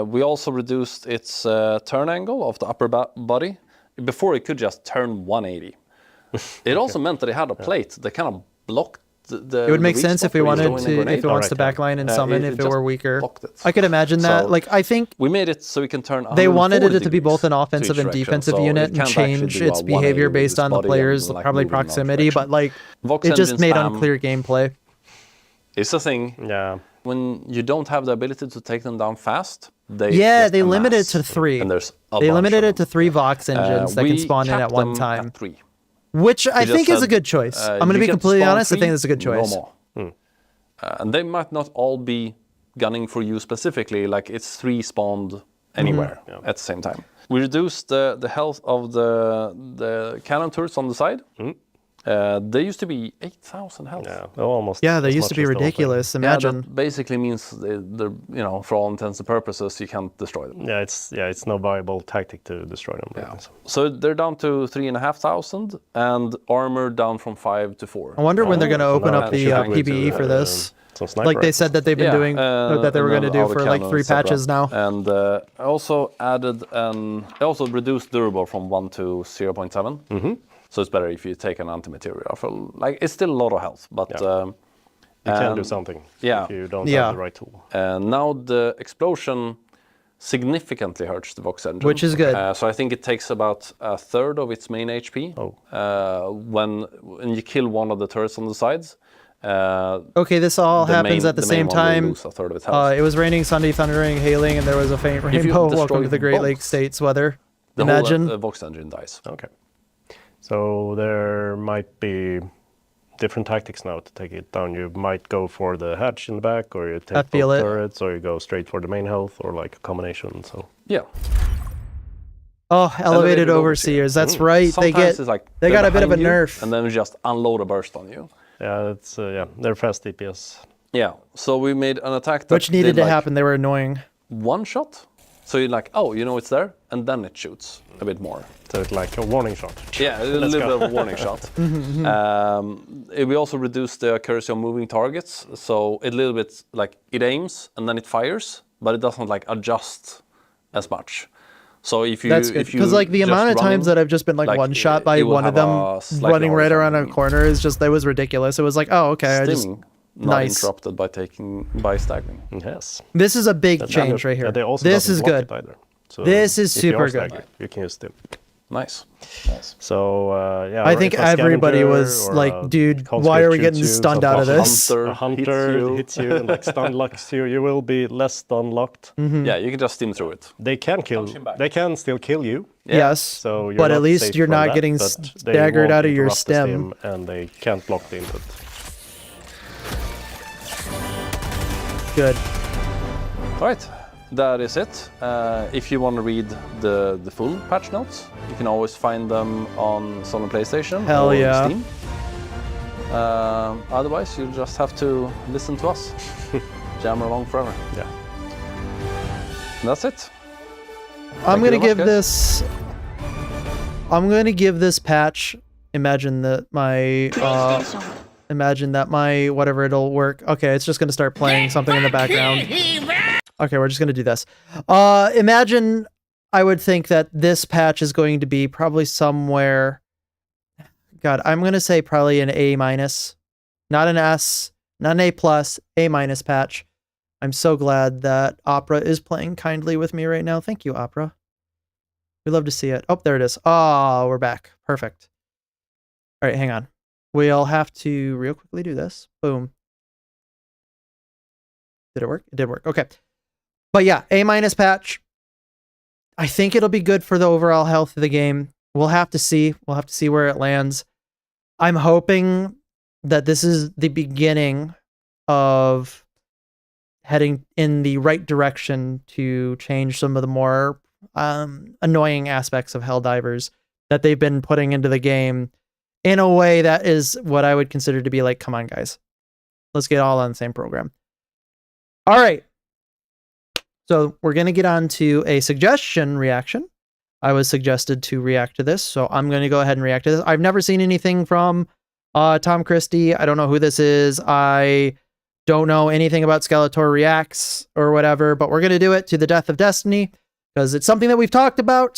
We also reduced its turn angle of the upper body. Before it could just turn 180. It also meant that it had a plate that kind of blocked the It would make weak sense if spot we where you wanted throw in a to, grenade. if it wants to backline and summon if it just were weaker. blocked it. I could imagine that. So Like, I think we made it so we can turn. they wanted it 140 to be both an degrees offensive to and each direction, defensive so unit it and can't actually change do its a 180 behavior with based its on the body player's and, like, probably move in another proximity, but like Vox it just engine made spam unclear gameplay. It's a thing. Yeah. When you don't have the ability to take them down fast, they Yeah, just they limited amass. it to 3. And there's a They bunch limited of it to 3 Vox engines that we can spawn in at capped one them time. At 3. Which I We think just is a said, good choice. I'm going to you be can completely spawn honest. I 3, think it's a good no choice. more. And they might not all be gunning for you specifically, like it's 3 spawned anywhere at the same time. We reduced the health of the cannon turrets on the side. They used to be 8,000 health. Yeah, almost. Yeah, they as used to much be as the whole thing. ridiculous. Yeah, Imagine. that basically means they're, you know, for all intents and purposes, you can't destroy them. Yeah, it's no viable tactic to destroy them. Yeah. So they're down to 3,500 and armor down from 5 to 4. I wonder when they're going to open now up they the should have PBE for this. some sniper Like they rifles. said that they've been doing, that they were going to do for like 3 patches now. And I also added I also reduced durable from 1 to 0.7. So it's better if you take an anti-material rifle. Like it's still a lot of health, but you can do something if you don't have the right tool. And now the explosion significantly hurts the Vox engine, Which is good. So I think it takes about a third of its main HP when you kill one of the turrets on the sides. Okay, this all happens at the same main one will time. lose a third of its health. It was raining, Sunday, thundering, hailing, and there was a faint If you rainbow. Welcome destroy to the Great both, Lakes States weather. the Imagine. whole Vox engine dies. Okay. So there might be different tactics now to take it down. You might go for the hatch in the back, or you take I feel both it. turrets, or you go straight for the main health, or like a combination. So yeah. Oh, elevated overseers. That's right. Sometimes they it's like they they're got a bit of a behind you, nerf. and then just unload a burst on you. yeah, it's they're fast DPS. Yeah. So we made an attack that Which needed did to like happen. They were annoying. one shot. So you're like, oh, you know it's there, and then it shoots a bit more. So it's like a warning shot. Yeah, a Let's little go. bit of a warning shot. We also reduced the accuracy of moving targets, so a little bit like it aims and then it fires, but it doesn't like adjust as much. So if you That's good because like the just amount of running, times that I've just been like one shot by it will one of have them a slightly running right around a horizontal corner is just that was ridiculous. It was like, oh okay, I just stimming, not nice. interrupted by staggering. Yes. This is a big That- change right here. They also This doesn't is block good. it either. So This is if you super are good. staggered, you can use them. Nice. So yeah, I think if a everybody scavenger was or like, a dude, conscript why are we shoots getting you, stunned some out of this? A hunter hits you and like stun locks you. You will be less stun locked. Yeah, you can just steam through it. They can kill. They can still kill you. Yes, So you're but at not least safe you're from not that, getting but they staggered won't out of your interrupt the stem. and they can't block the input. Good. All right, that is it. If you want to read the full patch notes, you can always find them on Sony PlayStation Hell or yeah. Steam. Otherwise, you'll just have to listen to us. Jam along forever. Yeah. And that's it. I'm gonna give this. I'm gonna give this patch. Imagine that my. Imagine that my whatever it'll work. Okay, it's just gonna start playing something in the background. Okay, we're just gonna do this. Imagine. I would think that this patch is going to be probably somewhere. God, I'm gonna say probably an A-, not an S, not an A+, A- patch. I'm so glad that Opera is playing kindly with me right now. Thank you, Opera. We love to see it. Oh, there it is. Oh, we're back. Perfect. All right, hang on. We'll have to real quickly do this. Boom. Did it work? It did work. Okay. But yeah, A- patch. I think it'll be good for the overall health of the game. We'll have to see. We'll have to see where it lands. I'm hoping that this is the beginning of heading in the right direction to change some of the more annoying aspects of Helldivers that they've been putting into the game in a way that is what I would consider to be like, come on, guys. Let's get all on the same program. All right. So we're going to get on to a suggestion reaction. I was suggested to react to this, so I'm going to go ahead and react to this. I've never seen anything from Tom Christie. I don't know who this is. I don't know anything about Skeletor Reacts or whatever, but we're going to do it to the Death of Destiny because it's something that we've talked about,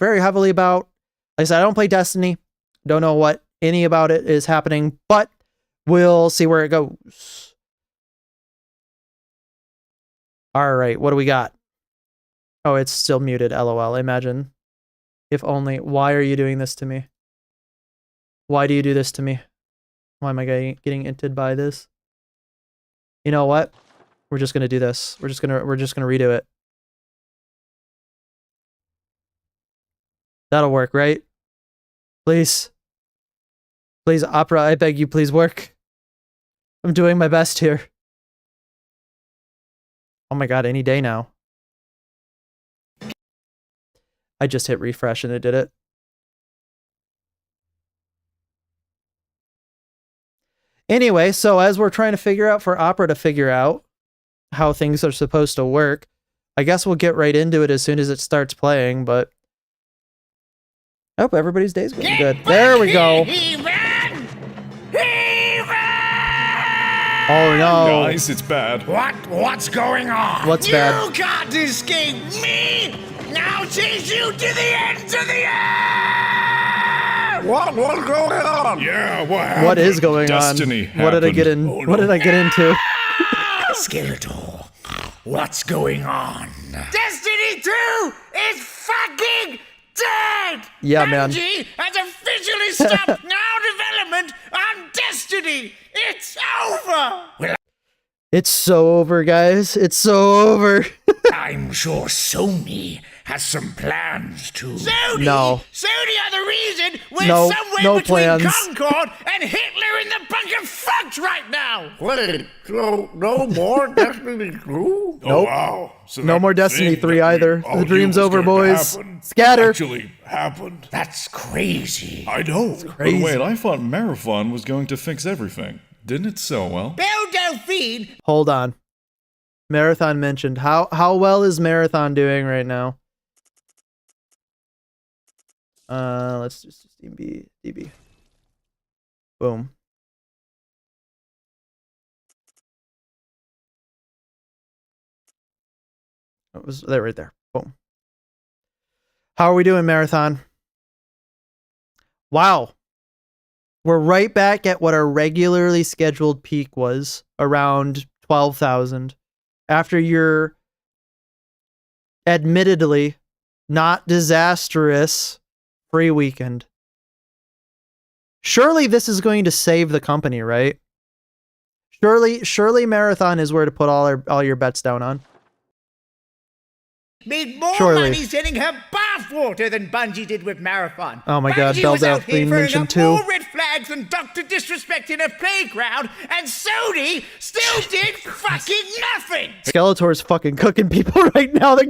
very heavily about. Like I said, I don't play Destiny. Don't know what any about it is happening, but we'll see where it goes. All right, what do we got? Oh, it's still muted, LOL. Imagine. If only. Why are you doing this to me? Why do you do this to me? Why am I getting inted by this? You know what? We're just gonna do this. We're just gonna redo it. That'll work, right? Please. Please, Opera, I beg you, please work. I'm doing my best here. Oh my god, any day now. I just hit refresh and it did it. Anyway, so as we're trying to figure out for Opera to figure out how things are supposed to work, I guess we'll get right into it as soon as it starts playing, but I hope everybody's day's going good. There we go. Oh no. Guys, it's bad. What's going on? What's bad? You can't escape me! Now chase you to the ends of the earth! What's going on? Yeah, what happened? What is going Destiny on? What did I get in? Oh, no. What did I get into? Skeletor, what's going on? Destiny 2 is fucking dead! Yeah, man. Bungie has officially stopped now development on Destiny! It's over! Well, It's so over, guys. It's so over. I'm sure Sony has some plans too. Sony? No. Sony are the reason we're No, somewhere no between plans. Concord and Hitler in the bunch of fucked right now! Wait, no more Destiny 2? Nope. Oh, wow. So No that more Destiny thing 3 that we either. all The knew dream's was over, going to boys. happen Scatter. Actually happened. That's crazy. I know. crazy. But wait, I thought Marathon was going to fix everything. Didn't it sell well? Belle Delphine! Hold on. Marathon mentioned. How well is Marathon doing right now? Let's just DB. Boom. It was there right there. Boom. How are we doing, Marathon? Wow. We're right back at what our regularly scheduled peak was, around 12,000. After your admittedly not disastrous free weekend. Surely this is going to save the company, right? Surely Marathon is where to put all your bets down on. Made more Surely. money selling her bathwater than Bungie did with Marathon. Oh my god, Bungie Belle was out here Delphine throwing mentioned up too. more red flags than Dr. Disrespect in a playground, and Sony still did fucking nothing! Skeletor's fucking cooking people right now. They're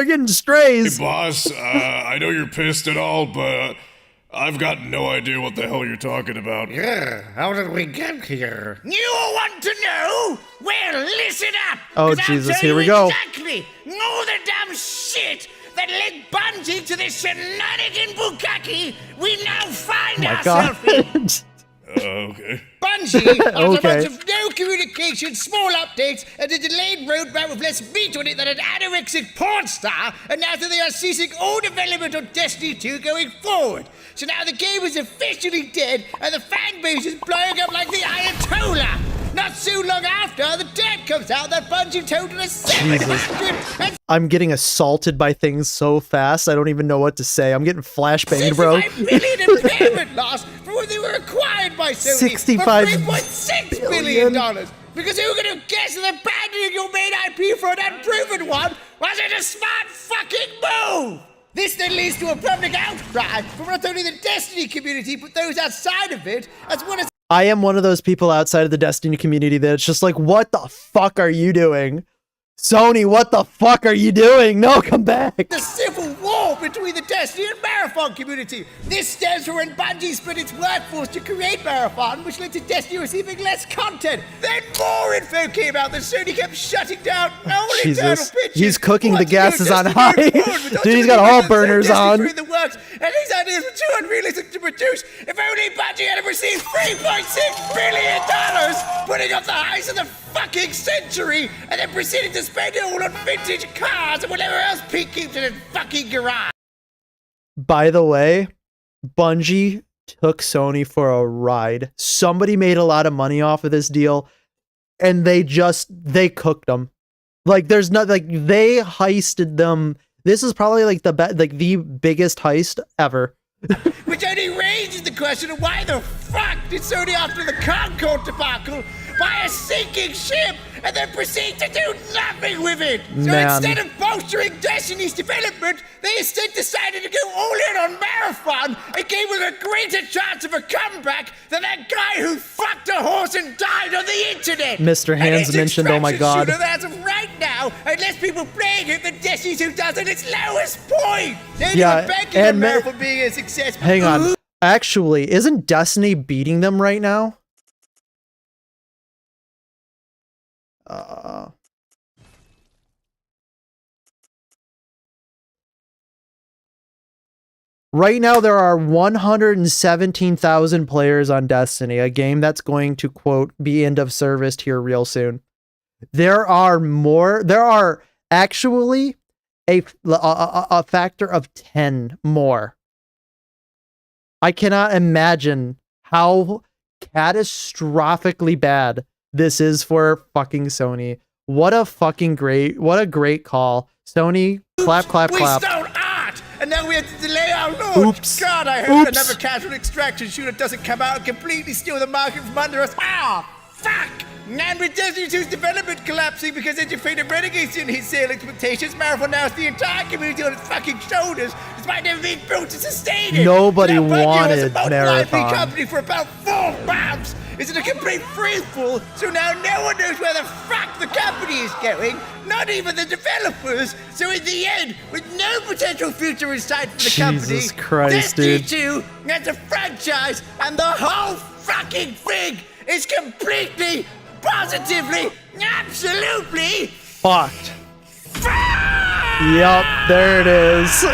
getting strays. Hey, boss, I know you're pissed and all, but I've got no idea what the hell you're talking about. How did we get here? You want to know? Well, listen up. Oh, 'cause I'll Jesus, tell here we you go. Exactly all the damn shit that led Bungie to this shenanigan bukkake we now find Oh my ourselves in. God. Okay. Bungie, after Okay. months of no communication, small updates, and a delayed roadmap with less meat on it than an anorexic porn star, announced that they are ceasing all development on Destiny 2 going forward. So now the game is officially dead, and the fan base is blowing up like the Ayatollah. Not so long after, the dirt comes out that Bungie totaled a 700 I'm getting assaulted by things so fast, I don't even know what to say. I'm getting flashbanged, bro. $65 billion impairment loss for when they were acquired by Sony 65 for $3.6 billion. Because who could have guessed that abandoning your main IP for an unproven one wasn't a smart fucking move? This then leads to a public outcry from not only the Destiny community, but those outside of it, as well as I am one of those people outside of the Destiny community that's just like, what the fuck are you doing? Sony, what the fuck are you doing? No, come back. the civil war between the Destiny and Marathon community. This stems from when Bungie split its workforce to create Marathon, which led to Destiny receiving less content. Then more info came out that Sony kept shutting down all internal Jesus. pitches. He's cooking the wanting to go gases on Destiny high. going forward, but Dude, he's got ultimately all Destiny burners on. through the works, and these ideas were too unrealistic to produce. If only Bungie had received $3.6 billion, putting up the highs of the fucking century, and then proceeding to spend it all on vintage cars and whatever else Pete keeps in his fucking garage. By the way, Bungie took Sony for a ride. Somebody made a lot of money off of this deal, and they cooked them. Like, there's not, like, they heisted them. This is probably like the biggest heist ever. Which only raises the question of why the fuck did Sony, after the Concorde debacle, buy a sinking ship and then proceed to do nothing with it? So Man. instead of bolstering Destiny's development, they instead decided to go all in on Marathon and gave it a greater chance of a comeback than that guy who fucked a horse and died on the internet. Mr. And Hands its mentioned, oh my extraction God. shooter, as of right now, and less people playing it than Destiny 2 does at its lowest point. They Yeah, were banking and on Ma- Marathon being a success. but Hang on. ooh, Actually, isn't Destiny beating them right now? Right now, there are 117,000 players on Destiny, a game that's going to, quote, be end of service here real soon. There are actually a factor of 10 more. I cannot imagine how catastrophically bad this is for fucking Sony. What a great call. Sony, clap, clap, we clap. stole art, and now we have to delay our launch. Oops. God, I hope Oops. another casual extraction shooter doesn't come out and completely steal the market from under us. Ah, fuck! And with Destiny 2's development collapsing because Educated Renegades didn't hit sale expectations, Marathon now has the entire community on its fucking shoulders, despite never being built to sustain it. Nobody Now, Bungie wanted was a multiple Marathon. IP company for about 4 months. It's in a complete freefall, so now no one knows where the fuck the company is going, not even the developers. So in the end, with no potential future in sight for the Jesus company, Christ, Destiny dude. 2 as a franchise and the whole fucking thing is completely, positively, absolutely Fucked. Yup, there it is.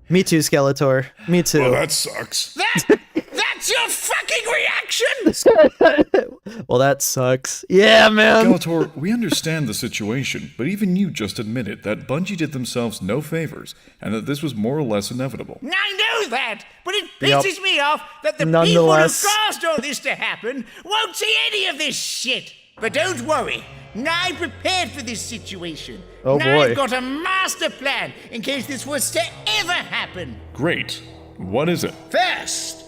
Me too, Skeletor. Me too. Well, that sucks. That's your fucking reaction? Well, that sucks. Yeah, man. Skeletor, we understand the situation, but even you just admitted that Bungie did themselves no favors, and that this was more or less inevitable. I know that, but it Yup. pisses me off that the Nonetheless. people who caused all this to happen won't see any of this shit. But don't worry, I'm prepared for this situation. Oh, Now boy. I've got a master plan in case this was to ever happen. Great. What is it? First,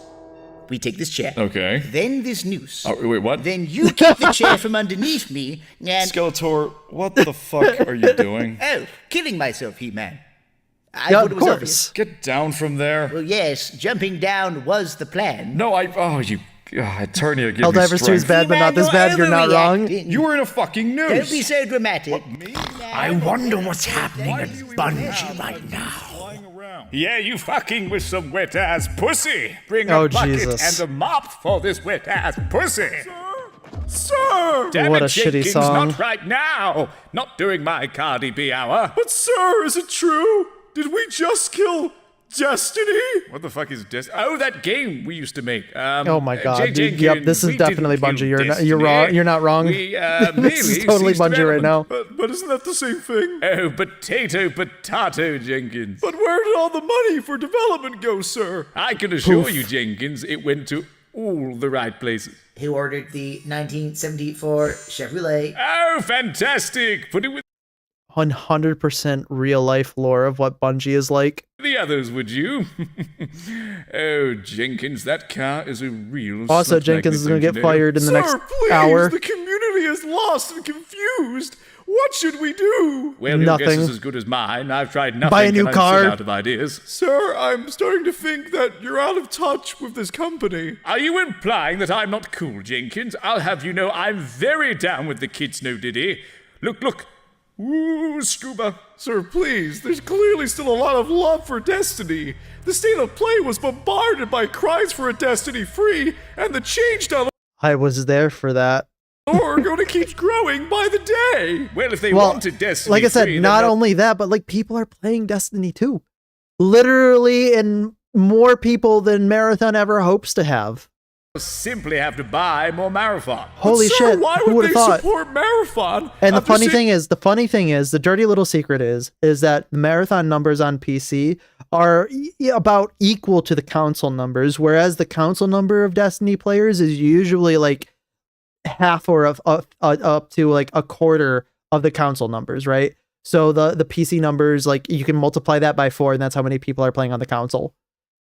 we take this chair. Okay. Then this noose. Oh, wait, what? Then you kick the chair from underneath me and... Skeletor, what the fuck are you doing? Oh, killing myself, He-Man. I Yeah, thought it of was course. obvious. Get down from there. Well, yes, jumping down was the plan. No, Eternia, give me Helldivers 2 is strength. bad, but not this bad. You're not wrong. You were in a fucking Don't noose. be so dramatic. I wonder what's happening at Bungie right now. Flying around. Yeah, you fucking with some wet-ass pussy. Bring Oh, a bucket Jesus. and a mop for this wet-ass pussy. Sir! Damn What it, a shitty Jenkins, song. not right now. Not during my Cardi B hour. But sir, is it true? Did we just kill Destiny? What the fuck is Destiny? Oh, that game we used to make. Oh my god, Jay dude. Yep, this is we definitely didn't kill Bungie. You're Destiny. wrong. You're not wrong. We, This is merely totally ceased Bungie right now. But isn't that the same thing? Oh, potato, Jenkins. But where did all the money for development go, sir? I can assure Poof. you, Jenkins, it went to all the right places. Who ordered the 1974 Chevrolet? Oh, fantastic! Put it with 100% real life lore of what Bungie is like. the others, would you? Oh, Jenkins, that car is a real Also, slut Jenkins is going to magnet, get don't you know? fired in the next Please, hour. the community is lost and confused. What should we do? Well, your guess Nothing. is as good as mine. I've tried nothing. Buy a new and I'm car. still out of ideas. Sir, I'm starting to think that you're out of touch with this company. Are you implying that I'm not cool, Jenkins? I'll have you know I'm very down with the kids, no diddy. Look. Ooh, Scuba. Sir, please, there's clearly still a lot of love for Destiny. The state of play was bombarded by cries for a Destiny free, and the change.org I was there for that. only keeps growing by the day. Well, if they Well, wanted Destiny like I said, free, then not that- only that, but like people are playing Destiny 2. Literally, and more people than Marathon ever hopes to have. simply have to buy more Marathon. Holy Sir, shit! why Who would would have they thought? support Marathon? And the after funny seeing- thing is, the dirty little secret is that the Marathon numbers on PC are about equal to the console numbers, whereas the console number of Destiny players is usually like half or up to like a quarter of the console numbers, right? So the PC numbers, like you can multiply that by 4, and that's how many people are playing on the console.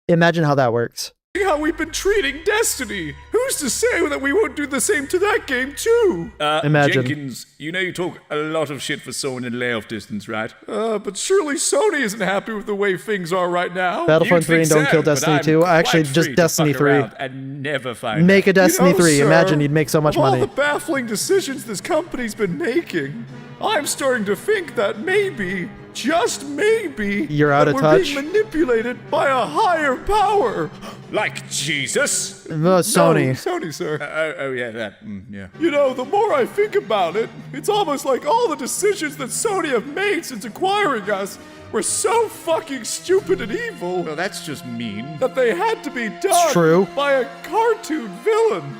Imagine how that works. how we've been treating Destiny. Who's to say that we won't do the same to that game too? Imagine. Jenkins, you know you talk a lot of shit for someone in layoff distance, right? But surely Sony isn't happy with the way things are right now. Battlefront You'd 3 and think Don't so, Kill but Destiny I'm 2. quite Actually, free just to Destiny fuck 3. around and never find Make a out. Destiny 3. sir, Imagine you'd make so much of all money. the baffling decisions this company's been making, I'm starting to think that maybe, just maybe, You're out that of we're touch. being manipulated by a higher power. Like Jesus? Sony. No, Sony, sir. Oh yeah, that. Yeah. You know, the more I think about it, it's almost like all the decisions that Sony have made since acquiring us were so fucking stupid and evil Well, that's just mean. that they had to be done true. by a cartoon villain.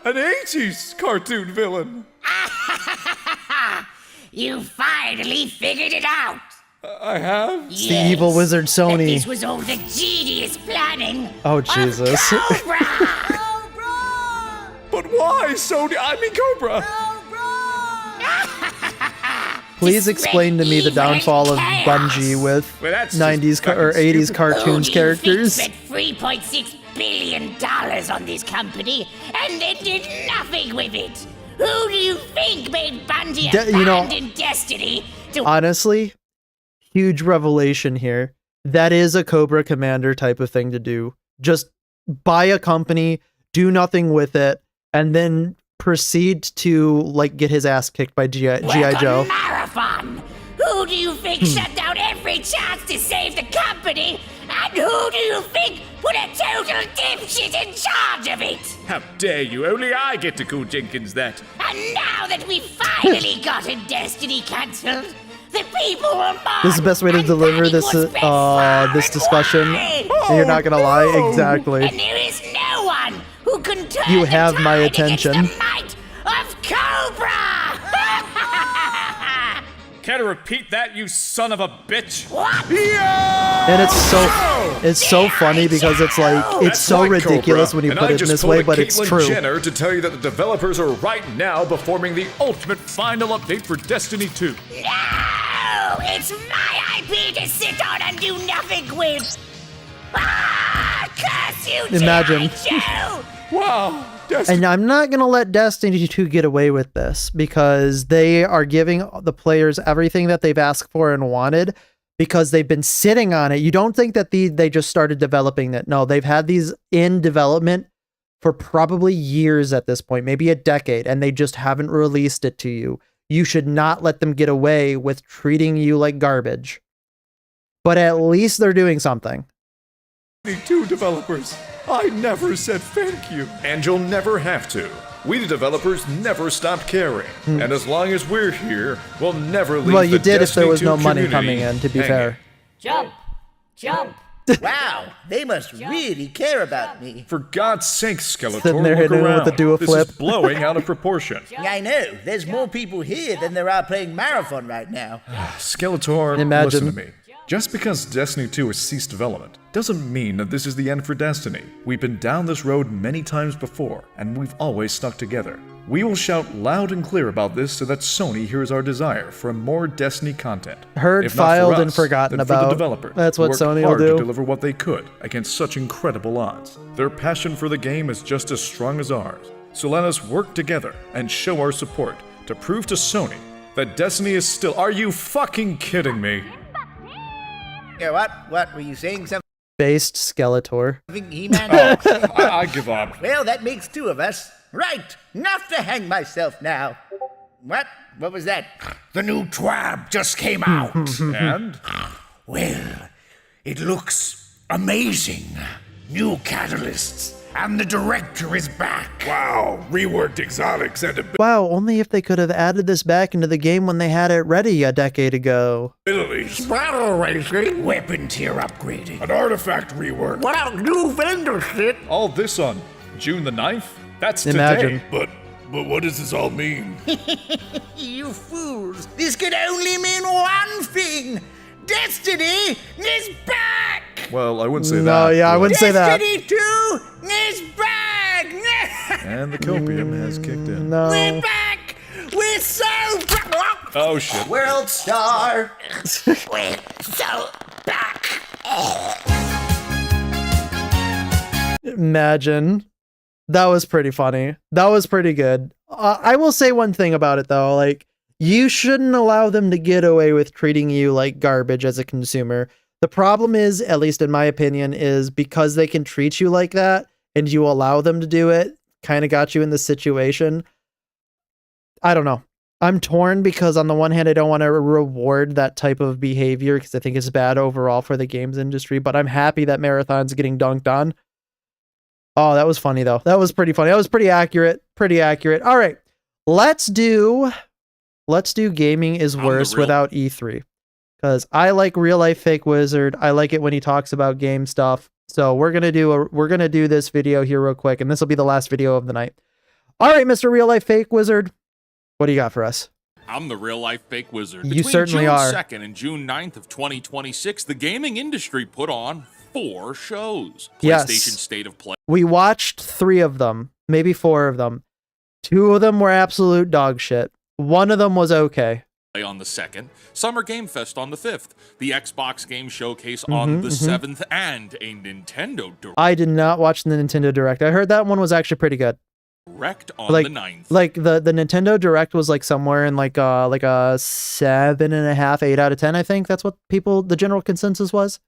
An 80s cartoon villain. You finally figured it out. I have? It's the evil wizard Sony. This was all the genius planning. Oh, Jesus. But why Sony? I mean Cobra. Please explain to me the downfall of Bungie with Well, that's just 90s or fucking 80s stupid. cartoons characters. Spent $3.6 billion on this company and then did nothing with it. Who do you think made Bungie You know- abandon Destiny to Honestly, huge revelation here. That is a Cobra Commander type of thing to do. Just buy a company, do nothing with it, and then proceed to like get his ass kicked by G.I. Joe. Marathon? Who do you think shut down every chance to save the company? And who do you think put a total dipshit in charge of it? How dare you? Only I get to call Jenkins that. And now that we finally got a Destiny cancelled, the people will mock. This is the best way to deliver this this discussion. And you're not gonna lie, exactly. And there is no one who can turn You the have my tide against attention. the might of Cobra. Care to repeat that, you son of a bitch? And it's so funny because it's like it's so ridiculous when you put it in this way, but it's true. Jenner to tell you that the developers are right now performing the ultimate final update for Destiny 2. No! It's my IP to sit on and do nothing with! Curse you, Imagine. Joe! Wow! And I'm not going to let Destiny 2 get away with this because they are giving the players everything that they've asked for and wanted because they've been sitting on it. You don't think that they just started developing it. No, they've had these in development for probably years at this point, maybe a decade, and they just haven't released it to you. You should not let them get away with treating you like garbage. but at least they're doing something. Destiny 2 developers, I never said thank you. And you'll never have to. We the developers never stopped caring. And as long as we're here, we'll never leave Well, you the did if there Destiny was 2 no money community coming in, to be hanging. fair. Jump! Jump! Wow, they must really care about me. For God's sake, Skeletor, Sitting there look hitting it with around. the do a This flip. is blowing out of proportion. I know. There's more people here than there are playing Marathon right now. Skeletor, Imagine. listen to me. Just because Destiny 2 has ceased development doesn't mean that this is the end for Destiny. We've been down this road many times before, and we've always stuck together. We will shout loud and clear about this so that Sony hears our desire for more Destiny content. Heard, If not for filed, us, and forgotten then for about. the developers. That's who what worked Sony will hard do. to deliver what they could against such incredible odds. Their passion for the game is just as strong as ours. So let us work together and show our support to prove to Sony that Destiny is still. Are you fucking kidding me? Yeah, what? Were you saying something, Based Skeletor. He-Man? I give up. Well, that makes two of us. Right, enough to hang myself now. What? What was that? The new TWAB just came out. And? Well, it looks amazing. New catalysts, and the director is back. Wow, reworked exotics and Wow, only if they could have added this back into the game when they had it ready a decade ago. abilities. Battle racing. Weapon tier upgrading. An artifact rework. Wow, new vendor shit. All this on June the 9th? That's Imagine. today. But what does this all mean? You fools! This could only mean one thing! Destiny is back! Well, I wouldn't say that. No, yeah, I wouldn't say that. Destiny 2 is back! And the copium has kicked in. No. We're back! We're so back! Oh shit. World Star! We're so back. Imagine. That was pretty funny. That was pretty good. I will say one thing about it though, like, you shouldn't allow them to get away with treating you like garbage as a consumer. The problem is, at least in my opinion, is because they can treat you like that and you allow them to do it, kind of got you in this situation. I don't know. I'm torn because on the one hand, I don't want to reward that type of behavior because I think it's bad overall for the games industry, but I'm happy that Marathon's getting dunked on. Oh, that was funny though. That was pretty funny. That was pretty accurate. Pretty accurate. All right. Let's do Gaming is Worse without E3. Because I like Real Life Fake Wizard. I like it when he talks about game stuff. So we're gonna do this video here real quick, and this will be the last video of the night. All right, Mr. Real Life Fake Wizard, what do you got for us? I'm the Real Life Fake Wizard. You Between certainly June are. 2nd and June 9th of 2026, the gaming industry put on 4 shows. Yes. PlayStation State of Play We watched 3 of them, maybe 4 of them. 2 of them were absolute dog shit. 1 of them was okay. on the 2nd, Summer Game Fest on the 5th, the Xbox Game Showcase on the 7th, and a Nintendo I did not watch the Nintendo Direct. I heard that one was actually pretty good. Direct on the 9th. Like the Nintendo Direct was like somewhere in like a 7.5, 8 out of 10. I think that's what the general consensus was.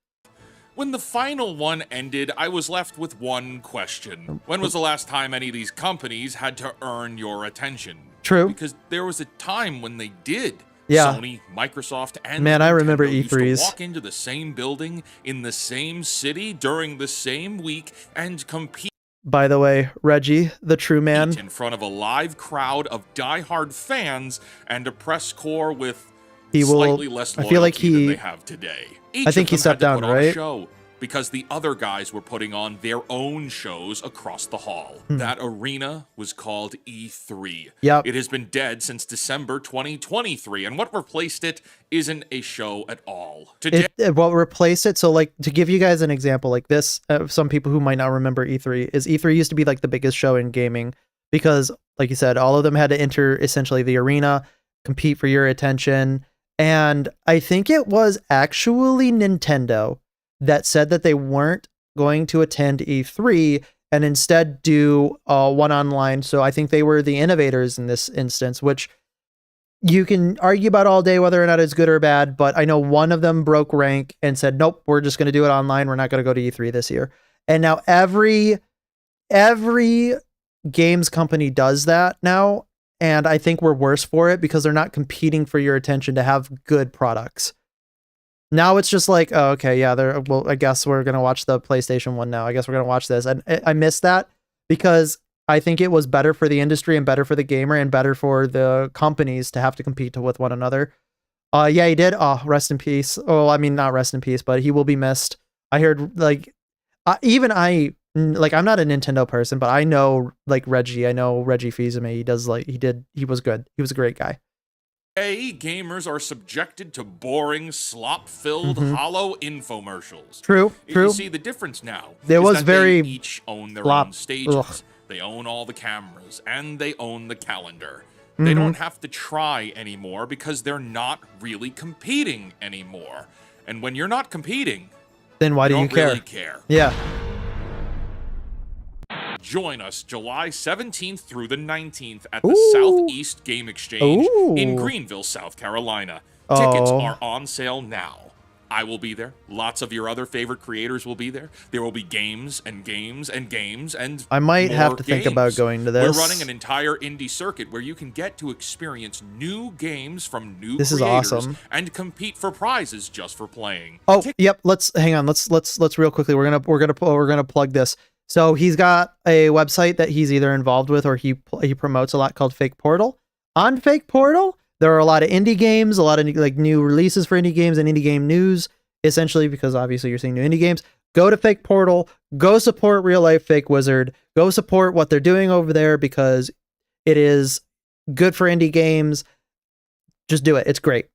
When the final one ended, I was left with one question. When was the last time any of these companies had to earn your attention? True. Because there was a time when they did. Yeah. Sony, Microsoft, and Man, I remember Nintendo used to E3s. walk into the same building in the same city during the same week and compete By the way, Reggie, the true man. in front of a live crowd of diehard fans and a press corps with He will- slightly less I loyalty feel like than he- they have today. I think he of them stepped had to down, put on a right? show because the other guys were putting on their own shows across the hall. That arena was called E3. Yep. It has been dead since December 2023, and what replaced it isn't a show at all. Today, What replaced it? So, like, to give you guys an example, like this, some people who might not remember E3 is E3 used to be like the biggest show in gaming because, like you said, all of them had to enter essentially the arena, compete for your attention, and I think it was actually Nintendo that said that they weren't going to attend E3 and instead do one online. So I think they were the innovators in this instance, which you can argue about all day whether or not it's good or bad, but I know one of them broke rank and said, nope, we're just going to do it online. We're not going to go to E3 this year. And now every games company does that now. And I think we're worse for it because they're not competing for your attention to have good products. Now it's just like, oh, okay, yeah, well, I guess we're gonna watch the PlayStation one now. I guess we're gonna watch this, and I missed that because I think it was better for the industry and better for the gamer and better for the companies to have to compete with one another. Yeah, he did. Oh, rest in peace. Oh, I mean, not rest in peace, but he will be missed. I heard like, I'm not a Nintendo person, but I know like Reggie. I know Reggie Fils-Aimé. He was good. He was a great guy. Gamers are subjected to boring, slop-filled, hollow infomercials. True. You see, the difference now There is was that very they each own their flop. own stages. Ugh. They own all the cameras, and they own the calendar. Mm-hmm. They don't have to try anymore because they're not really competing anymore. And when you're not competing, Then why do you don't care? really care. Yeah. Join us July 17th through the 19th at the Southeast Game Exchange in Greenville, South Carolina. Tickets are on sale now. I will be there. Lots of your other favorite creators will be there. There will be games and games and games and I might have more to think about games. going to this. We're running an entire indie circuit where you can get to experience new games from new This is creators awesome. and compete for prizes just for playing. Oh, yep. Let's hang on. Let's real quickly. We're gonna plug this. So he's got a website that he's either involved with or he promotes a lot called Fake Portal. On Fake Portal, there are a lot of indie games, a lot of like new releases for indie games and indie game news. Essentially, because obviously you're seeing new indie games. Go to Fake Portal. Go support Real Life Fake Wizard. Go support what they're doing over there because it is good for indie games. Just do it. It's great.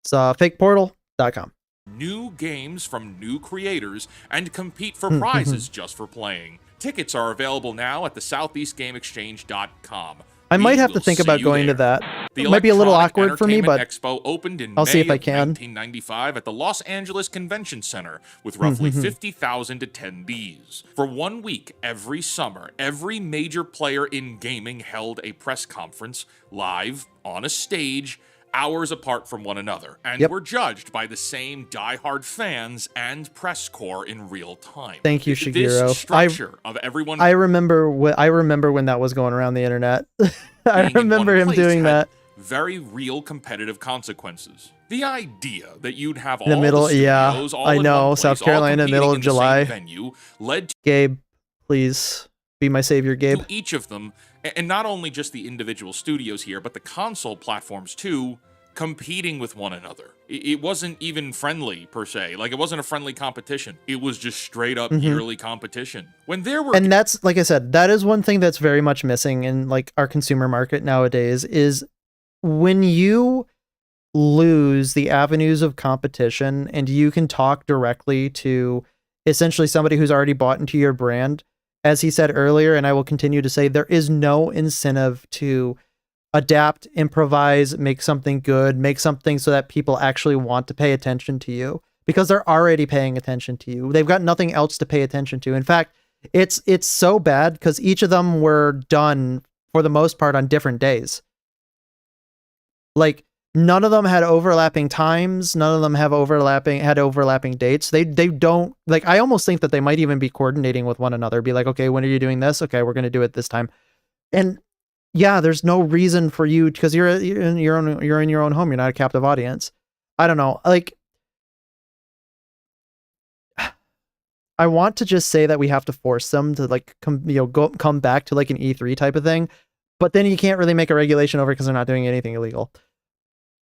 It's fakeportal.com. New games from new creators and compete for prizes just for playing. Tickets are available now at the southeastgameexchange.com. I might have to think about going to that. The It might be a little Electronic awkward for me, but Entertainment Expo opened in I'll see May if I of can. 1995 at the Los Angeles Convention Center with roughly 50,000 attendees. For 1 week every summer, every major player in gaming held a press conference live on a stage, hours apart from one another, and were judged by the same diehard fans and press corps in real time. Thank you, Shigeru. This structure of everyone I remember when that was going around the internet. I being in remember one him place doing had that. very real competitive consequences. The idea that you'd have In the all middle, the yeah, studios all I in know, one place, South all Carolina, middle competing of in the same July. venue, led Gabe, please be my savior, Gabe. to each of them, and not only just the individual studios here, but the console platforms too, competing with one another. It wasn't even friendly per se. Like, it wasn't a friendly competition. It was just straight up yearly competition. When there were And that's, like I said, that is one thing that's very much missing in like our consumer market nowadays is when you lose the avenues of competition and you can talk directly to essentially somebody who's already bought into your brand. As he said earlier, and I will continue to say, there is no incentive to adapt, improvise, make something good, make something so that people actually want to pay attention to you because they're already paying attention to you. They've got nothing else to pay attention to. In fact, it's so bad because each of them were done for the most part on different days. Like none of them had overlapping times. None of them had overlapping dates. They don't like, I almost think that they might even be coordinating with one another. Be like, okay, when are you doing this? Okay, we're going to do it this time. And yeah, there's no reason for you because you're in your own home. You're not a captive audience. I don't know. Like, I want to just say that we have to force them to like come back to like an E3 type of thing, but then you can't really make a regulation over because they're not doing anything illegal.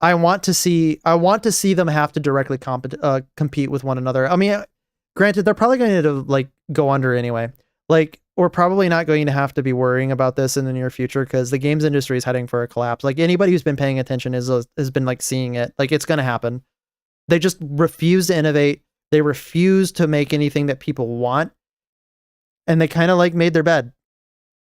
I want to see them have to directly compete with one another. I mean, granted, they're probably going to like go under anyway. Like, we're probably not going to have to be worrying about this in the near future because the games industry is heading for a collapse. Like anybody who's been paying attention has been like seeing it. Like it's going to happen. They just refuse to innovate. They refuse to make anything that people want. And they kind of like made their bed.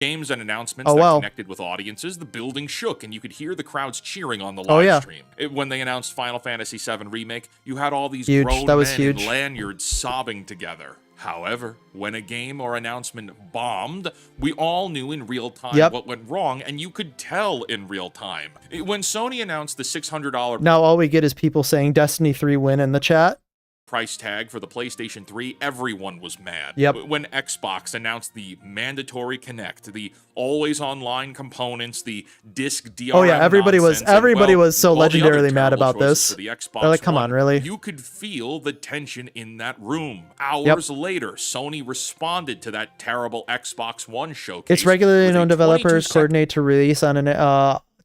games and announcements that connected with audiences, the building shook and you could hear the crowds cheering on the live stream. When they announced Final Fantasy VII Remake, you had all these grown men in lanyards sobbing together. However, when a game or announcement bombed, we all knew in real time what went wrong, and you could tell in real time. When Sony announced the $600... Now all we get is people saying Destiny 3 win in the chat. price tag for the PlayStation 3, everyone was mad. Yep. When Xbox announced the mandatory Connect, the always online components, the disc DRM Oh yeah, everybody was so all the other legendarily mad terrible about choices this. for the Xbox They're like, come One, on, really? You could feel the tension in that room. Hours later, Sony responded to that terrible Xbox One showcase. It's regularly with a known 22 developers coordinate to release on an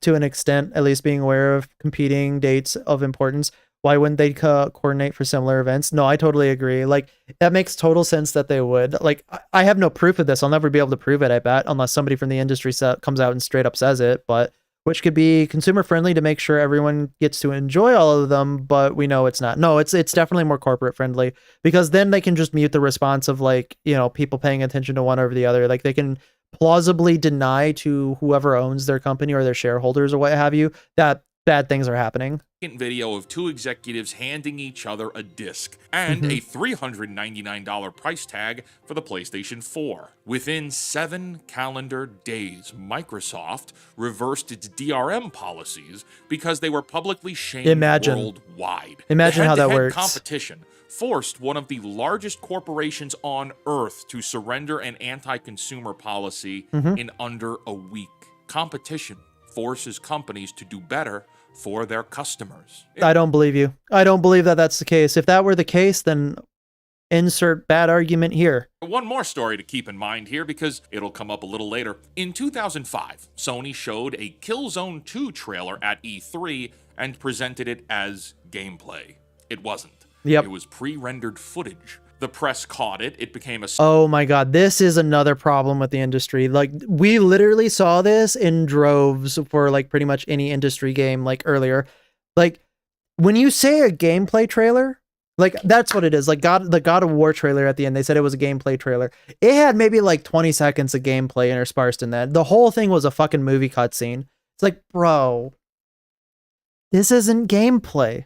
to an extent, at least being aware of competing dates of importance. Why wouldn't they coordinate for similar events? No, I totally agree. Like, that makes total sense that they would. Like, I have no proof of this. I'll never be able to prove it, I bet, unless somebody from the industry comes out and straight up says it, but which could be consumer friendly to make sure everyone gets to enjoy all of them, but we know it's not. No, it's definitely more corporate friendly, because then they can just mute the response of, like, you know, people paying attention to one over the other. Like, they can plausibly deny to whoever owns their company or their shareholders or what have you that bad things are happening. Video of two executives handing each other a disc and a $399 price tag for the PlayStation 4. Within 7 calendar days, Microsoft reversed its DRM policies because they were publicly shamed worldwide. Imagine how that works. Competition forced one of the largest corporations on Earth to surrender an anti-consumer policy in under a week. Competition forces companies to do better for their customers. I don't believe you. I don't believe that that's the case. If that were the case, then insert bad argument here. One more story to keep in mind here, because it'll come up a little later. In 2005, Sony showed a Killzone 2 trailer at E3 and presented it as gameplay. It wasn't. Yep. It was pre-rendered footage. The press caught it. It became a... Oh my god, this is another problem with the industry. Like, we literally saw this in droves for, like, pretty much any industry game, like, earlier. Like, when you say a gameplay trailer, like, that's what it is. Like, the God of War trailer at the end, they said it was a gameplay trailer. It had maybe, like, 20 seconds of gameplay interspersed in that. The whole thing was a fucking movie cutscene. It's like, bro, this isn't gameplay.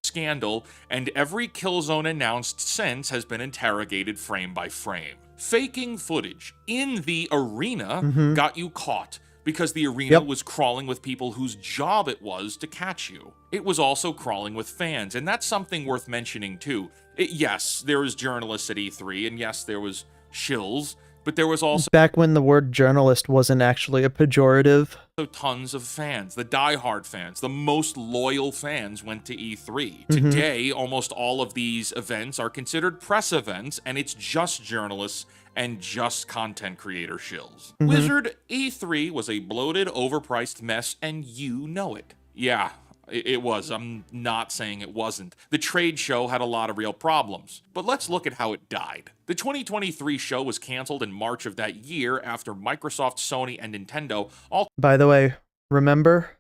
Scandal, and every Killzone announced since has been interrogated frame by frame. Faking footage in the arena got you caught, because the arena was crawling with people whose job it was to catch you. It was also crawling with fans, and that's something worth mentioning too. Yes, there was journalists at E3, and yes, there was shills, but there was also back when the word journalist wasn't actually a pejorative. Tons of fans, the diehard fans, the most loyal fans went to E3. Today, almost all of these events are considered press events, and it's just journalists and just content creator shills. Blizzard E3 was a bloated, overpriced mess, and you know it. Yeah, it was. I'm not saying it wasn't. The trade show had a lot of real problems, but let's look at how it died. The 2023 show was canceled in March of that year after Microsoft, Sony, and Nintendo all... By the way, remember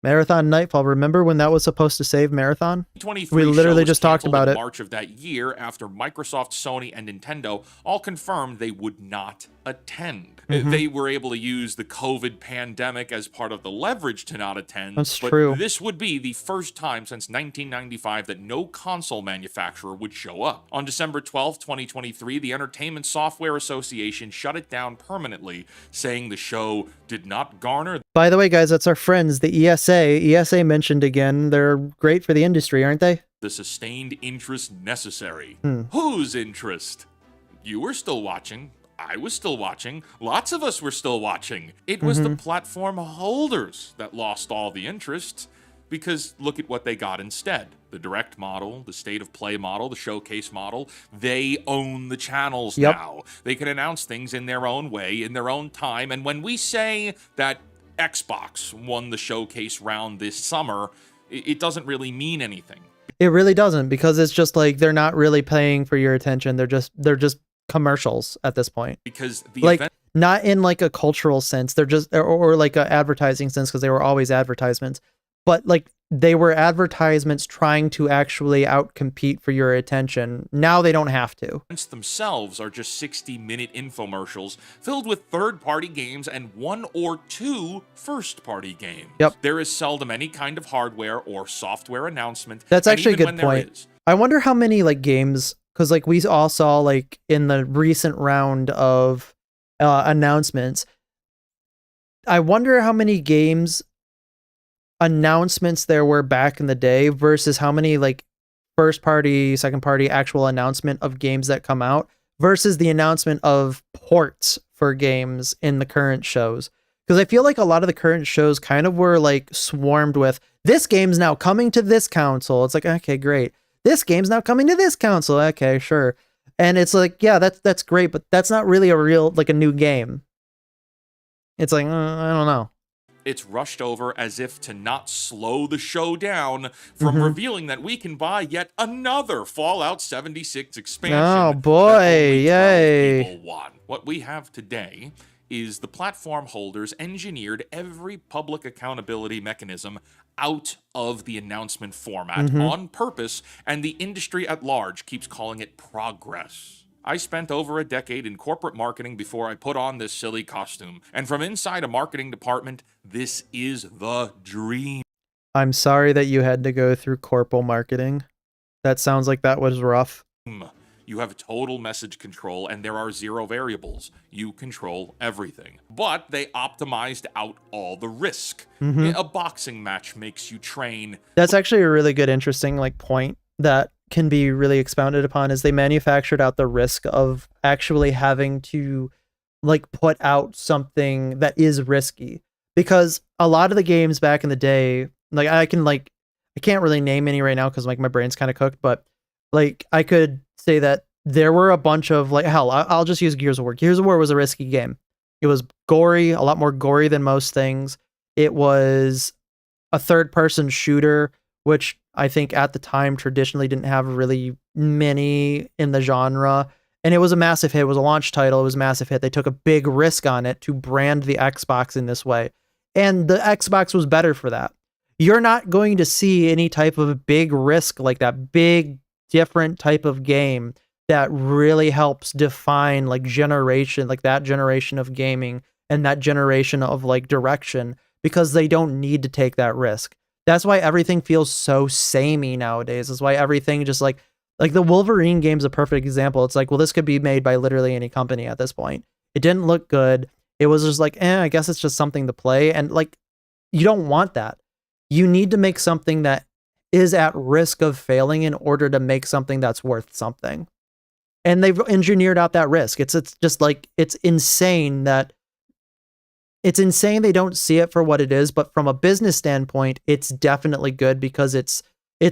Marathon Nightfall? Remember when that was supposed to save Marathon? We literally just talked about it. March of that year after Microsoft, Sony, and Nintendo all confirmed they would not attend. They were able to use the COVID pandemic as part of the leverage to not attend. That's but true. This would be the first time since 1995 that no console manufacturer would show up. On December 12, 2023, the Entertainment Software Association shut it down permanently, saying the show did not garner... By the way, guys, that's our friends, the ESA. ESA mentioned again. They're great for the industry, aren't they? ...the sustained interest necessary. Whose interest? You were still watching. I was still watching. Lots of us were still watching. It was the platform holders that lost all the interest, because look at what they got instead. The direct model, the state of play model, the showcase model. They own the channels now. They can announce things in their own way, in their own time. And when we say that Xbox won the showcase round this summer, it doesn't really mean anything. It really doesn't, because it's just like they're not really paying for your attention. They're just commercials at this point. Because the like event... not in like a cultural sense. They're just or like a advertising sense, because they were always advertisements. But like they were advertisements trying to actually outcompete for your attention. Now they don't have to. Themselves are just 60-minute infomercials filled with third-party games and 1 or 2 first-party games. There is seldom any kind of hardware or software announcement. That's actually a even good point. I wonder how many like games, because like we all saw like in the recent round of announcements, I wonder how many games announcements there were back in the day versus how many like first party, second party actual announcement of games that come out versus the announcement of ports for games in the current shows. Because I feel like a lot of the current shows kind of were like swarmed with, this game's now coming to this console. It's like, okay, great. This game's now coming to this console. Okay, sure. And it's like, yeah, that's great, but that's not really a real, like a new game. It's like, I don't know. It's rushed over as if to not slow the show down from revealing that we can buy yet another Fallout 76 expansion. Oh boy, yay. People want. What we have today is the platform holders engineered every public accountability mechanism out of the announcement format on purpose, and the industry at large keeps calling it progress. I spent over a decade in corporate marketing before I put on this silly costume, and from inside a marketing department, this is the dream. I'm sorry that you had to go through corporal marketing. That sounds like that was rough. You have total message control, and there are 0 variables. You control everything. But they optimized out all the risk. A boxing match makes you train. That's actually a really good, interesting like point that can be really expounded upon, is they manufactured out the risk of actually having to like put out something that is risky. Because a lot of the games back in the day, like I can't really name any right now because like my brain's kind of cooked, but like I could say that there were a bunch of like, hell, I'll just use Gears of War. Gears of War was a risky game. It was gory, a lot more gory than most things. It was a third-person shooter, which I think at the time traditionally didn't have really many in the genre. And it was a massive hit. It was a launch title. It was a massive hit. They took a big risk on it to brand the Xbox in this way. And the Xbox was better for that. You're not going to see any type of big risk like that, big, different type of game that really helps define like generation, like that generation of gaming and that generation of like direction, because they don't need to take that risk. That's why everything feels so samey nowadays. That's why everything just like the Wolverine game's a perfect example. It's like, well, this could be made by literally any company at this point. It didn't look good. It was just like, I guess it's just something to play. And like, you don't want that. You need to make something that is at risk of failing in order to make something that's worth something. And they've engineered out that risk. It's just like, it's insane they don't see it for what it is, but from a business standpoint, it's definitely good because it's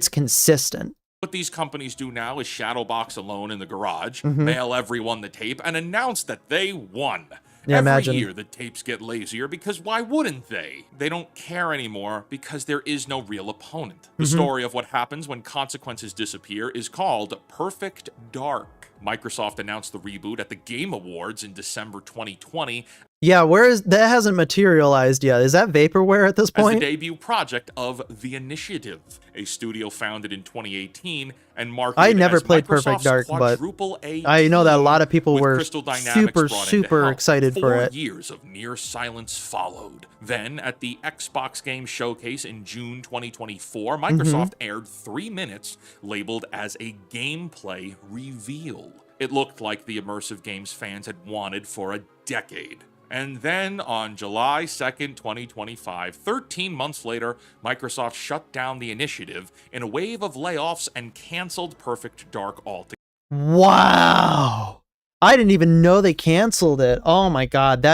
consistent. What these companies do now is shadowbox alone in the garage, mail everyone the tape, and announce that they won. Yeah, Every imagine. year the tapes get lazier because why wouldn't they? They don't care anymore because there is no real opponent. The story of what happens when consequences disappear is called Perfect Dark. Microsoft announced the reboot at the Game Awards in December 2020. Yeah, that hasn't materialized yet. Is that vaporware at this point? As the debut project of The Initiative, a studio founded in 2018 and marketed I never as played Microsoft's Perfect Dark, but quadruple A I know that a lot of people with were Crystal Dynamics brought in to super help. excited for 4 it. years of near silence followed. Then, at the Xbox Game Showcase in June 2024, Microsoft aired 3 minutes labeled as a gameplay reveal. It looked like the immersive games fans had wanted for a decade. And then on July 2nd, 2025, 13 months later, Microsoft shut down The Initiative in a wave of layoffs and canceled Perfect Dark altogether. Wow. I didn't even know they canceled it. Oh my God.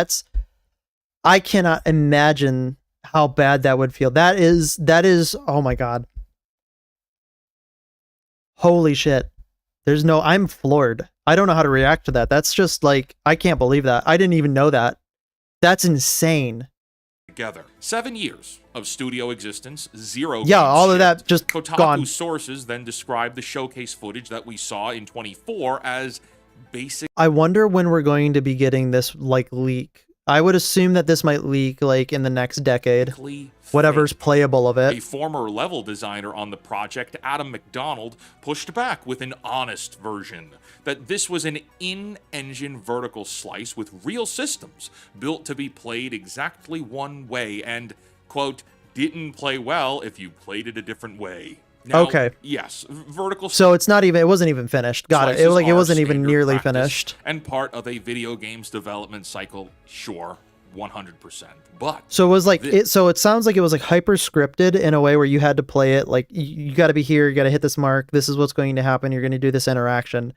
I cannot imagine how bad that would feel. That is, oh my God. Holy shit. I'm floored. I don't know how to react to that. That's just like, I can't believe that. I didn't even know that. That's insane. Together. 7 years of studio existence, 0 Yeah, games all of shipped. that just Kotaku gone. sources then described the showcase footage that we saw in 24 as basic. I wonder when we're going to be getting this like leak. I would assume that this might leak like in the next decade. Whatever's playable of A it. former level designer on the project, Adam McDonald, pushed back with an honest version that this was an in-engine vertical slice with real systems built to be played exactly one way and, quote, didn't play well if you played it a different way. Now, Okay. Yes, vertical. So it wasn't even finished. Got it. slices It are wasn't even standard nearly practice finished. and part of a video game's development cycle. Sure, 100%. But So it was like so it sounds like it was like hyper scripted in a way where you had to play it like you got to be here, you got to hit this mark, this is what's going to happen, you're going to do this interaction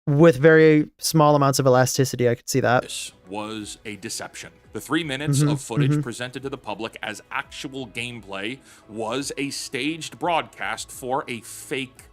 with very small amounts of elasticity. I could see that. This was a deception. The 3 minutes of footage presented to the public as actual gameplay was a staged broadcast for a fake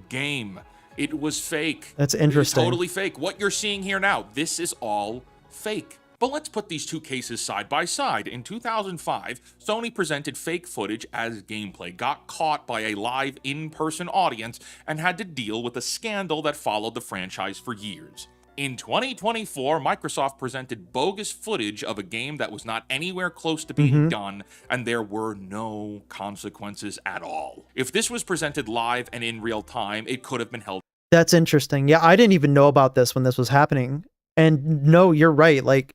game. It was fake. That's interesting. It was totally fake. What you're seeing here now, this is all fake. But let's put these two cases side by side. In 2005, Sony presented fake footage as gameplay, got caught by a live in-person audience, and had to deal with a scandal that followed the franchise for years. In 2024, Microsoft presented bogus footage of a game that was not anywhere close to being done, and there were no consequences at all. If this was presented live and in real time, it could have been held. That's interesting. Yeah, I didn't even know about this when this was happening. And no, you're right. Like,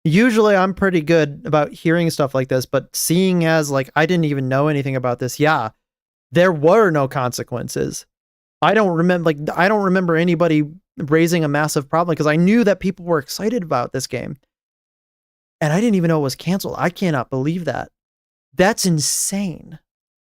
usually I'm pretty good about hearing stuff like this, but seeing as like I didn't even know anything about this, yeah, there were no consequences. I don't remember anybody raising a massive problem because I knew that people were excited about this game. And I didn't even know it was canceled. I cannot believe that. That's insane.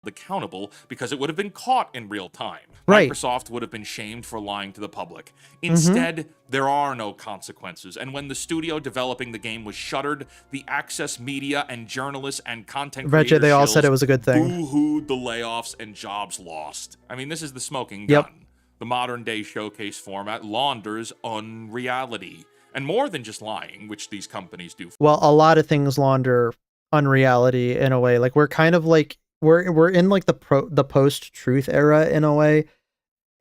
Accountable because it would have been caught in real time. Right. Microsoft would have been shamed for lying to the public. Instead, there are no consequences. And when the studio developing the game was shuttered, the Access Media and journalists and content creators They all said it was a good thing. Boo-hooed the layoffs and jobs lost. I mean, this is the smoking gun. Yep. The modern day showcase format launders unreality. And more than just lying, which these companies do. Well, a lot of things launder unreality in a way. Like we're kind of like we're in like the post-truth era in a way.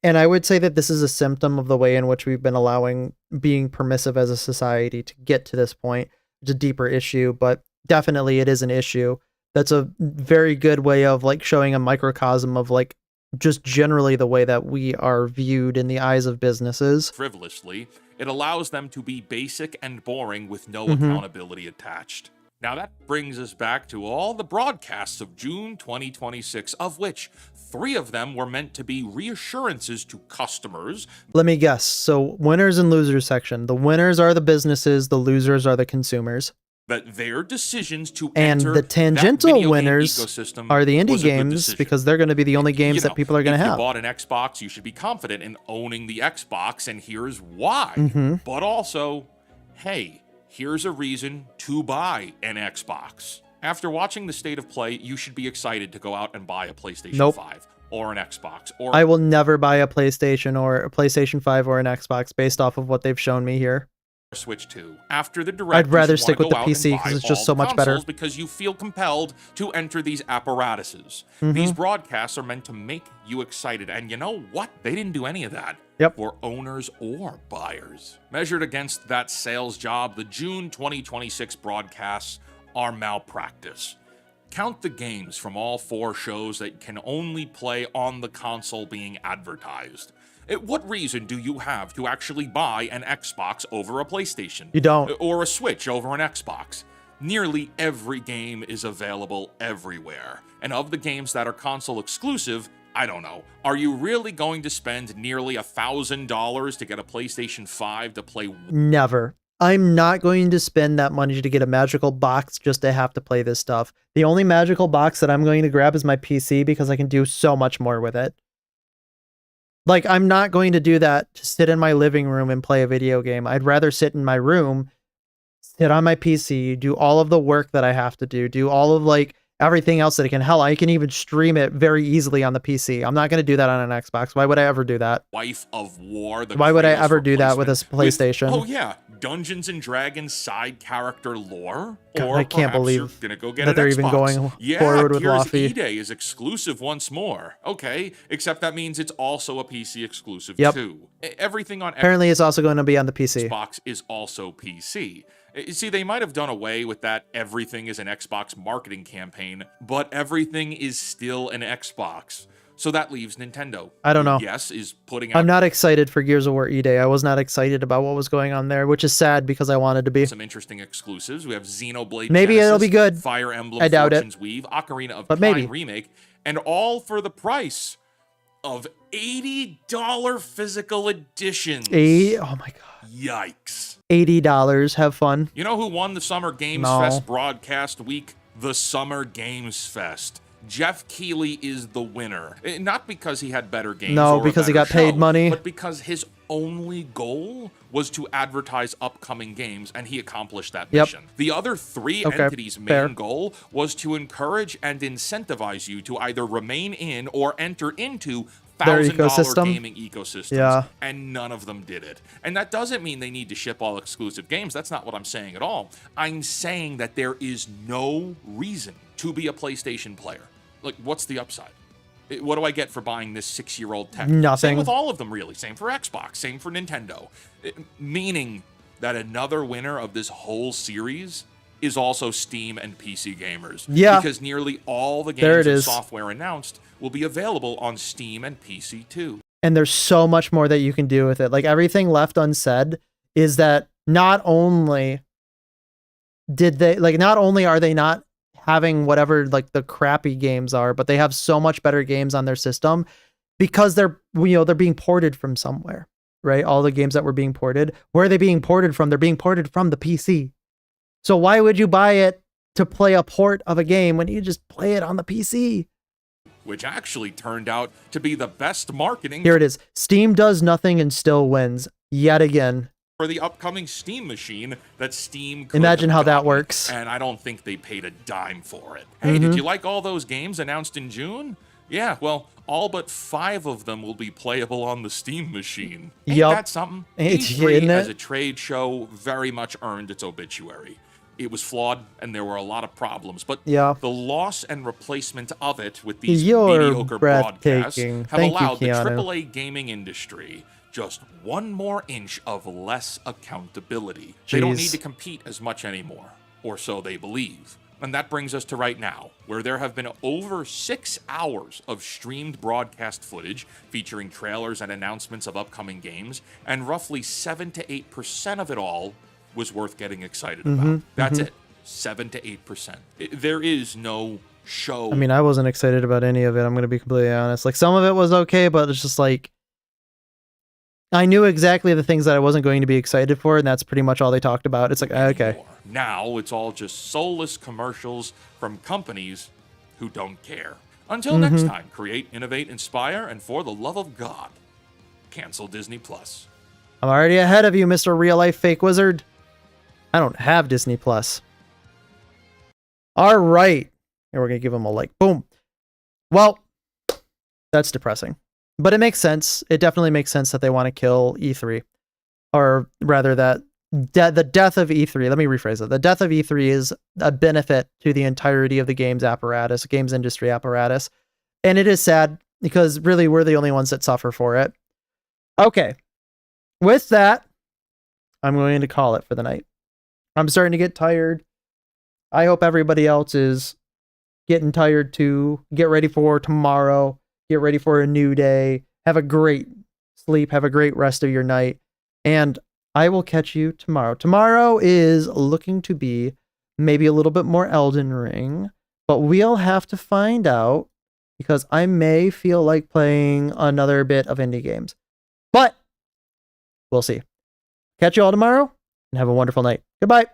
And I would say that this is a symptom of the way in which we've been allowing being permissive as a society to get to this point. It's a deeper issue, but definitely it is an issue. That's a very good way of like showing a microcosm of like just generally the way that we are viewed in the eyes of businesses. Frivolously, it allows them to be basic and boring with no accountability attached. Now that brings us back to all the broadcasts of June 2026, of which 3 of them were meant to be reassurances to customers. Let me guess. So winners and losers section. The winners are the businesses, the losers are the consumers. That their decisions to and enter the tangential that winners ecosystem are the indie was a good games decision. because they're going to be the only games that people are going to If have. you bought an Xbox, you should be confident in owning the Xbox, and here's why. But also, hey, here's a reason to buy an Xbox. After watching the state of play, you should be excited to go out and buy a PlayStation 5 or an Xbox. Or I will never buy a PlayStation 5 or an Xbox based off of what they've shown me here. Switch 2. After the direct, I'd rather you should stick wanna with the go out and PC buy because it's just all so the much better. consoles because you feel compelled to enter these apparatuses. These broadcasts are meant to make you excited, and you know what? They didn't do any of that. For owners or buyers. Measured against that sales job, the June 2026 broadcasts are malpractice. Count the games from all 4 shows that can only play on the console being advertised. What reason do you have to actually buy an Xbox over a PlayStation? You don't. Or a Switch over an Xbox? Nearly every game is available everywhere. And of the games that are console exclusive, I don't know. Are you really going to spend nearly $1,000 to get a PlayStation 5 to play? Never. I'm not going to spend that money to get a magical box just to have to play this stuff. The only magical box that I'm going to grab is my PC because I can do so much more with it. Like, I'm not going to do that to sit in my living room and play a video game. I'd rather sit in my room, sit on my PC, do all of the work that I have to do all of like everything else that I can. Hell, I can even stream it very easily on the PC. I'm not going to do that on an Xbox. Why would I ever do that? Wife of War. Why would I ever do that with a PlayStation? Oh yeah, Dungeons and Dragons side character lore. God, or I can't perhaps believe you're gonna go get that an they're even Xbox. going Yeah, forward with Gears Lofty. E-Day is exclusive once more. Okay, except that means it's also a PC exclusive too. Everything on Apparently, it's also going to be on the PC. Xbox is also PC. You see, they might have done away with that everything is an Xbox marketing campaign, but everything is still an Xbox. So that leaves Nintendo. I don't know. Yes, is putting out I'm not excited for Gears of War E-Day. I was not excited about what was going on there, which is sad because I wanted to be. some interesting exclusives. We have Xenoblade Maybe Genesis, it'll be good. Fire Emblem I doubt Fortune's it. Weave, Ocarina of But Time maybe. Remake, and all for the price of $80 physical editions. Oh my god. Yikes. $80. Have fun. You know who won the Summer Games No. Fest broadcast week? The Summer Games Fest. Jeff Keighley is the winner. Not because he had better games No, or a because he better got paid show, money. but because his only goal was to advertise upcoming games, and he accomplished that Yep. mission. The other three Okay, entities' main fair. goal was to encourage and incentivize you to either remain in or enter into Their $1,000 ecosystem. gaming ecosystems, Yeah. and none of them did it. And that doesn't mean they need to ship all exclusive games. That's not what I'm saying at all. I'm saying that there is no reason to be a PlayStation player. Like, what's the upside? What do I get for buying this 6-year-old tech? Nothing. Same with all of them, really. Same for Xbox. Same for Nintendo. Meaning that another winner of this whole series is also Steam and PC gamers. Yeah. Because nearly all the There games it and is. software announced will be available on Steam and PC too. And there's so much more that you can do with it. Like, everything left unsaid is that not only are they not having whatever like the crappy games are, but they have so much better games on their system because they're being ported from somewhere, right? All the games that were being ported, where are they being ported from? They're being ported from the PC. So why would you buy it to play a port of a game when you just play it on the PC? Which actually turned out to be the best marketing Here it is. Steam does nothing and still wins yet again. for the upcoming Steam machine that Steam could Imagine have how that gotten, works. And I don't think they paid a dime for it. Hey, did Mhm. you like all those games announced in June? Yeah, well, all but 5 of them will be playable on the Steam machine. Ain't Yup. that something? Ain't E3 isn't as it? a trade show very much earned its obituary. It was flawed, and there were a lot of problems, but Yeah. the loss and replacement of it with these You're mediocre broadcasts breathtaking. have Thank you, allowed the Keanu. AAA gaming industry just one more inch of less accountability. They don't need Jeez. to compete as much anymore, or so they believe. And that brings us to right now, where there have been over 6 hours of streamed broadcast footage featuring trailers and announcements of upcoming games, and roughly 7 to 8% of it all was worth getting excited about. Mhm, That's mhm. it. 7 to 8%. There is no show. I mean, I wasn't excited about any of it. I'm going to be completely honest. Like, some of it was okay, but it's just like, I knew exactly the things that I wasn't going to be excited for, and that's pretty much all they talked about. It's like, okay. Now it's all just soulless commercials from companies who don't care. Until Mm-hmm. next time, create, innovate, inspire, and for the love of God, cancel Disney Plus. I'm already ahead of you, Mr. Real Life Fake Wizard. I don't have Disney Plus. All right. Here, we're going to give him a like. Boom. Well, that's depressing. But it makes sense. It definitely makes sense that they want to kill E3. Or rather, that the death of E3. Let me rephrase it. The death of E3 is a benefit to the entirety of the games apparatus, games industry apparatus. And it is sad because really we're the only ones that suffer for it. Okay. With that, I'm going to call it for the night. I'm starting to get tired. I hope everybody else is getting tired too. Get ready for tomorrow. Get ready for a new day. Have a great sleep. Have a great rest of your night. And I will catch you tomorrow. Tomorrow is looking to be maybe a little bit more Elden Ring, but we'll have to find out because I may feel like playing another bit of indie games. But we'll see. Catch you all tomorrow and have a wonderful night. Goodbye.